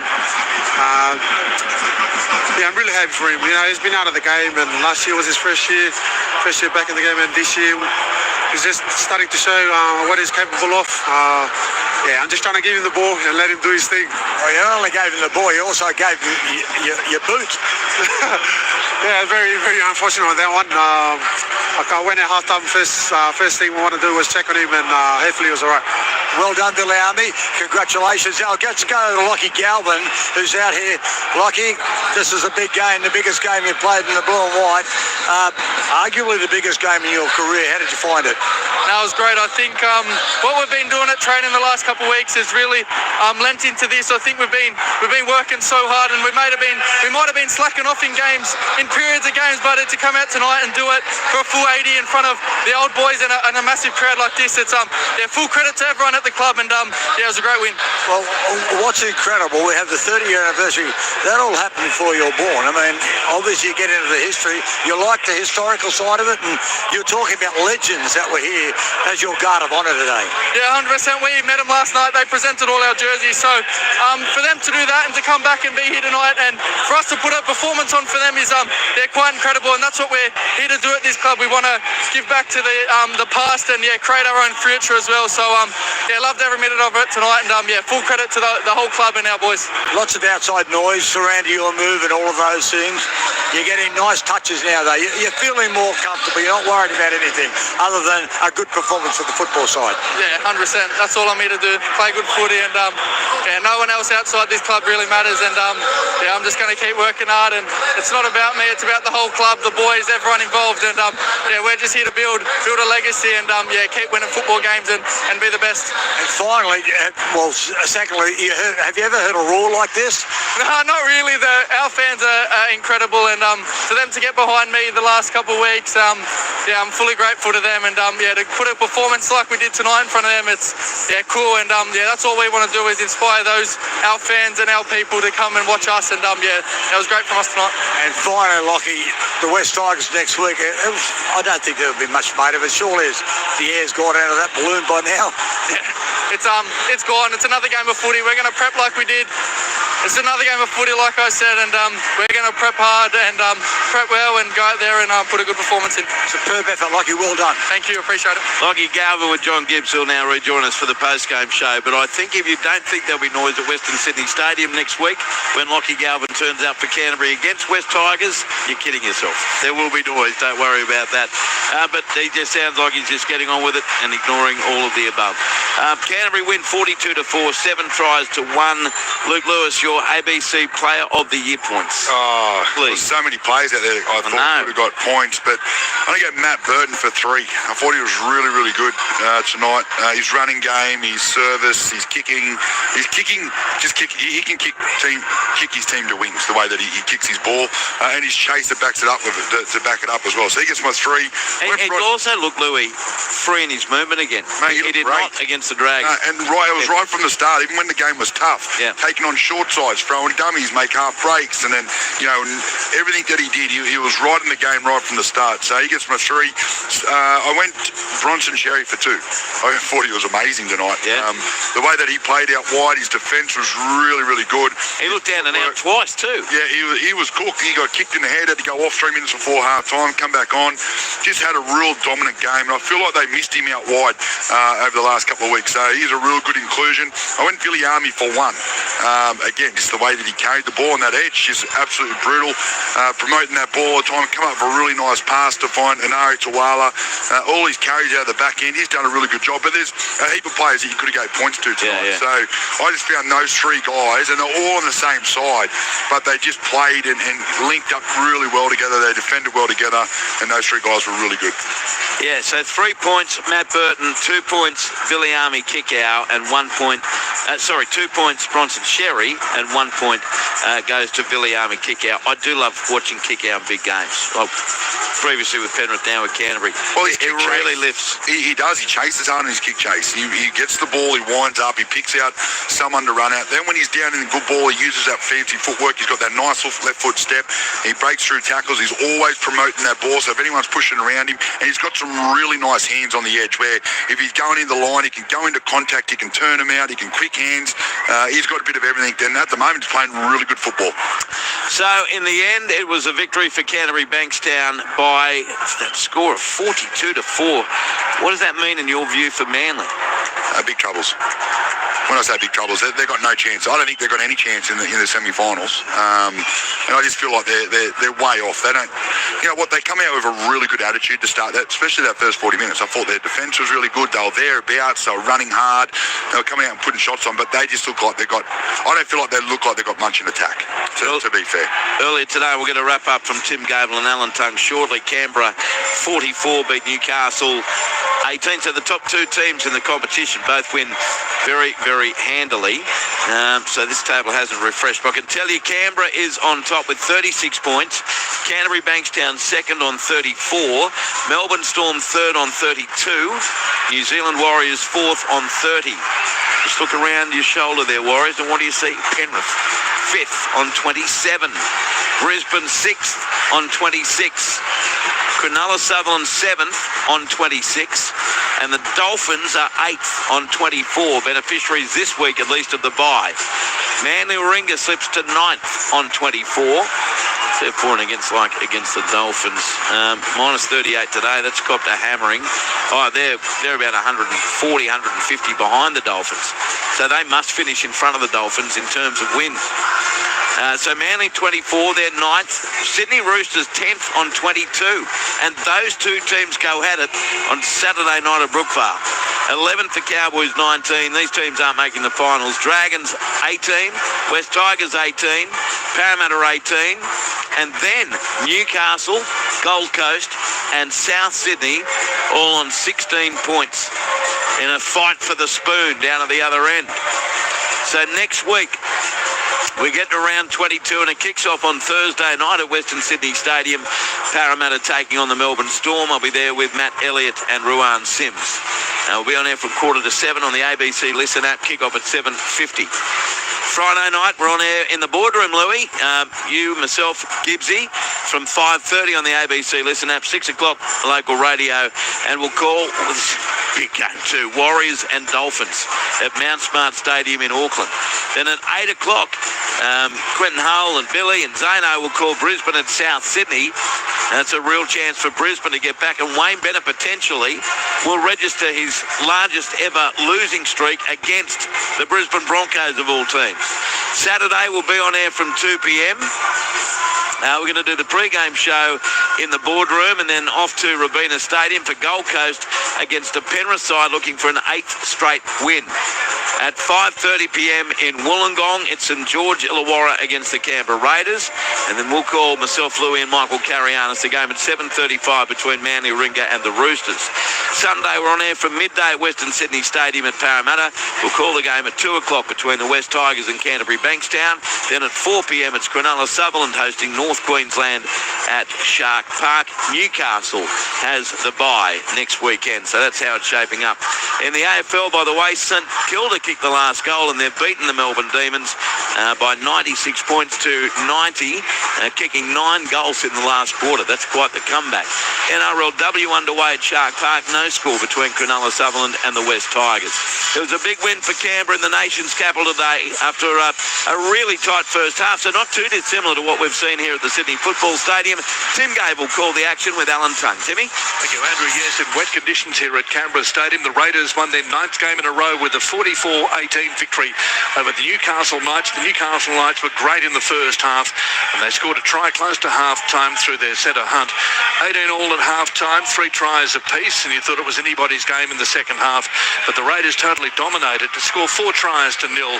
yeah, I'm really happy for him. You know, he's been out of the game, and last year was his first year back in the game, and this year he's just starting to show what he's capable of. Yeah, I'm just trying to give him the ball and let him do his thing. Well, you not only gave him the ball, you also gave him your boot. Yeah, very, very unfortunate on that one. I went at halftime. First thing we want to do was check on him, and hopefully he was all right. Well done, Billy Army. Congratulations. Now, let's go to Lockie Galvin, who's out here. Lockie, this is a big game, the biggest game you've played in the blue and white. Arguably the biggest game in your career. How did you find it? That was great. I think what we've been doing at training the last couple of weeks is really lent into this. I think we've been working so hard, and we might have been slacking off in games, in periods of games, but to come out tonight and do it for a full 80 in front of the old boys and a massive crowd like this, it's full credit to everyone at the club, and it was a great win. Well, what's incredible, we have the 30-year anniversary. That all happened before you were born. I mean, obviously you get into the history, you like the historical side of it, and you're talking about legends that were here as your guard of honour today. Yeah, 100%. We met them last night. They presented all our jerseys, so for them to do that and to come back and be here tonight, and for us to put a performance on for them is they're quite incredible, and that's what we're here to do at this club. We want to give back to the past and create our own future as well. So loved every minute of it tonight, and full credit to the whole club and our boys. Lots of outside noise surrounding your move and all of those things. You're getting nice touches now, though. You're feeling more comfortable. You're not worried about anything other than a good performance for the football side. Yeah, 100%. That's all I'm here to do. Play good footy, and no one else outside this club really matters. And I'm just going to keep working hard. And it's not about me. It's about the whole club, the boys, everyone involved. And we're just here to build a legacy and keep winning football games and be the best. And finally, secondly, have you ever heard a roar like this? No, not really. Our fans are incredible, and for them to get behind me the last couple of weeks, I'm fully grateful to them, and to put a performance like we did tonight in front of them, it's cool, and that's all we want to do is inspire our fans and our people to come and watch us, and it was great from us tonight. And finally, Lockie, the West Tigers next week. I don't think there'll be much made of it. Surely the air's gone out of that balloon by now. Yeah, it's gone. It's another game of footy. We're going to prep like we did. It's another game of footy, like I said, and we're going to prep hard and prep well and go out there and put a good performance in. Superb effort, Lockie. Well done. Thank you. Appreciate it. Lockie Galvin with John Gibbs will now rejoin us for the post-game show. But I think if you don't think there'll be noise at Western Sydney Stadium next week when Lockie Galvin turns out for Canterbury against West Tigers, you're kidding yourself. There will be noise. Don't worry about that. But he just sounds like he's just getting on with it and ignoring all of the above. Canterbury win 42-4, 7 tries to 1. Luke Lewis, your ABC Player of the Year points. Oh, please. There's so many players out there I thought would have got points, but I'm going to get Matt Burton for 3. I thought he was really, really good tonight. His running game, his service, his kicking. He can kick his team to wins the way that he kicks his ball, and his chase that backs it up to back it up as well. So he gets my 3. He also looked, Louis, free in his movement again. Mate, he did not against the Dragons. And it was right from the start, even when the game was tough. Yeah. Taking on short sides, throwing dummies, make half breaks, and then, everything that he did, he was right in the game right from the start. So he gets my 3. I went Bronson Sherry for 2. I thought he was amazing tonight. Yeah. The way that he played out wide, his defence was really, really good. He looked down and out twice too. Yeah, he was cooked. He got kicked in the head, had to go off 3 minutes before half-time, come back on. Just had a real dominant game, and I feel like they missed him out wide over the last couple of weeks. So he's a real good inclusion. I went Billy Army for 1. Again, just the way that he carried the ball on that edge, just absolutely brutal. Promoting that ball all the time, come up for a really nice pass to find Anari Tawala. All his carries out of the back end, he's done a really good job. But there's a heap of players that you could have gave points to tonight. Yeah. So I just found those 3 guys, and they're all on the same side, but they just played and linked up really well together. They defended well together, and those 3 guys were really good. Yeah, so 3 points, Matt Burton, 2 points, Billy Army kick-out, and 1 point, 2 points, Bronson Sherry, and 1 point goes to Billy Army kick-out. I do love watching kick-out in big games. Well, previously with Penrith, now with Canterbury. Well, it really lifts. He does. He chases hard in his kick chase. He gets the ball, he winds up, he picks out someone to run out. Then when he's down in the good ball, he uses that fancy footwork. He's got that nice left foot step. He breaks through tackles. He's always promoting that ball, so if anyone's pushing around him, and he's got some really nice hands on the edge where if he's going in the line, he can go into contact, he can turn him out, he can quick backhands. He's got a bit of everything. And at the moment, he's playing really good football. So in the end, it was a victory for Canterbury-Bankstown by that score of 42-4. What does that mean in your view for Manly? Big troubles. When I say big troubles, they've got no chance. I don't think they've got any chance in the semi-finals. And I just feel like they're way off. They don't, you know what? They come out with a really good attitude to start that, especially that first 40 minutes. I thought their defence was really good. They were thereabouts. They were running hard. They were coming out and putting shots on, but they just look like they've got. I don't feel like they look like they've got much in attack. To be fair. Earlier today, we're going to wrap up from Tim Gable and Alan Tongue shortly. Canberra 44 beat Newcastle 18. So the top two teams in the competition both win very, very handily. So this table hasn't refreshed. But I can tell you Canberra is on top with 36 points. Canterbury-Bankstown second on 34. Melbourne Storm third on 32. New Zealand Warriors fourth on 30. Just look around your shoulder there, Warriors, and what do you see? Penrith fifth on 27. Brisbane sixth on 26. Cronulla Sutherland seventh on 26. And the Dolphins are eighth on 24. Beneficiaries this week, at least, of the bye. Manly Warringah slips to ninth on 24. They're pouring against the Dolphins. Minus 38 today. That's copped a hammering. Oh, they're about 140, 150 behind the Dolphins. So they must finish in front of the Dolphins in terms of wins. So Manly 24, they're ninth. Sydney Roosters 10th on 22. And those two teams go at it on Saturday night at Brookvale. 11th the Cowboys 19. These teams aren't making the finals. Dragons 18. West Tigers 18. Parramatta 18. And then Newcastle, Gold Coast and South Sydney all on 16 points in a fight for the spoon down at the other end. So next week we get to round 22 and it kicks off on Thursday night at Western Sydney Stadium. Parramatta taking on the Melbourne Storm. I'll be there with Matt Elliott and Ruan Sims. We'll be on air from 6:45 on the ABC Listen app. Kick off at 7:50. Friday night, we're on air in the boardroom, Louis. You, myself, Gibbsy, from 5:30 on the ABC Listen app, 6 o'clock local radio, and we'll call this big game too, Warriors and Dolphins at Mount Smart Stadium in Auckland. Then at 8 o'clock, Quentin Hull and Billy and Zano will call Brisbane and South Sydney. That's a real chance for Brisbane to get back, and Wayne Bennett potentially will register his largest ever losing streak against the Brisbane Broncos of all teams. Saturday we'll be on air from 2 p.m. We're going to do the pre-game show in the boardroom and then off to Robina Stadium for Gold Coast against the Penrith side looking for an 8th straight win. At 5:30 p.m. in Wollongong, it's St George Illawarra against the Canberra Raiders. And then we'll call myself, Louis and Michael Carrianis the game at 7:35 between Manly Warringah and the Roosters. Sunday, we're on air from midday at Western Sydney Stadium at Parramatta. We'll call the game at 2 o'clock between the West Tigers and Canterbury-Bankstown. Then at 4 p.m. it's Cronulla Sutherland hosting North Queensland at Shark Park. Newcastle has the bye next weekend, so that's how it's shaping up. In the AFL, by the way, St Kilda kicked the last goal and they've beaten the Melbourne Demons by 96 points to 90, kicking 9 goals in the last quarter. That's quite the comeback. NRLW underway at Shark Park, no score between Cronulla Sutherland and the West Tigers. It was a big win for Canberra in the nation's capital today after a really tight first half, so not too dissimilar to what we've seen here at the Sydney Football Stadium. Tim Gable called the action with Alan Tongue. Timmy? Thank you, Andrew. Yes, in wet conditions here at Canberra Stadium, the Raiders won their 9th game in a row with a 44-18 victory over the Newcastle Knights. The Newcastle Knights were great in the first half, and they scored a try close to half-time through their centre Hunt. 18 all at half-time, 3 tries apiece, and you thought it was anybody's game in the second half, but the Raiders totally dominated to score 4 tries to 0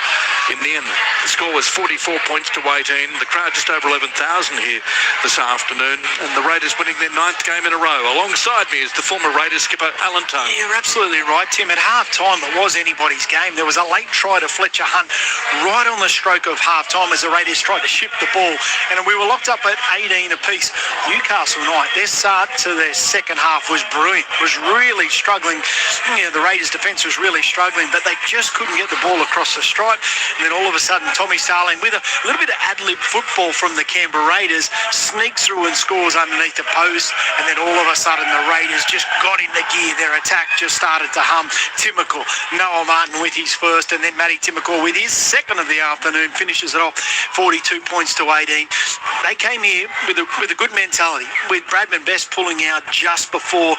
in the end. The score was 44 points to 18. The crowd just over 11,000 here this afternoon, and the Raiders winning their 9th game in a row. Alongside me is the former Raiders skipper, Alan Tongue. You're absolutely right, Tim. At half-time, it was anybody's game. There was a late try to Fletcher Hunt right on the stroke stroke of half-time as the Raiders tried to shift the ball. And we were locked up at 18 apiece. Newcastle Knight, their start to their second half was brilliant, was really struggling. The Raiders' defence was really struggling, but they just couldn't get the ball across the stripe. And then all of a sudden, Tommy Starling, with a little bit of ad-lib football from the Canberra Raiders, sneaks through and scores underneath the post. And then all of a sudden, the Raiders just got into gear. Their attack just started to hum. Timmickle, Noah Martin with his first, and then Matty Timmickle with his second of the afternoon finishes it off, 42 points to 18. They came here with a good mentality, with Bradman Best pulling out just before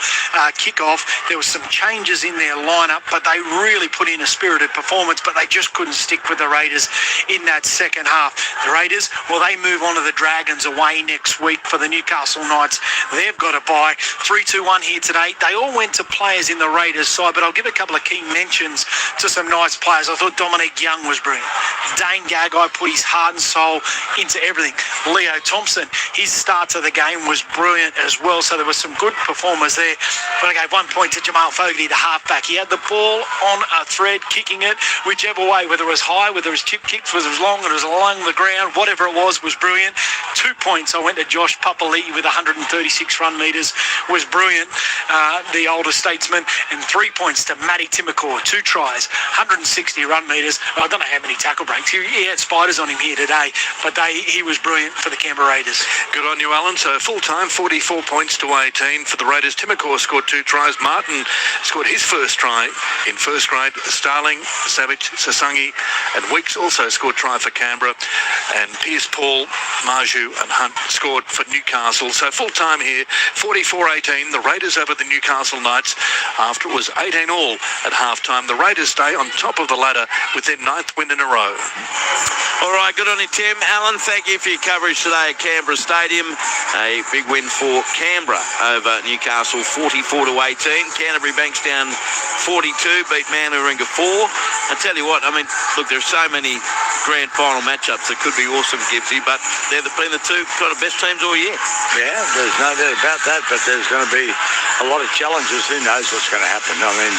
kick-off. There was some changes in their lineup, but they really put in a spirited performance, but they just couldn't stick with the Raiders in that second half. The Raiders, well, they move on to the Dragons away next week for the Newcastle Knights. They've got a bye. 3-2-1 here today. They all went to players in the Raiders side, but I'll give a couple of key mentions to some nice players. I thought Dominic Young was brilliant. Dane Gagai put his heart and soul into everything. Leo Thompson, his start to the game was brilliant as well, so there were some good performers there. But I gave 1 point to Jamal Fogarty, the halfback. He had the ball on a thread, kicking it whichever way, whether it was high, whether it was chip kicks, whether it was long, whether it was along the ground, whatever it was brilliant. 2 points I went to Josh Papali'i with 136 run metres, was brilliant, the older statesman. And 3 points to Matty Timmickle, 2 tries, 160 run metres. I don't know how many tackle breaks. He had spiders on him here today, but he was brilliant for the Canberra Raiders. Good on you, Alan. So full time, 44 points to 18 for the Raiders. Timmickle scored 2 tries. Martin scored his first try in first grade. Starling, Savage, Sasangi and Weeks also scored try for Canberra. And Pierce, Paul, Marju and Hunt scored for Newcastle. So full time here, 44-18. The Raiders over the Newcastle Knights after it was 18-all at half-time. The Raiders stay on top of the ladder with their 9th win in a row. All right, good on you, Tim. Alan, thank you for your coverage today at Canberra Stadium. A big win for Canberra over Newcastle, 44-18. Canterbury-Bankstown, 42, beat Manly Warringah 4. I tell you what, I mean, look, there's so many grand final matchups that could be awesome, Gibbsy, but they've been the two kind of best teams all year. Yeah, there's no doubt about that, but there's going to be a lot of challenges. Who knows what's going to happen? I mean,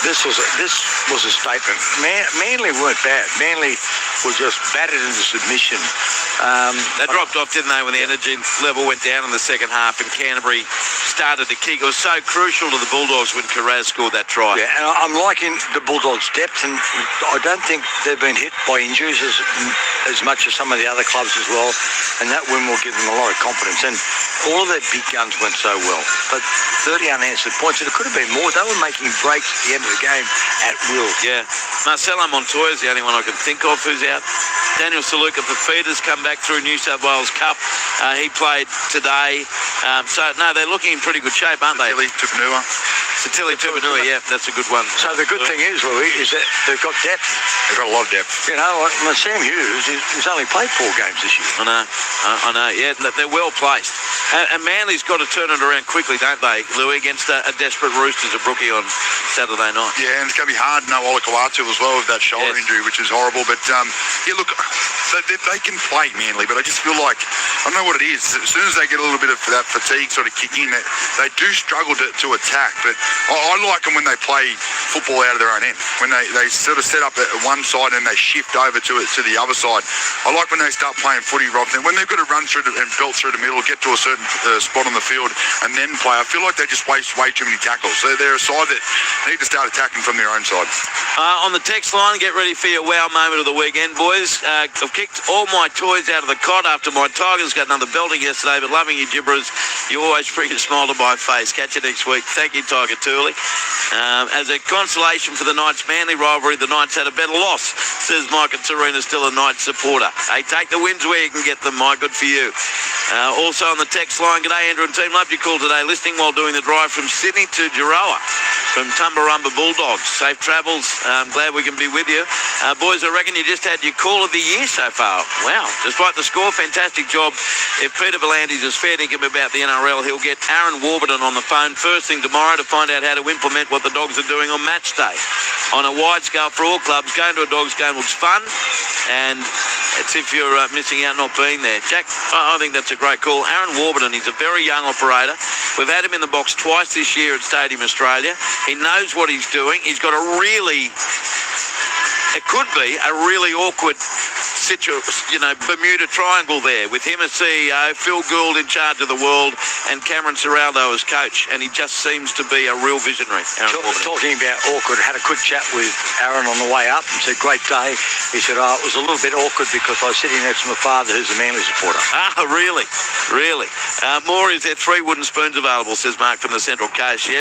this was a statement. Manly weren't bad. Manly was just battered into submission. They dropped off, didn't they, when the energy level went down in the second half and Canterbury started to kick. It was so crucial to the Bulldogs when Carraz scored that try. Yeah, and I'm liking the Bulldogs' depth, and I don't think they've been hit by injuries as much as some of the other clubs as well, and that win will give them a lot of confidence. And all of their big guns went so well, but 30 unanswered points, and it could have been more. They were making breaks at the end of the game at will. Yeah. Marcelo Montoya is the only one I can think of who's out. Daniel Saluka for Feeders come back through New South Wales Cup. He played today. So, no, they're looking in pretty good shape, aren't they? Satili Tupanua, yeah, that's a good one. So the good thing is, Louis, is that they've got depth. They've got a lot of depth. You know, like Sam Hughes, he's only played 4 games this year. I know, yeah, they're well placed. And Manly's got to turn it around quickly, don't they, Louis, against a desperate Roosters of Brookie on Saturday night. Yeah, and it's going to be hard. No Ola Kawatu as well with that shoulder injury, which is horrible. But, yeah, look, they can play Manly, but I just feel like, I don't know what it is. As soon as they get a little bit of that fatigue sort of kick in, they do struggle to attack. But I like them when they play football out of their own end, when they sort of set up at one side and they shift over to the other side. I like when they start playing footy right then. When they've got to run through and belt through the middle, get to a certain spot on the field and then play, I feel like they just waste way too many tackles. So they're a side that need to start attacking from their own side. On the text line, get ready for your wow moment of the weekend, boys. I've kicked all my toys out of the cot after my Tigers got another belting yesterday, but loving you gibberers. You always bring a smile to my face. Catch you next week. Thank you, Tiger Tooley. As a consolation for the Knights Manly rivalry, the Knights had a better loss, says Mike and Serena, still a Knights supporter. Hey, take the wins where you can get them, Mike. Good for you. Also on the text line, g'day Andrew and team. Loved your call today, listening while doing the drive from Sydney to Giroa from Tumbarumba Bulldogs. Safe travels. I'm glad we can be with you. Boys, I reckon you just had your call of the year so far. Wow. Despite the score, fantastic job. If Peter Volandis is fair dinkum about the NRL, he'll get Aaron Warburton on the phone first thing tomorrow to find out how to implement what the Dogs are doing on match day. On a wide scale for all clubs, going to a Dogs game looks fun, and it's if you're missing out not being there. Jack, I think that's a great call. Aaron Warburton, he's a very young operator. We've had him in the box twice this year at Stadium Australia. He knows what he's doing. He's got it could be a really awkward Bermuda Triangle there with him as CEO, Phil Gould in charge of the world, and Cameron Ciraldo as coach. And he just seems to be a real visionary. Talking about awkward, had a quick chat with Aaron on the way up and said, great day. He said, it was a little bit awkward because I was sitting next to my father who's a Manly supporter. Really? More, is there 3 wooden spoons available, says Mark from the Central Coast. Yeah.